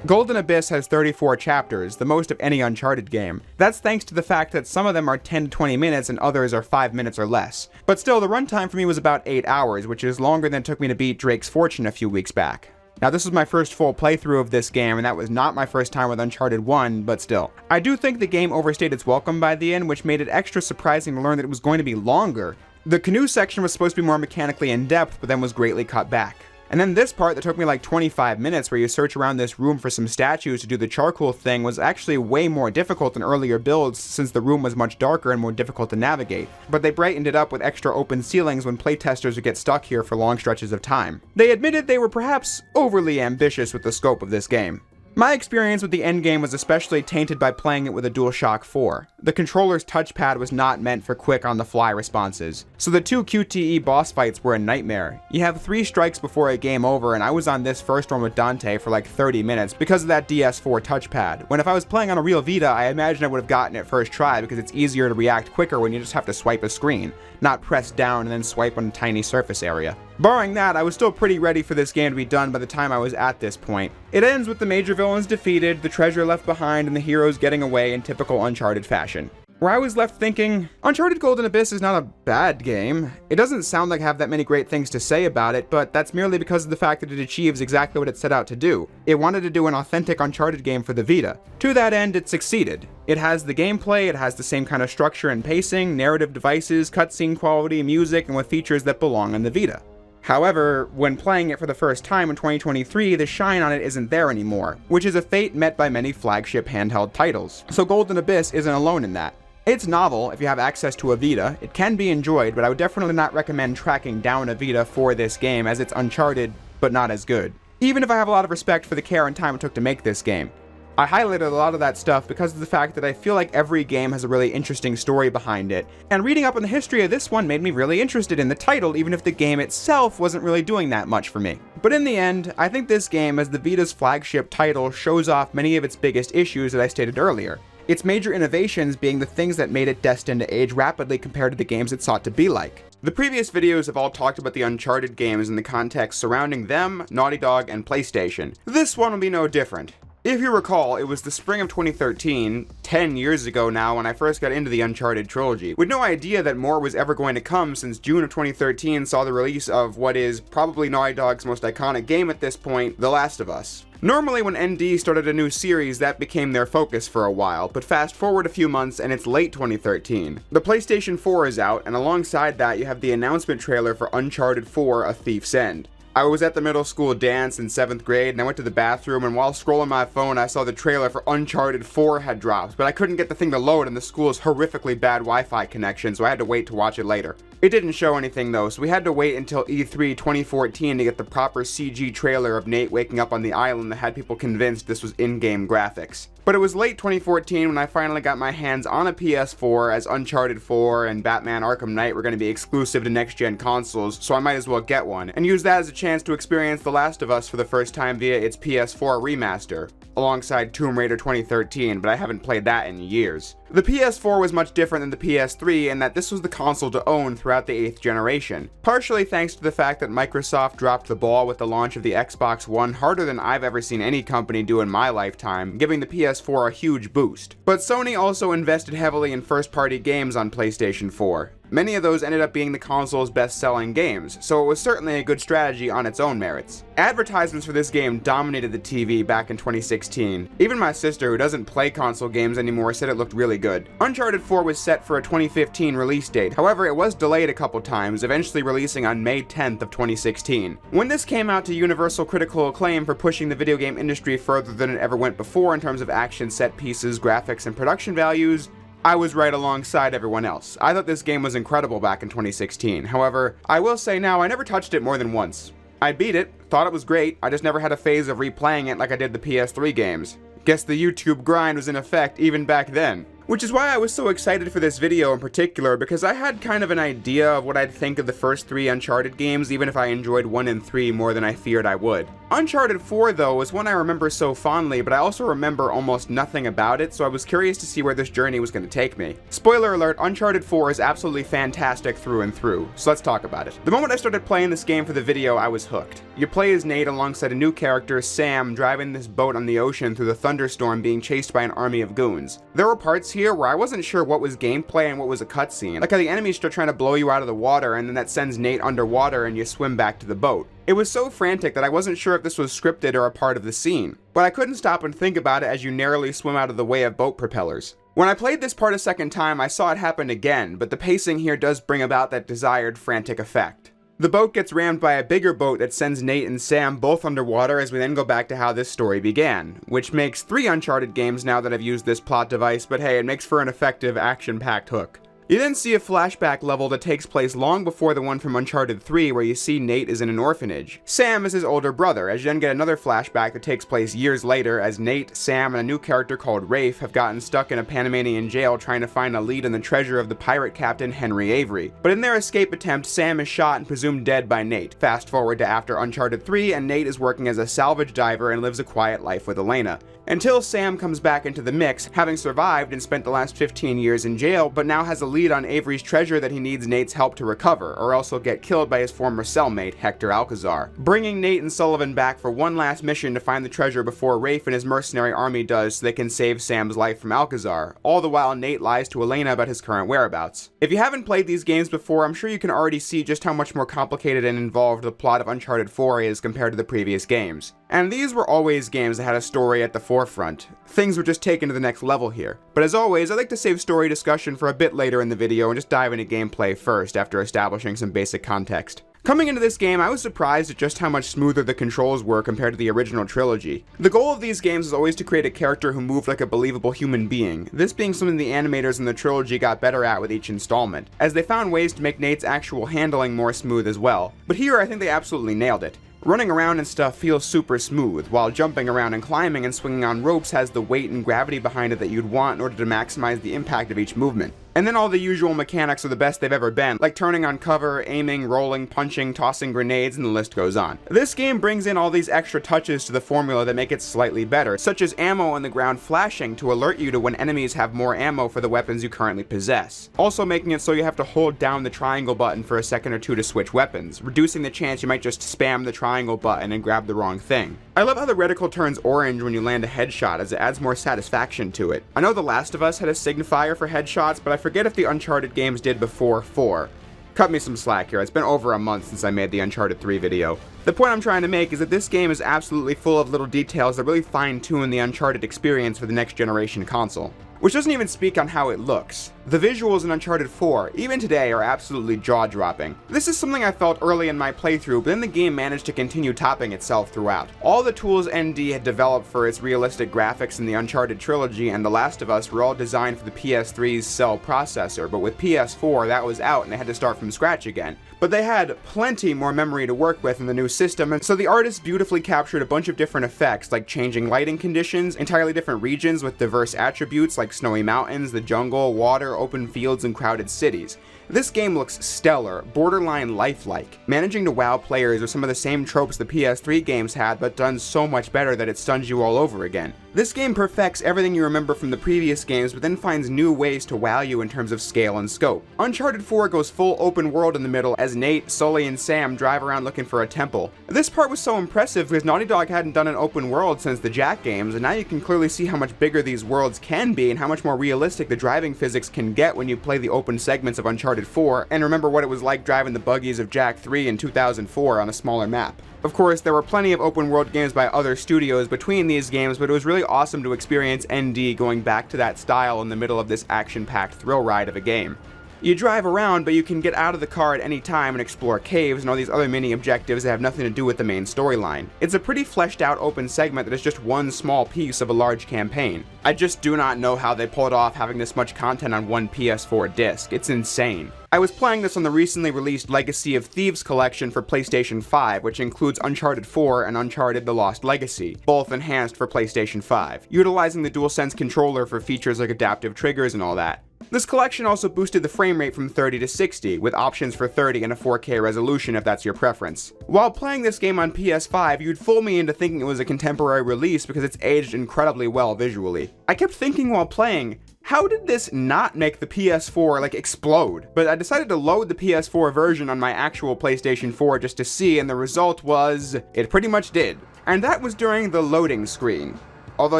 A: Golden Abyss has 34 chapters, the most of any Uncharted game. That's thanks to the fact that some of them are 10 to 20 minutes and others are 5 minutes or less. But still, the runtime for me was about 8 hours, which is longer than it took me to beat Drake's Fortune a few weeks back. Now this was my first full playthrough of this game, and that was not my first time with Uncharted 1, but still. I do think the game overstayed its welcome by the end, which made it extra surprising to learn that it was going to be longer. The canoe section was supposed to be more mechanically in-depth, but then was greatly cut back. And then this part that took me like 25 minutes where you search around this room for some statues to do the charcoal thing was actually way more difficult than earlier builds since the room was much darker and more difficult to navigate. But they brightened it up with extra open ceilings when playtesters would get stuck here for long stretches of time. They admitted they were perhaps overly ambitious with the scope of this game. My experience with the endgame was especially tainted by playing it with a DualShock 4. The controller's touchpad was not meant for quick on-the-fly responses, so the 2 QTE boss fights were a nightmare. You have 3 strikes before a game over, and I was on this first one with Dante for like 30 minutes because of that DS4 touchpad, when if I was playing on a real Vita, I imagine I would have gotten it first try because it's easier to react quicker when you just have to swipe a screen, not press down and then swipe on a tiny surface area. Barring that, I was still pretty ready for this game to be done by the time I was at this point. It ends with the major villains defeated, the treasure left behind, and the heroes getting away in typical Uncharted fashion. Where I was left thinking, Uncharted Golden Abyss is not a bad game. It doesn't sound like I have that many great things to say about it, but that's merely because of the fact that it achieves exactly what it set out to do. It wanted to do an authentic Uncharted game for the Vita. To that end, it succeeded. It has the gameplay, it has the same kind of structure and pacing, narrative devices, cutscene quality, music, and with features that belong on the Vita. However, when playing it for the first time in 2023, the shine on it isn't there anymore, which is a fate met by many flagship handheld titles. So Golden Abyss isn't alone in that. It's novel if you have access to a Vita, it can be enjoyed, but I would definitely not recommend tracking down a Vita for this game as it's Uncharted, but not as good. Even if I have a lot of respect for the care and time it took to make this game. I highlighted a lot of that stuff because of the fact that I feel like every game has a really interesting story behind it, and reading up on the history of this one made me really interested in the title even if the game itself wasn't really doing that much for me. But in the end, I think this game as the Vita's flagship title shows off many of its biggest issues that I stated earlier. Its major innovations being the things that made it destined to age rapidly compared to the games it sought to be like. The previous videos have all talked about the Uncharted games in the context surrounding them, Naughty Dog, and PlayStation. This one will be no different. If you recall, it was the spring of 2013, 10 years ago now, when I first got into the Uncharted trilogy, with no idea that more was ever going to come since June of 2013 saw the release of what is probably Naughty Dog's most iconic game at this point, The Last of Us. Normally when ND started a new series, that became their focus for a while, but fast forward a few months and it's late 2013. The PlayStation 4 is out, and alongside that you have the announcement trailer for Uncharted 4: A Thief's End. I was at the middle school dance in 7th grade and I went to the bathroom, and while scrolling my phone I saw the trailer for Uncharted 4 had dropped, but I couldn't get the thing to load in the school's horrifically bad Wi-Fi connection, so I had to wait to watch it later. It didn't show anything though, so we had to wait until E3 2014 to get the proper CG trailer of Nate waking up on the island that had people convinced this was in-game graphics. But it was late 2014 when I finally got my hands on a PS4, as Uncharted 4 and Batman Arkham Knight were going to be exclusive to next-gen consoles, so I might as well get one, and use that as a chance to experience The Last of Us for the first time via its PS4 remaster, alongside Tomb Raider 2013, but I haven't played that in years. The PS4 was much different than the PS3 in that this was the console to own throughout the 8th generation, partially thanks to the fact that Microsoft dropped the ball with the launch of the Xbox One harder than I've ever seen any company do in my lifetime, giving the PS4 a huge boost. But Sony also invested heavily in first-party games on PlayStation 4. Many of those ended up being the console's best-selling games, so it was certainly a good strategy on its own merits. Advertisements for this game dominated the TV back in 2016. Even my sister, who doesn't play console games anymore, said it looked really good. Uncharted 4 was set for a 2015 release date, however it was delayed a couple times, eventually releasing on May 10th of 2016. When this came out to universal critical acclaim for pushing the video game industry further than it ever went before in terms of action set pieces, graphics, and production values, I was right alongside everyone else. I thought this game was incredible back in 2016. However, I will say now I never touched it more than once. I beat it, thought it was great, I just never had a phase of replaying it like I did the PS3 games. Guess the YouTube grind was in effect even back then. Which is why I was so excited for this video in particular, because I had kind of an idea of what I'd think of the first 3 Uncharted games, even if I enjoyed 1 and 3 more than I feared I would. Uncharted 4 though was one I remember so fondly, but I also remember almost nothing about it, so I was curious to see where this journey was going to take me. Spoiler alert, Uncharted 4 is absolutely fantastic through and through, so let's talk about it. The moment I started playing this game for the video, I was hooked. You play as Nate alongside a new character, Sam, driving this boat on the ocean through the thunderstorm being chased by an army of goons. There were parts here where I wasn't sure what was gameplay and what was a cutscene, like how the enemies start trying to blow you out of the water and then that sends Nate underwater and you swim back to the boat. It was so frantic that I wasn't sure if this was scripted or a part of the scene, but I couldn't stop and think about it as you narrowly swim out of the way of boat propellers. When I played this part a second time, I saw it happen again, but the pacing here does bring about that desired frantic effect. The boat gets rammed by a bigger boat that sends Nate and Sam both underwater as we then go back to how this story began, which makes 3 Uncharted games now that I've used this plot device, but hey, it makes for an effective action-packed hook. You then see a flashback level that takes place long before the one from Uncharted 3 where you see Nate is in an orphanage. Sam is his older brother, as you then get another flashback that takes place years later as Nate, Sam, and a new character called Rafe have gotten stuck in a Panamanian jail trying to find a lead on the treasure of the pirate captain Henry Avery. But in their escape attempt, Sam is shot and presumed dead by Nate. Fast forward to after Uncharted 3 and Nate is working as a salvage diver and lives a quiet life with Elena. Until Sam comes back into the mix, having survived and spent the last 15 years in jail, but now has a lead on Avery's treasure that he needs Nate's help to recover, or else he'll get killed by his former cellmate, Hector Alcazar. Bringing Nate and Sullivan back for one last mission to find the treasure before Rafe and his mercenary army does so they can save Sam's life from Alcazar, all the while Nate lies to Elena about his current whereabouts. If you haven't played these games before, I'm sure you can already see just how much more complicated and involved the plot of Uncharted 4 is compared to the previous games. And these were always games that had a story at the forefront. Things were just taken to the next level here. But as always, I like to save story discussion for a bit later in the video and just dive into gameplay first after establishing some basic context. Coming into this game, I was surprised at just how much smoother the controls were compared to the original trilogy. The goal of these games is always to create a character who moved like a believable human being, this being something the animators in the trilogy got better at with each installment, as they found ways to make Nate's actual handling more smooth as well. But here I think they absolutely nailed it. Running around and stuff feels super smooth, while jumping around and climbing and swinging on ropes has the weight and gravity behind it that you'd want in order to maximize the impact of each movement. And then all the usual mechanics are the best they've ever been, like turning on cover, aiming, rolling, punching, tossing grenades, and the list goes on. This game brings in all these extra touches to the formula that make it slightly better, such as ammo on the ground flashing to alert you to when enemies have more ammo for the weapons you currently possess. Also making it so you have to hold down the triangle button for a second or two to switch weapons, reducing the chance you might just spam the triangle button and grab the wrong thing. I love how the reticle turns orange when you land a headshot, as it adds more satisfaction to it. I know The Last of Us had a signifier for headshots, but I forget if the Uncharted games did before 4. Cut me some slack here, it's been over a month since I made the Uncharted 3 video. The point I'm trying to make is that this game is absolutely full of little details that really fine-tune the Uncharted experience for the next generation console. Which doesn't even speak on how it looks. The visuals in Uncharted 4, even today, are absolutely jaw-dropping. This is something I felt early in my playthrough, but then the game managed to continue topping itself throughout. All the tools ND had developed for its realistic graphics in the Uncharted trilogy and The Last of Us were all designed for the PS3's Cell processor, but with PS4 that was out and they had to start from scratch again. But they had plenty more memory to work with in the new system, and so the artists beautifully captured a bunch of different effects, like changing lighting conditions, entirely different regions with diverse attributes like snowy mountains, the jungle, water, open fields, and crowded cities. This game looks stellar, borderline lifelike, managing to wow players with some of the same tropes the PS3 games had, but done so much better that it stuns you all over again. This game perfects everything you remember from the previous games, but then finds new ways to wow you in terms of scale and scope. Uncharted 4 goes full open world in the middle as Nate, Sully, and Sam drive around looking for a temple. This part was so impressive because Naughty Dog hadn't done an open world since the Jack games, and now you can clearly see how much bigger these worlds can be and how much more realistic the driving physics can get when you play the open segments of Uncharted 4 and remember what it was like driving the buggies of Jack 3 in 2004 on a smaller map. Of course, there were plenty of open world games by other studios between these games, but it was really awesome to experience ND going back to that style in the middle of this action-packed thrill ride of a game. You drive around, but you can get out of the car at any time and explore caves and all these other mini objectives that have nothing to do with the main storyline. It's a pretty fleshed out open segment that is just one small piece of a large campaign. I just do not know how they pulled off having this much content on one PS4 disc. It's insane. I was playing this on the recently released Legacy of Thieves collection for PlayStation 5, which includes Uncharted 4 and Uncharted The Lost Legacy, both enhanced for PlayStation 5, utilizing the DualSense controller for features like adaptive triggers and all that. This collection also boosted the frame rate from 30 to 60, with options for 30 and a 4K resolution if that's your preference. While playing this game on PS5, you'd fool me into thinking it was a contemporary release because it's aged incredibly well visually. I kept thinking while playing, how did this not make the PS4 explode? But I decided to load the PS4 version on my actual PlayStation 4 just to see, and the result was, it pretty much did. And that was during the loading screen. Although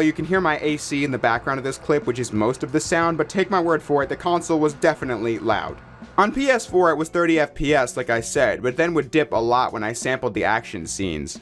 A: you can hear my AC in the background of this clip, which is most of the sound, but take my word for it, the console was definitely loud. On PS4 it was 30 FPS like I said, but then would dip a lot when I sampled the action scenes.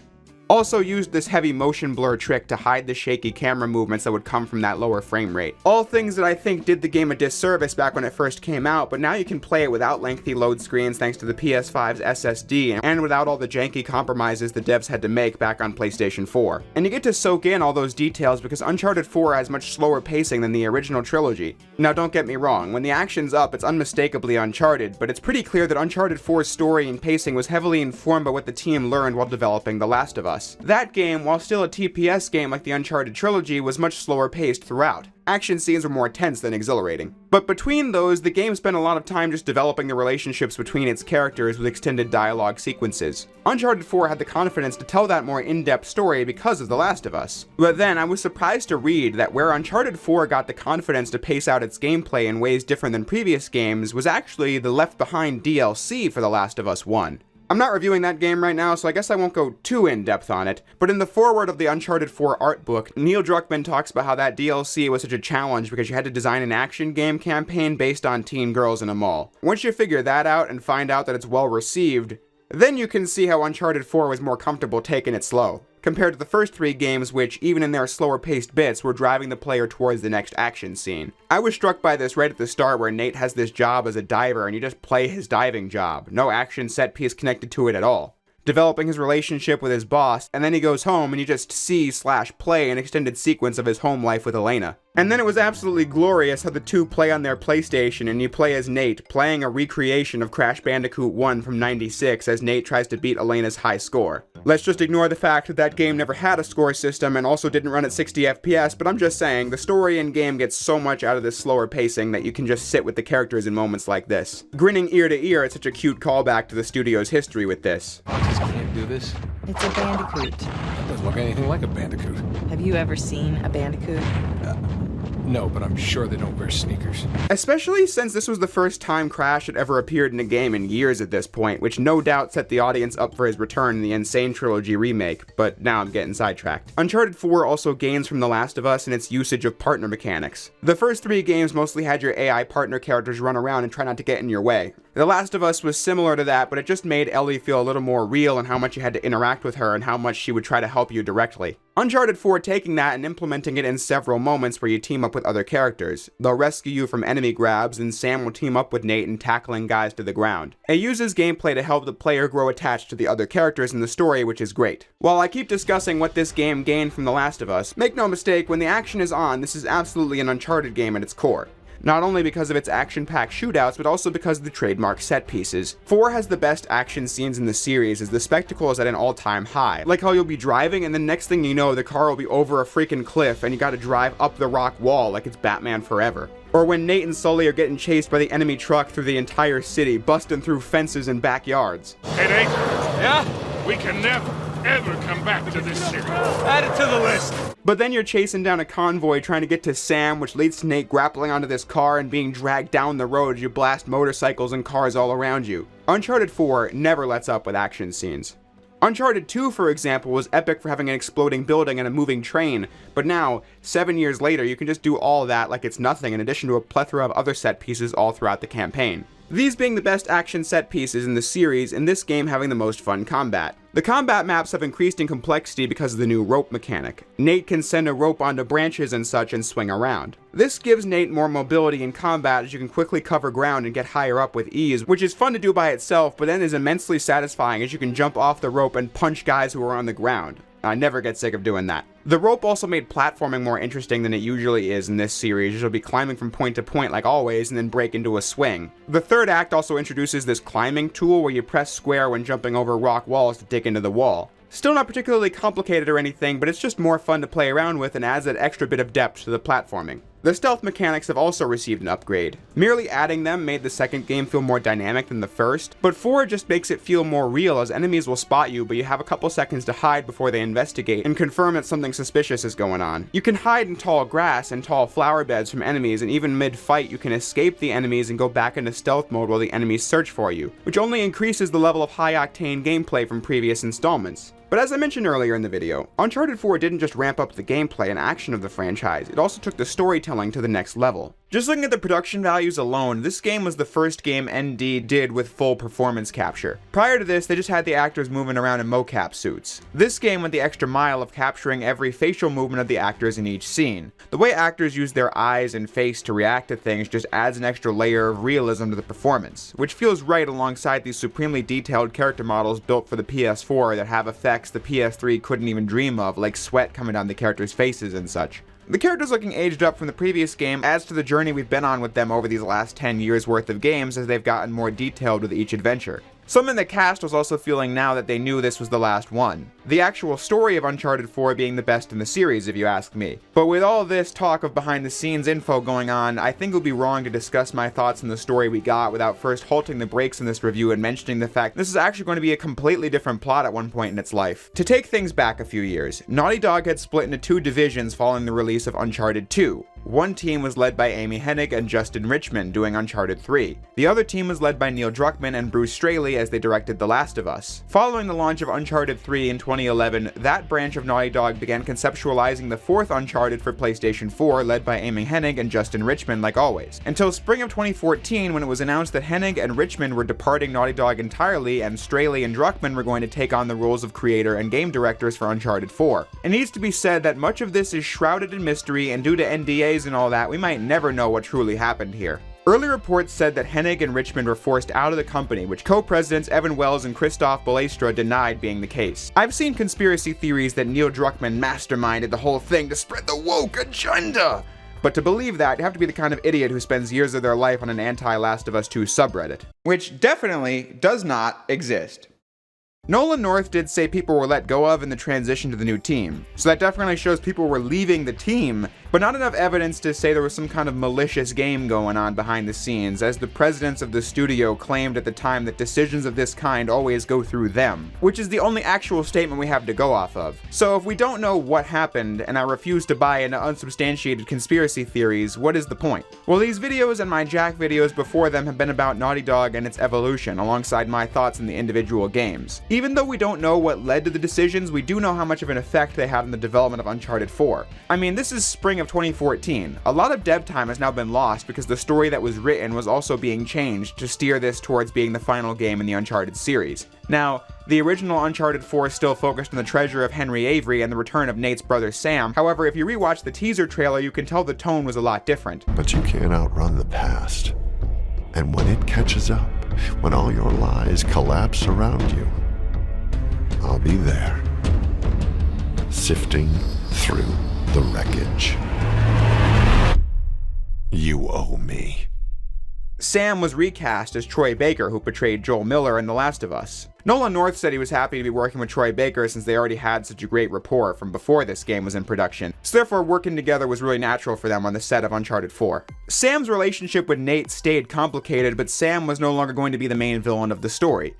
A: Also used this heavy motion blur trick to hide the shaky camera movements that would come from that lower frame rate. All things that I think did the game a disservice back when it first came out, but now you can play it without lengthy load screens thanks to the PS5's SSD, and without all the janky compromises the devs had to make back on PlayStation 4. And you get to soak in all those details because Uncharted 4 has much slower pacing than the original trilogy. Now don't get me wrong, when the action's up it's unmistakably Uncharted, but it's pretty clear that Uncharted 4's story and pacing was heavily informed by what the team learned while developing The Last of Us. That game, while still a TPS game like the Uncharted trilogy, was much slower paced throughout. Action scenes were more tense than exhilarating. But between those, the game spent a lot of time just developing the relationships between its characters with extended dialogue sequences. Uncharted 4 had the confidence to tell that more in-depth story because of The Last of Us. But then I was surprised to read that where Uncharted 4 got the confidence to pace out its gameplay in ways different than previous games was actually the Left Behind DLC for The Last of Us 1. I'm not reviewing that game right now, so I guess I won't go too in-depth on it, but in the foreword of the Uncharted 4 art book, Neil Druckmann talks about how that DLC was such a challenge because you had to design an action game campaign based on teen girls in a mall. Once you figure that out and find out that it's well received, then you can see how Uncharted 4 was more comfortable taking it slow, compared to the first 3 games which, even in their slower paced bits, were driving the player towards the next action scene. I was struck by this right at the start where Nate has this job as a diver and you just play his diving job, no action set piece connected to it at all. Developing his relationship with his boss, and then he goes home and you just see/play an extended sequence of his home life with Elena. And then it was absolutely glorious how the two play on their PlayStation and you play as Nate, playing a recreation of Crash Bandicoot 1 from '96 as Nate tries to beat Elena's high score. Let's just ignore the fact that that game never had a score system and also didn't run at 60 FPS, but I'm just saying, the story in game gets so much out of this slower pacing that you can just sit with the characters in moments like this. Grinning ear to ear at such a cute callback to the studio's history with this.
O: Can't do this.
P: It's a bandicoot.
O: It doesn't look anything like a bandicoot.
P: Have you ever seen a bandicoot?
O: No, but I'm sure they don't wear sneakers.
A: Especially since this was the first time Crash had ever appeared in a game in years at this point, which no doubt set the audience up for his return in the Insane Trilogy remake, but now I'm getting sidetracked. Uncharted 4 also gains from The Last of Us in its usage of partner mechanics. The first 3 games mostly had your AI partner characters run around and try not to get in your way. The Last of Us was similar to that, but it just made Ellie feel a little more real in how much you had to interact with her and how much she would try to help you directly. Uncharted 4 taking that and implementing it in several moments where you team up with other characters. They'll rescue you from enemy grabs, and Sam will team up with Nate in tackling guys to the ground. It uses gameplay to help the player grow attached to the other characters in the story, which is great. While I keep discussing what this game gained from The Last of Us, make no mistake, when the action is on, this is absolutely an Uncharted game at its core. Not only because of its action-packed shootouts, but also because of the trademark set pieces. 4 has the best action scenes in the series as the spectacle is at an all-time high. Like how you'll be driving and the next thing you know, the car will be over a freaking cliff and you gotta drive up the rock wall like it's Batman Forever. Or when Nate and Sully are getting chased by the enemy truck through the entire city, busting through fences and backyards.
F: Hey, Nate. Yeah? We can never, ever come back to this city.
K: Add it to the list.
A: But then you're chasing down a convoy trying to get to Sam, which leads to Nate grappling onto this car and being dragged down the road as you blast motorcycles and cars all around you. Uncharted 4 never lets up with action scenes. Uncharted 2, for example, was epic for having an exploding building and a moving train, but now, 7 years later, you can just do all of that like it's nothing in addition to a plethora of other set pieces all throughout the campaign. These being the best action set pieces in the series, and this game having the most fun combat. The combat maps have increased in complexity because of the new rope mechanic. Nate can send a rope onto branches and such and swing around. This gives Nate more mobility in combat as you can quickly cover ground and get higher up with ease, which is fun to do by itself, but then is immensely satisfying as you can jump off the rope and punch guys who are on the ground. I never get sick of doing that. The rope also made platforming more interesting than it usually is in this series, as you'll be climbing from point to point like always and then break into a swing. The third act also introduces this climbing tool where you press square when jumping over rock walls to dig into the wall. Still not particularly complicated or anything, but it's just more fun to play around with and adds that extra bit of depth to the platforming. The stealth mechanics have also received an upgrade. Merely adding them made the second game feel more dynamic than the first, but 4 just makes it feel more real as enemies will spot you, but you have a couple seconds to hide before they investigate and confirm that something suspicious is going on. You can hide in tall grass and tall flower beds from enemies, and even mid-fight you can escape the enemies and go back into stealth mode while the enemies search for you, which only increases the level of high-octane gameplay from previous installments. But as I mentioned earlier in the video, Uncharted 4 didn't just ramp up the gameplay and action of the franchise, it also took the storytelling to the next level. Just looking at the production values alone, this game was the first game ND did with full performance capture. Prior to this, they just had the actors moving around in mocap suits. This game went the extra mile of capturing every facial movement of the actors in each scene. The way actors use their eyes and face to react to things just adds an extra layer of realism to the performance, which feels right alongside these supremely detailed character models built for the PS4 that have effects the PS3 couldn't even dream of, like sweat coming down the characters' faces and such. The characters looking aged up from the previous game adds to the journey we've been on with them over these last 10 years worth of games as they've gotten more detailed with each adventure. Some in the cast was also feeling now that they knew this was the last one. The actual story of Uncharted 4 being the best in the series, if you ask me. But with all this talk of behind the scenes info going on, I think it would be wrong to discuss my thoughts on the story we got without first halting the brakes in this review and mentioning the fact this is actually going to be a completely different plot at one point in its life. To take things back a few years, Naughty Dog had split into 2 divisions following the release of Uncharted 2. One team was led by Amy Hennig and Justin Richmond doing Uncharted 3. The other team was led by Neil Druckmann and Bruce Straley as they directed The Last of Us. Following the launch of Uncharted 3 in 2011, that branch of Naughty Dog began conceptualizing the 4th Uncharted for PlayStation 4 led by Amy Hennig and Justin Richmond like always. Until spring of 2014 when it was announced that Hennig and Richmond were departing Naughty Dog entirely and Straley and Druckmann were going to take on the roles of creator and game directors for Uncharted 4. It needs to be said that much of this is shrouded in mystery, and due to NDAs and all that, we might never know what truly happened here. Early reports said that Hennig and Richmond were forced out of the company, which co-presidents Evan Wells and Christoph Balestra denied being the case. I've seen conspiracy theories that Neil Druckmann masterminded the whole thing to spread the woke agenda. But to believe that, you have to be the kind of idiot who spends years of their life on an anti-Last of Us 2 subreddit. Which definitely does not exist. Nolan North did say people were let go of in the transition to the new team, so that definitely shows people were leaving the team, but not enough evidence to say there was some kind of malicious game going on behind the scenes, as the presidents of the studio claimed at the time that decisions of this kind always go through them, which is the only actual statement we have to go off of. So if we don't know what happened, and I refuse to buy into unsubstantiated conspiracy theories, what is the point? Well, these videos and my Jack videos before them have been about Naughty Dog and its evolution, alongside my thoughts on the individual games. Even though we don't know what led to the decisions, we do know how much of an effect they had on the development of Uncharted 4. I mean, this is spring of 2014. A lot of dev time has now been lost because the story that was written was also being changed to steer this towards being the final game in the Uncharted series. Now, the original Uncharted 4 still focused on the treasure of Henry Avery and the return of Nate's brother Sam. However, if you rewatch the teaser trailer, you can tell the tone was a lot different.
Q: But you can't outrun the past. And when it catches up, when all your lies collapse around you, I'll be there, sifting through the wreckage. You owe me.
A: Sam was recast as Troy Baker, who portrayed Joel Miller in The Last of Us. Nolan North said he was happy to be working with Troy Baker since they already had such a great rapport from before this game was in production, so therefore working together was really natural for them on the set of Uncharted 4. Sam's relationship with Nate stayed complicated, but Sam was no longer going to be the main villain of the story.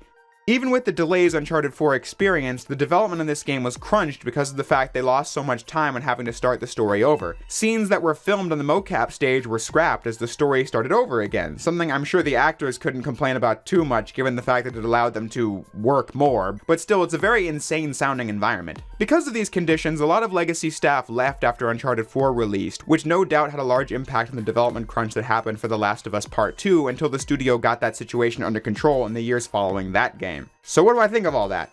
A: Even with the delays Uncharted 4 experienced, the development of this game was crunched because of the fact they lost so much time on having to start the story over. Scenes that were filmed on the mocap stage were scrapped as the story started over again, something I'm sure the actors couldn't complain about too much given the fact that it allowed them to work more, but still it's a very insane sounding environment. Because of these conditions, a lot of legacy staff left after Uncharted 4 released, which no doubt had a large impact on the development crunch that happened for The Last of Us Part 2 until the studio got that situation under control in the years following that game. So what do I think of all that?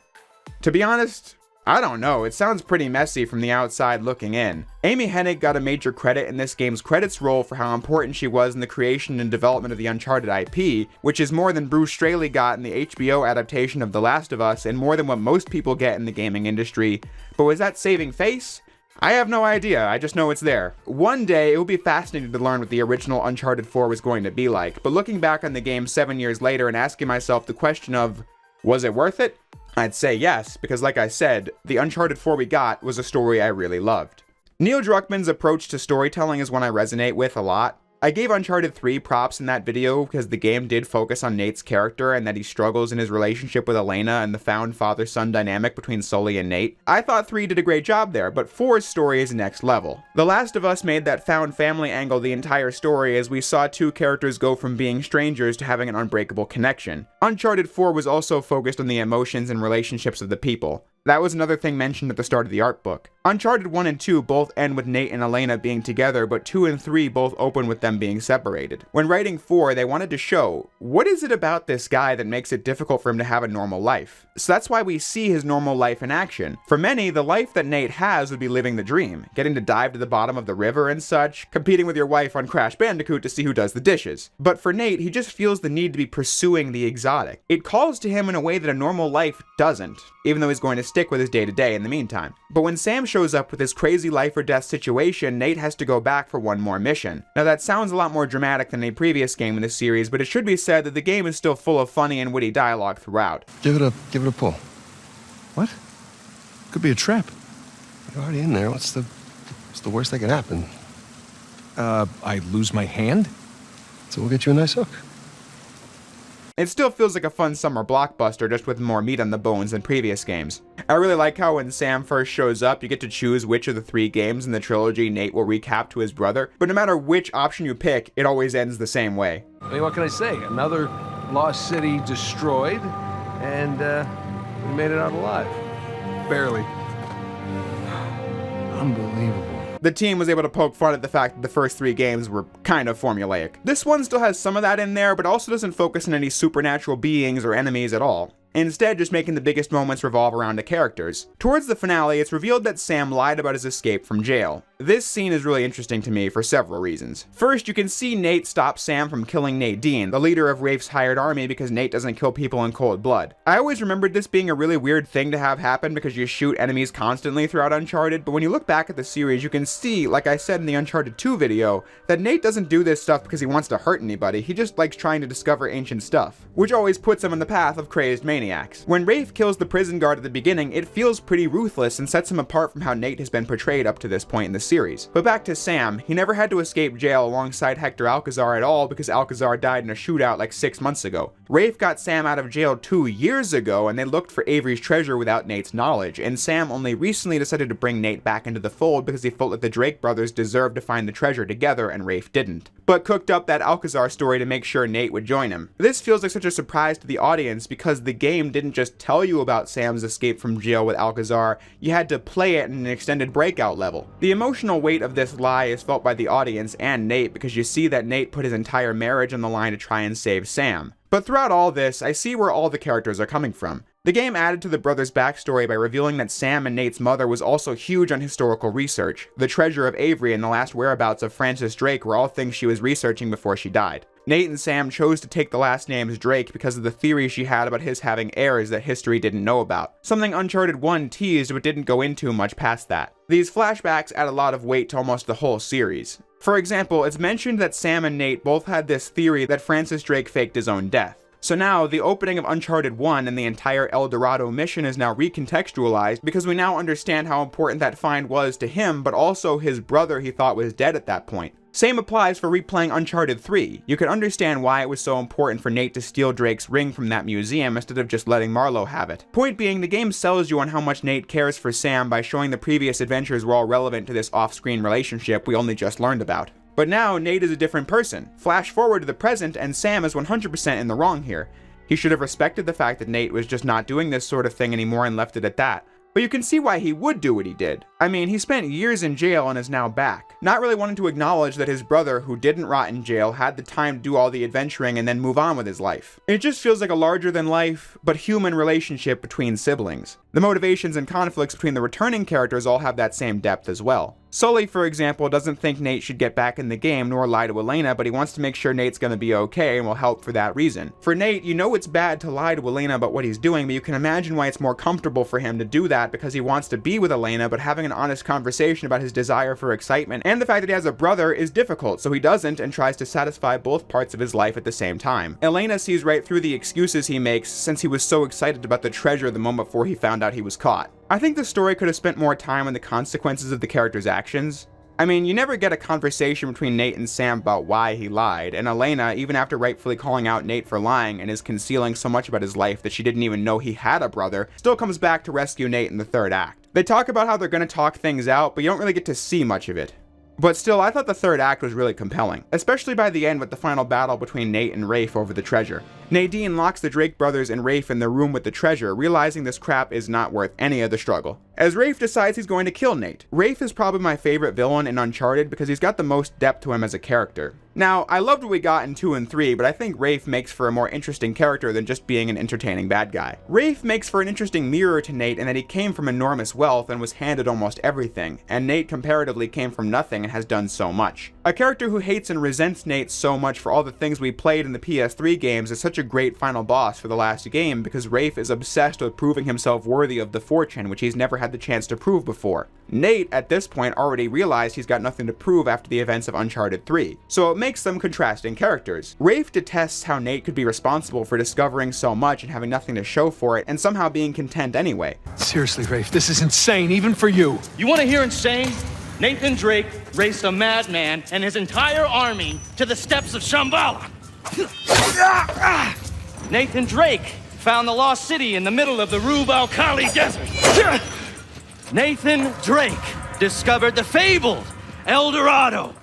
A: To be honest, I don't know, it sounds pretty messy from the outside looking in. Amy Hennig got a major credit in this game's credits roll for how important she was in the creation and development of the Uncharted IP, which is more than Bruce Straley got in the HBO adaptation of The Last of Us and more than what most people get in the gaming industry. But was that saving face? I have no idea, I just know it's there. One day, it will be fascinating to learn what the original Uncharted 4 was going to be like, but looking back on the game 7 years later and asking myself the question of, was it worth it? I'd say yes, because like I said, the Uncharted 4 we got was a story I really loved. Neil Druckmann's approach to storytelling is one I resonate with a lot. I gave Uncharted 3 props in that video because the game did focus on Nate's character and that he struggles in his relationship with Elena and the found father-son dynamic between Sully and Nate. I thought 3 did a great job there, but 4's story is next level. The Last of Us made that found family angle the entire story as we saw two characters go from being strangers to having an unbreakable connection. Uncharted 4 was also focused on the emotions and relationships of the people. That was another thing mentioned at the start of the art book. Uncharted 1 and 2 both end with Nate and Elena being together, but 2 and 3 both open with them being separated. When writing 4, they wanted to show, what is it about this guy that makes it difficult for him to have a normal life? So that's why we see his normal life in action. For many, the life that Nate has would be living the dream, getting to dive to the bottom of the river and such, competing with your wife on Crash Bandicoot to see who does the dishes. But for Nate, he just feels the need to be pursuing the exotic. It calls to him in a way that a normal life doesn't, even though he's going to stick with his day-to-day in the meantime. But when Sam shows up with his crazy life or death situation, Nate has to go back for one more mission. Now that sounds a lot more dramatic than a previous game in the series, but it should be said that the game is still full of funny and witty dialogue throughout.
R: Give it a pull. What? Could be a trap. You're already in there. What's the worst that could happen?
O: I lose my hand?
R: So we'll get you a nice hook.
A: It still feels like a fun summer blockbuster, just with more meat on the bones than previous games. I really like how when Sam first shows up, you get to choose which of the 3 games in the trilogy Nate will recap to his brother, but no matter which option you pick, it always ends the same way.
S: I mean, what can I say? Another lost city destroyed, and we made it out alive.
O: Barely.
S: Unbelievable.
A: The team was able to poke fun at the fact that the first 3 games were kind of formulaic. This one still has some of that in there, but also doesn't focus on any supernatural beings or enemies at all. Instead, just making the biggest moments revolve around the characters. Towards the finale, it's revealed that Sam lied about his escape from jail. This scene is really interesting to me for several reasons. First, you can see Nate stop Sam from killing Nadine, the leader of Rafe's hired army, because Nate doesn't kill people in cold blood. I always remembered this being a really weird thing to have happen because you shoot enemies constantly throughout Uncharted, but when you look back at the series, you can see, like I said in the Uncharted 2 video, that Nate doesn't do this stuff because he wants to hurt anybody, he just likes trying to discover ancient stuff, which always puts him on the path of crazed maniacs. When Rafe kills the prison guard at the beginning, it feels pretty ruthless and sets him apart from how Nate has been portrayed up to this point in the series. But back to Sam, he never had to escape jail alongside Hector Alcazar at all because Alcazar died in a shootout like 6 months ago. Rafe got Sam out of jail 2 years ago and they looked for Avery's treasure without Nate's knowledge, and Sam only recently decided to bring Nate back into the fold because he felt that the Drake brothers deserved to find the treasure together and Rafe didn't, but cooked up that Alcazar story to make sure Nate would join him. This feels like such a surprise to the audience because the game didn't just tell you about Sam's escape from jail with Alcazar, you had to play it in an extended breakout level. The emotional weight of this lie is felt by the audience and Nate because you see that Nate put his entire marriage on the line to try and save Sam. But throughout all this, I see where all the characters are coming from. The game added to the brothers' backstory by revealing that Sam and Nate's mother was also huge on historical research. The treasure of Avery and the last whereabouts of Francis Drake were all things she was researching before she died. Nate and Sam chose to take the last names Drake because of the theory she had about his having heirs that history didn't know about, something Uncharted 1 teased but didn't go into much past that. These flashbacks add a lot of weight to almost the whole series. For example, it's mentioned that Sam and Nate both had this theory that Francis Drake faked his own death. So now, the opening of Uncharted 1 and the entire El Dorado mission is now recontextualized because we now understand how important that find was to him, but also his brother he thought was dead at that point. Same applies for replaying Uncharted 3. You can understand why it was so important for Nate to steal Drake's ring from that museum instead of just letting Marlowe have it. Point being, the game sells you on how much Nate cares for Sam by showing the previous adventures were all relevant to this off-screen relationship we only just learned about. But now, Nate is a different person. Flash forward to the present, and Sam is 100% in the wrong here. He should have respected the fact that Nate was just not doing this sort of thing anymore and left it at that. But you can see why he would do what he did. I mean, he spent years in jail and is now back, not really wanting to acknowledge that his brother, who didn't rot in jail, had the time to do all the adventuring and then move on with his life. It just feels like a larger-than-life, but human relationship between siblings. The motivations and conflicts between the returning characters all have that same depth as well. Sully, for example, doesn't think Nate should get back in the game nor lie to Elena, but he wants to make sure Nate's gonna be okay and will help for that reason. For Nate, you know it's bad to lie to Elena about what he's doing, but you can imagine why it's more comfortable for him to do that because he wants to be with Elena, but having an honest conversation about his desire for excitement and the fact that he has a brother is difficult, so he doesn't and tries to satisfy both parts of his life at the same time. Elena sees right through the excuses he makes since he was so excited about the treasure the moment before he found out he was caught. I think the story could have spent more time on the consequences of the character's actions. I mean, you never get a conversation between Nate and Sam about why he lied, and Elena, even after rightfully calling out Nate for lying and is concealing so much about his life that she didn't even know he had a brother, still comes back to rescue Nate in the third act. They talk about how they're gonna talk things out, but you don't really get to see much of it. But still, I thought the third act was really compelling, especially by the end with the final battle between Nate and Rafe over the treasure. Nadine locks the Drake brothers and Rafe in the room with the treasure, realizing this crap is not worth any of the struggle. As Rafe decides he's going to kill Nate. Rafe is probably my favorite villain in Uncharted because he's got the most depth to him as a character. Now, I loved what we got in 2 and 3, but I think Rafe makes for a more interesting character than just being an entertaining bad guy. Rafe makes for an interesting mirror to Nate in that he came from enormous wealth and was handed almost everything, and Nate comparatively came from nothing and has done so much. A character who hates and resents Nate so much for all the things we played in the PS3 games is such a great final boss for the last game because Rafe is obsessed with proving himself worthy of the fortune which he's never had the chance to prove before. Nate, at this point, already realized he's got nothing to prove after the events of Uncharted 3, so it makes them contrasting characters. Rafe detests how Nate could be responsible for discovering so much and having nothing to show for it, and somehow being content anyway.
O: Seriously, Rafe, this is insane, even for you.
T: You want to hear insane? Nathan Drake raced a madman and his entire army to the steps of Shambhala. Nathan Drake found the lost city in the middle of the Rub al-Khali desert. Nathan Drake discovered the fabled El Dorado.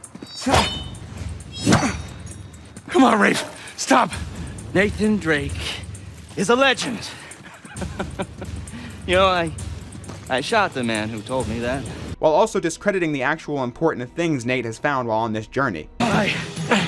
O: Come on, Rafe, stop.
T: Nathan Drake is a legend. You know, I shot the man who told me that.
A: While also discrediting the actual important things Nate has found while on this journey.
T: I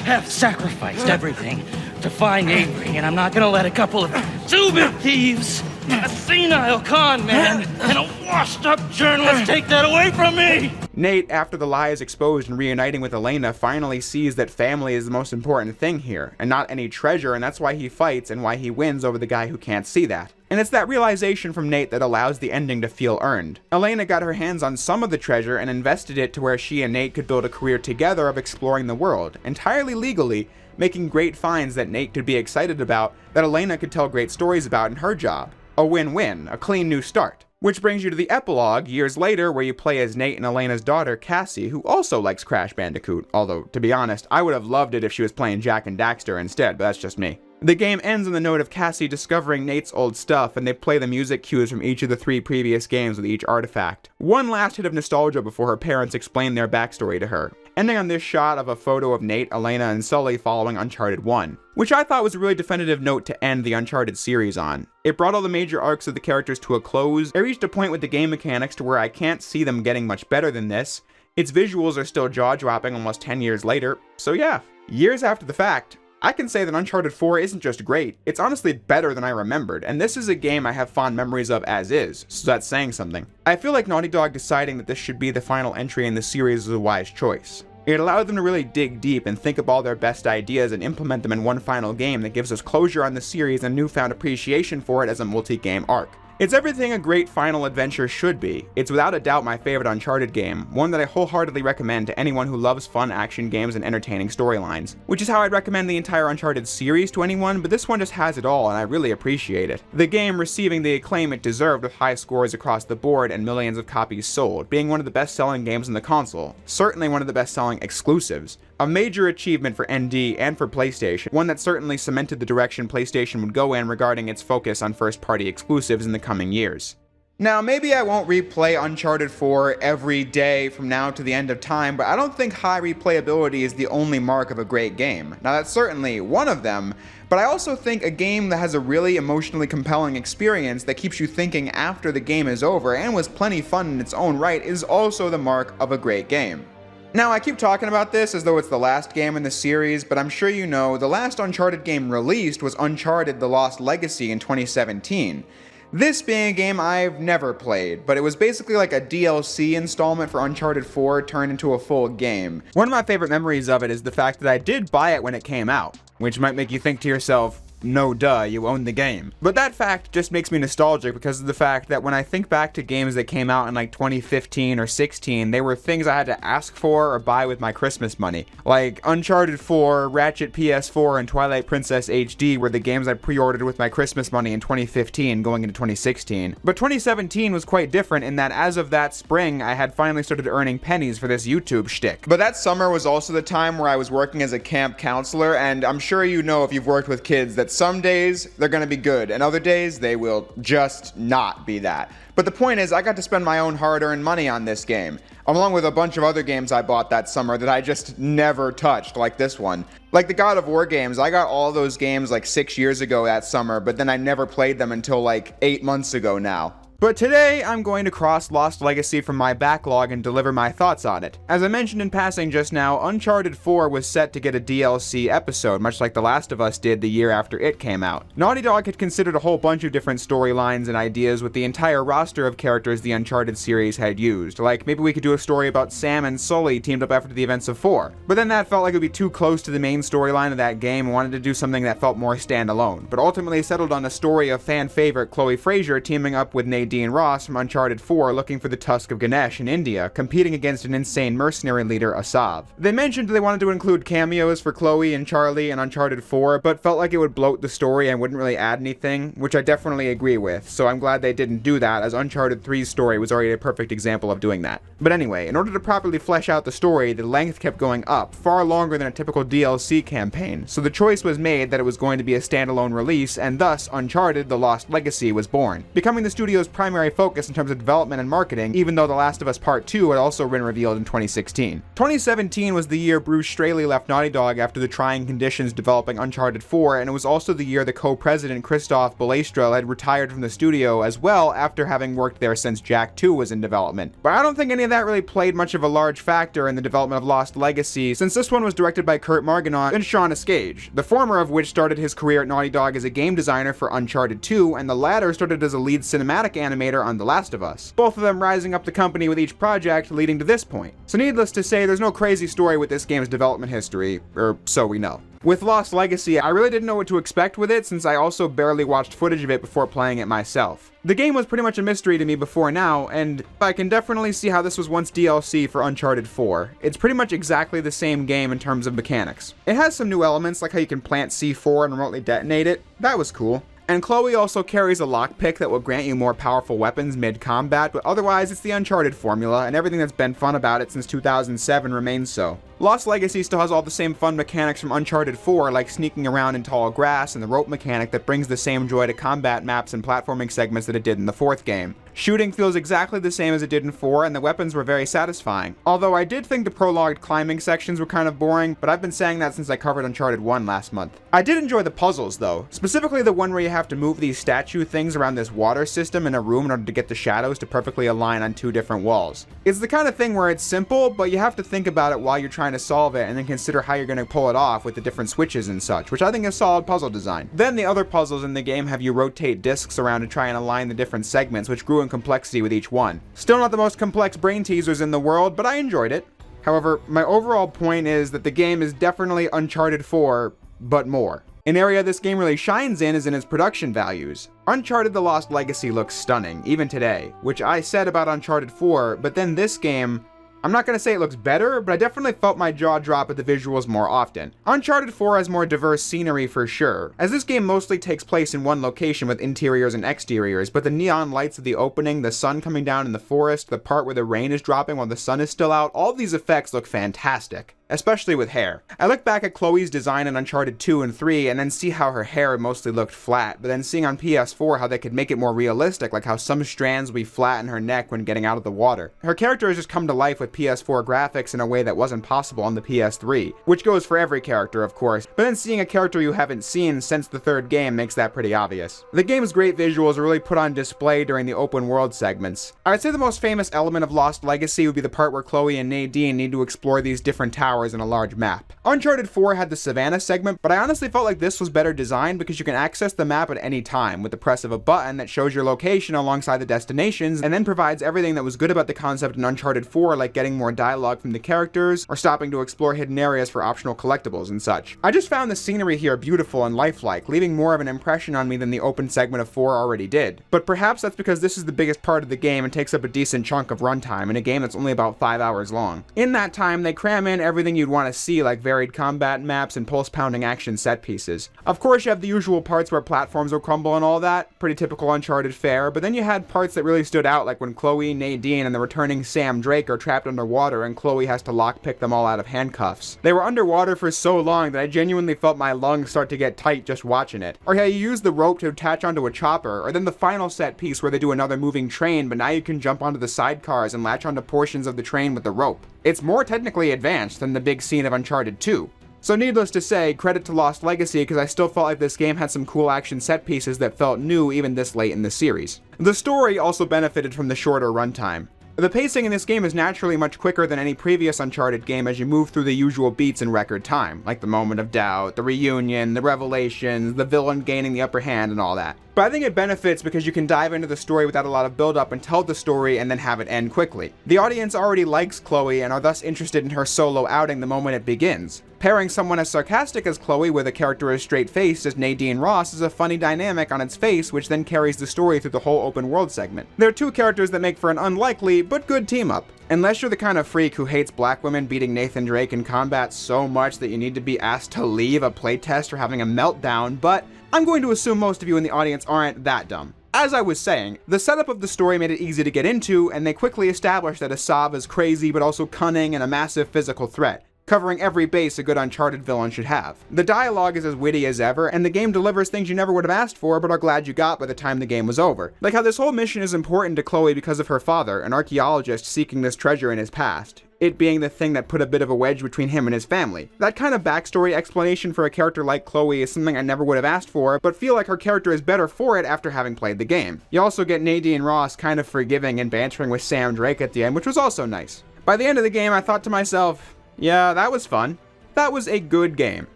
T: have sacrificed everything to find Avery, and I'm not gonna let a couple of stupid thieves, a senile con man, and a washed-up journalist take that away from me!
A: Nate, after the lie is exposed and reuniting with Elena, finally sees that family is the most important thing here, and not any treasure, and that's why he fights and why he wins over the guy who can't see that. And it's that realization from Nate that allows the ending to feel earned. Elena got her hands on some of the treasure and invested it to where she and Nate could build a career together of exploring the world, entirely legally, making great finds that Nate could be excited about, that Elena could tell great stories about in her job. A win-win, a clean new start. Which brings you to the epilogue, years later, where you play as Nate and Elena's daughter, Cassie, who also likes Crash Bandicoot, although, to be honest, I would have loved it if she was playing Jak and Daxter instead, but that's just me. The game ends on the note of Cassie discovering Nate's old stuff, and they play the music cues from each of the 3 previous games with each artifact. One last hit of nostalgia before her parents explain their backstory to her, ending on this shot of a photo of Nate, Elena, and Sully following Uncharted 1, which I thought was a really definitive note to end the Uncharted series on. It brought all the major arcs of the characters to a close. It reached a point with the game mechanics to where I can't see them getting much better than this. Its visuals are still jaw-dropping almost 10 years later, so yeah. Years after the fact, I can say that Uncharted 4 isn't just great, it's honestly better than I remembered, and this is a game I have fond memories of as is, so that's saying something. I feel like Naughty Dog deciding that this should be the final entry in the series was a wise choice. It allowed them to really dig deep and think of all their best ideas and implement them in one final game that gives us closure on the series and newfound appreciation for it as a multi-game arc. It's everything a great final adventure should be. It's without a doubt my favorite Uncharted game, one that I wholeheartedly recommend to anyone who loves fun action games and entertaining storylines, which is how I'd recommend the entire Uncharted series to anyone, but this one just has it all and I really appreciate it. The game receiving the acclaim it deserved with high scores across the board and millions of copies sold, being one of the best-selling games on the console, certainly one of the best-selling exclusives, A major achievement for ND and for PlayStation, one that certainly cemented the direction PlayStation would go in regarding its focus on first-party exclusives in the coming years. Now, maybe I won't replay Uncharted 4 every day from now to the end of time, but I don't think high replayability is the only mark of a great game. Now, that's certainly one of them, but I also think a game that has a really emotionally compelling experience that keeps you thinking after the game is over and was plenty fun in its own right is also the mark of a great game. Now, I keep talking about this as though it's the last game in the series, but I'm sure you know the last Uncharted game released was Uncharted: The Lost Legacy in 2017. This being a game I've never played, but it was basically like a DLC installment for Uncharted 4 turned into a full game. One of my favorite memories of it is the fact that I did buy it when it came out, which might make you think to yourself, no duh, you own the game. But that fact just makes me nostalgic because of the fact that when I think back to games that came out in like 2015 or 16, they were things I had to ask for or buy with my Christmas money. Like Uncharted 4, Ratchet PS4, and Twilight Princess HD were the games I pre-ordered with my Christmas money in 2015 going into 2016. But 2017 was quite different in that as of that spring, I had finally started earning pennies for this YouTube shtick. But that summer was also the time where I was working as a camp counselor, and I'm sure you know if you've worked with kids that some days they're gonna be good, and other days they will just not be that. But the point is, I got to spend my own hard-earned money on this game, along with a bunch of other games I bought that summer that I just never touched, like this one. Like the God of War games, I got all those games like 6 years ago that summer, but then I never played them until like 8 months ago now. But today, I'm going to cross Lost Legacy from my backlog and deliver my thoughts on it. As I mentioned in passing just now, Uncharted 4 was set to get a DLC episode, much like The Last of Us did the year after it came out. Naughty Dog had considered a whole bunch of different storylines and ideas with the entire roster of characters the Uncharted series had used. Like, maybe we could do a story about Sam and Sully teamed up after the events of 4. But then that felt like it would be too close to the main storyline of that game and wanted to do something that felt more standalone. But ultimately settled on a story of fan favorite Chloe Fraser teaming up with Nadine Ross from Uncharted 4 looking for the Tusk of Ganesh in India, competing against an insane mercenary leader, Asav. They mentioned they wanted to include cameos for Chloe and Charlie in Uncharted 4, but felt like it would bloat the story and wouldn't really add anything, which I definitely agree with, so I'm glad they didn't do that, as Uncharted 3's story was already a perfect example of doing that. But anyway, in order to properly flesh out the story, the length kept going up, far longer than a typical DLC campaign, so the choice was made that it was going to be a standalone release, and thus Uncharted: The Lost Legacy was born, becoming the studio's primary focus in terms of development and marketing, even though The Last of Us Part 2 had also been revealed in 2016. 2017 was the year Bruce Straley left Naughty Dog after the trying conditions developing Uncharted 4, and it was also the year the co-president Christoph Balestra had retired from the studio as well after having worked there since Jak 2 was in development. But I don't think any of that really played much of a large factor in the development of Lost Legacy, since this one was directed by Kurt Marginac and Sean Ascage, the former of which started his career at Naughty Dog as a game designer for Uncharted 2, and the latter started as a lead cinematic animator on The Last of Us, both of them rising up the company with each project leading to this point. So needless to say, there's no crazy story with this game's development history, or so we know. With Lost Legacy, I really didn't know what to expect with it since I also barely watched footage of it before playing it myself. The game was pretty much a mystery to me before now, and I can definitely see how this was once DLC for Uncharted 4. It's pretty much exactly the same game in terms of mechanics. It has some new elements like how you can plant C4 and remotely detonate it. That was cool. And Chloe also carries a lockpick that will grant you more powerful weapons mid-combat, but otherwise it's the Uncharted formula, and everything that's been fun about it since 2007 remains so. Lost Legacy still has all the same fun mechanics from Uncharted 4, like sneaking around in tall grass and the rope mechanic that brings the same joy to combat maps and platforming segments that it did in the 4th game. Shooting feels exactly the same as it did in 4, and the weapons were very satisfying. Although I did think the prologued climbing sections were kind of boring, but I've been saying that since I covered Uncharted 1 last month. I did enjoy the puzzles though, specifically the one where you have to move these statue things around this water system in a room in order to get the shadows to perfectly align on 2 different walls. It's the kind of thing where it's simple, but you have to think about it while you're trying to solve it and then consider how you're going to pull it off with the different switches and such, which I think is solid puzzle design. Then the other puzzles in the game have you rotate discs around to try and align the different segments, which grew in complexity with each one. Still not the most complex brain teasers in the world, but I enjoyed it. However, my overall point is that the game is definitely Uncharted 4, but more. An area this game really shines in is in its production values. Uncharted: The Lost Legacy looks stunning, even today, which I said about Uncharted 4, but then this game, I'm not going to say it looks better, but I definitely felt my jaw drop at the visuals more often. Uncharted 4 has more diverse scenery for sure, as this game mostly takes place in one location with interiors and exteriors, but the neon lights of the opening, the sun coming down in the forest, the part where the rain is dropping while the sun is still out, all these effects look fantastic. especially with hair. I look back at Chloe's design in Uncharted 2 and 3 and then see how her hair mostly looked flat, but then seeing on PS4 how they could make it more realistic, like how some strands would be flat in her neck when getting out of the water. Her character has just come to life with PS4 graphics in a way that wasn't possible on the PS3, which goes for every character of course, but then seeing a character you haven't seen since the third game makes that pretty obvious. The game's great visuals are really put on display during the open world segments. I'd say the most famous element of Lost Legacy would be the part where Chloe and Nadine need to explore these different towers in a large map. Uncharted 4 had the Savannah segment, but I honestly felt like this was better designed because you can access the map at any time with the press of a button that shows your location alongside the destinations and then provides everything that was good about the concept in Uncharted 4, like getting more dialogue from the characters or stopping to explore hidden areas for optional collectibles and such. I just found the scenery here beautiful and lifelike, leaving more of an impression on me than the open segment of 4 already did. But perhaps that's because this is the biggest part of the game and takes up a decent chunk of runtime in a game that's only about 5 hours long. In that time, they cram in everything you'd want to see, like varied combat maps and pulse-pounding action set pieces. Of course, you have the usual parts where platforms will crumble and all that, pretty typical Uncharted fare, but then you had parts that really stood out, like when Chloe, Nadine, and the returning Sam Drake are trapped underwater and Chloe has to lockpick them all out of handcuffs. They were underwater for so long that I genuinely felt my lungs start to get tight just watching it. Or how you use the rope to attach onto a chopper, or then the final set piece where they do another moving train, but now you can jump onto the sidecars and latch onto portions of the train with the rope. It's more technically advanced than the big scene of Uncharted 2. So needless to say, credit to Lost Legacy because I still felt like this game had some cool action set pieces that felt new even this late in the series. The story also benefited from the shorter runtime. The pacing in this game is naturally much quicker than any previous Uncharted game as you move through the usual beats in record time, like the moment of doubt, the reunion, the revelations, the villain gaining the upper hand, and all that. But I think it benefits because you can dive into the story without a lot of build-up and tell the story and then have it end quickly. The audience already likes Chloe and are thus interested in her solo outing the moment it begins. Pairing someone as sarcastic as Chloe with a character as straight-faced as Nadine Ross is a funny dynamic on its face, which then carries the story through the whole open world segment. There are two characters that make for an unlikely but good team-up. Unless you're the kind of freak who hates black women beating Nathan Drake in combat so much that you need to be asked to leave a playtest or having a meltdown, but I'm going to assume most of you in the audience aren't that dumb. As I was saying, the setup of the story made it easy to get into, and they quickly established that Asav is crazy but also cunning and a massive physical threat, covering every base a good Uncharted villain should have. The dialogue is as witty as ever, and the game delivers things you never would have asked for but are glad you got by the time the game was over. Like how this whole mission is important to Chloe because of her father, an archaeologist seeking this treasure in his past, it being the thing that put a bit of a wedge between him and his family. That kind of backstory explanation for a character like Chloe is something I never would have asked for, but feel like her character is better for it after having played the game. You also get Nadine Ross kind of forgiving and bantering with Sam Drake at the end, which was also nice. By the end of the game, I thought to myself, yeah, that was fun. That was a good game.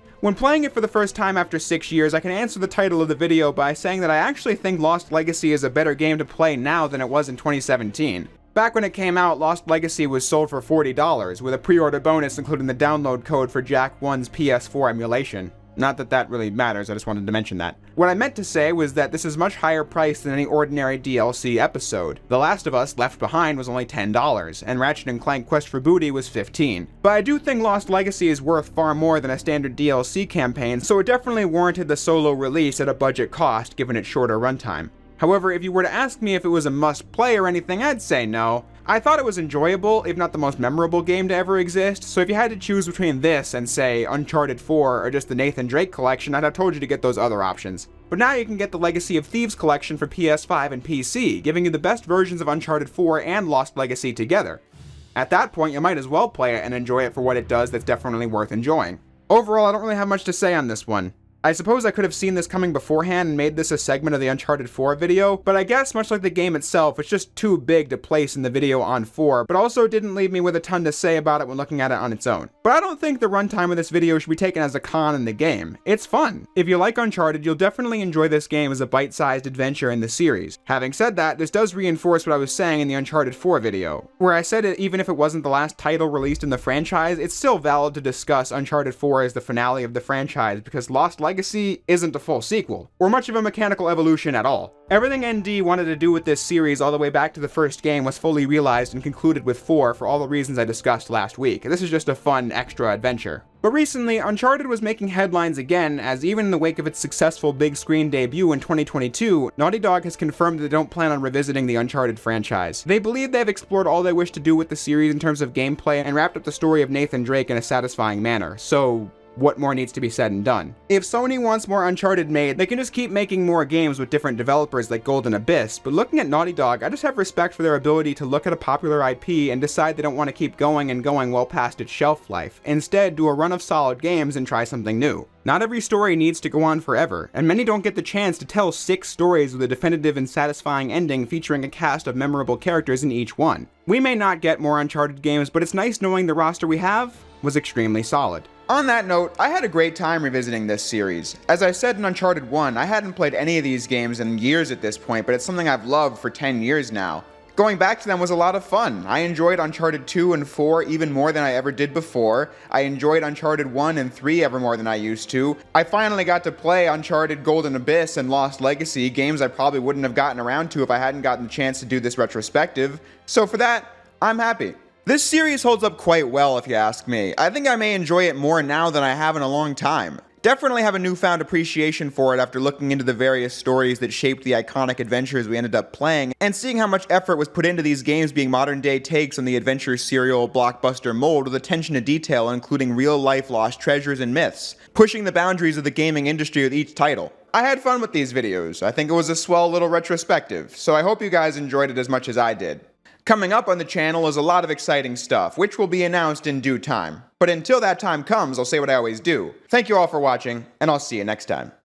A: When playing it for the first time after 6 years, I can answer the title of the video by saying that I actually think Lost Legacy is a better game to play now than it was in 2017. Back when it came out, Lost Legacy was sold for $40, with a pre-order bonus including the download code for Jack 1's PS4 emulation. Not that that really matters, I just wanted to mention that. What I meant to say was that this is much higher priced than any ordinary DLC episode. The Last of Us Left Behind was only $10, and Ratchet & Clank Quest for Booty was $15. But I do think Lost Legacy is worth far more than a standard DLC campaign, so it definitely warranted the solo release at a budget cost given its shorter runtime. However, if you were to ask me if it was a must-play or anything, I'd say no. I thought it was enjoyable, if not the most memorable game to ever exist, so if you had to choose between this and, say, Uncharted 4 or just the Nathan Drake collection, I'd have told you to get those other options. But now you can get the Legacy of Thieves collection for PS5 and PC, giving you the best versions of Uncharted 4 and Lost Legacy together. At that point, you might as well play it and enjoy it for what it does that's definitely worth enjoying. Overall, I don't really have much to say on this one. I suppose I could have seen this coming beforehand and made this a segment of the Uncharted 4 video, but I guess much like the game itself, it's just too big to place in the video on 4, but also didn't leave me with a ton to say about it when looking at it on its own. But I don't think the runtime of this video should be taken as a con in the game. It's fun. If you like Uncharted, you'll definitely enjoy this game as a bite-sized adventure in the series. Having said that, this does reinforce what I was saying in the Uncharted 4 video, where I said it even if it wasn't the last title released in the franchise, it's still valid to discuss Uncharted 4 as the finale of the franchise because Lost Legacy isn't a full sequel, or much of a mechanical evolution at all. Everything ND wanted to do with this series all the way back to the first game was fully realized and concluded with 4 for all the reasons I discussed last week. This is just a fun, extra adventure. But recently, Uncharted was making headlines again, as even in the wake of its successful big screen debut in 2022, Naughty Dog has confirmed that they don't plan on revisiting the Uncharted franchise. They believe they've explored all they wish to do with the series in terms of gameplay and wrapped up the story of Nathan Drake in a satisfying manner, so what more needs to be said and done? If Sony wants more Uncharted made, they can just keep making more games with different developers like Golden Abyss, but looking at Naughty Dog, I just have respect for their ability to look at a popular IP and decide they don't want to keep going and going well past its shelf life. Instead, do a run of solid games and try something new. Not every story needs to go on forever, and many don't get the chance to tell 6 stories with a definitive and satisfying ending featuring a cast of memorable characters in each one. We may not get more Uncharted games, but it's nice knowing the roster we have was extremely solid. On that note, I had a great time revisiting this series. As I said in Uncharted 1, I hadn't played any of these games in years at this point, but it's something I've loved for 10 years now. Going back to them was a lot of fun. I enjoyed Uncharted 2 and 4 even more than I ever did before. I enjoyed Uncharted 1 and 3 ever more than I used to. I finally got to play Uncharted Golden Abyss and Lost Legacy, games I probably wouldn't have gotten around to if I hadn't gotten the chance to do this retrospective. So for that, I'm happy. This series holds up quite well if you ask me. I think I may enjoy it more now than I have in a long time. Definitely have a newfound appreciation for it after looking into the various stories that shaped the iconic adventures we ended up playing, and seeing how much effort was put into these games being modern day takes on the adventure serial blockbuster mold with attention to detail including real life lost treasures and myths, pushing the boundaries of the gaming industry with each title. I had fun with these videos. I think it was a swell little retrospective, so I hope you guys enjoyed it as much as I did. Coming up on the channel is a lot of exciting stuff, which will be announced in due time. But until that time comes, I'll say what I always do. Thank you all for watching, and I'll see you next time.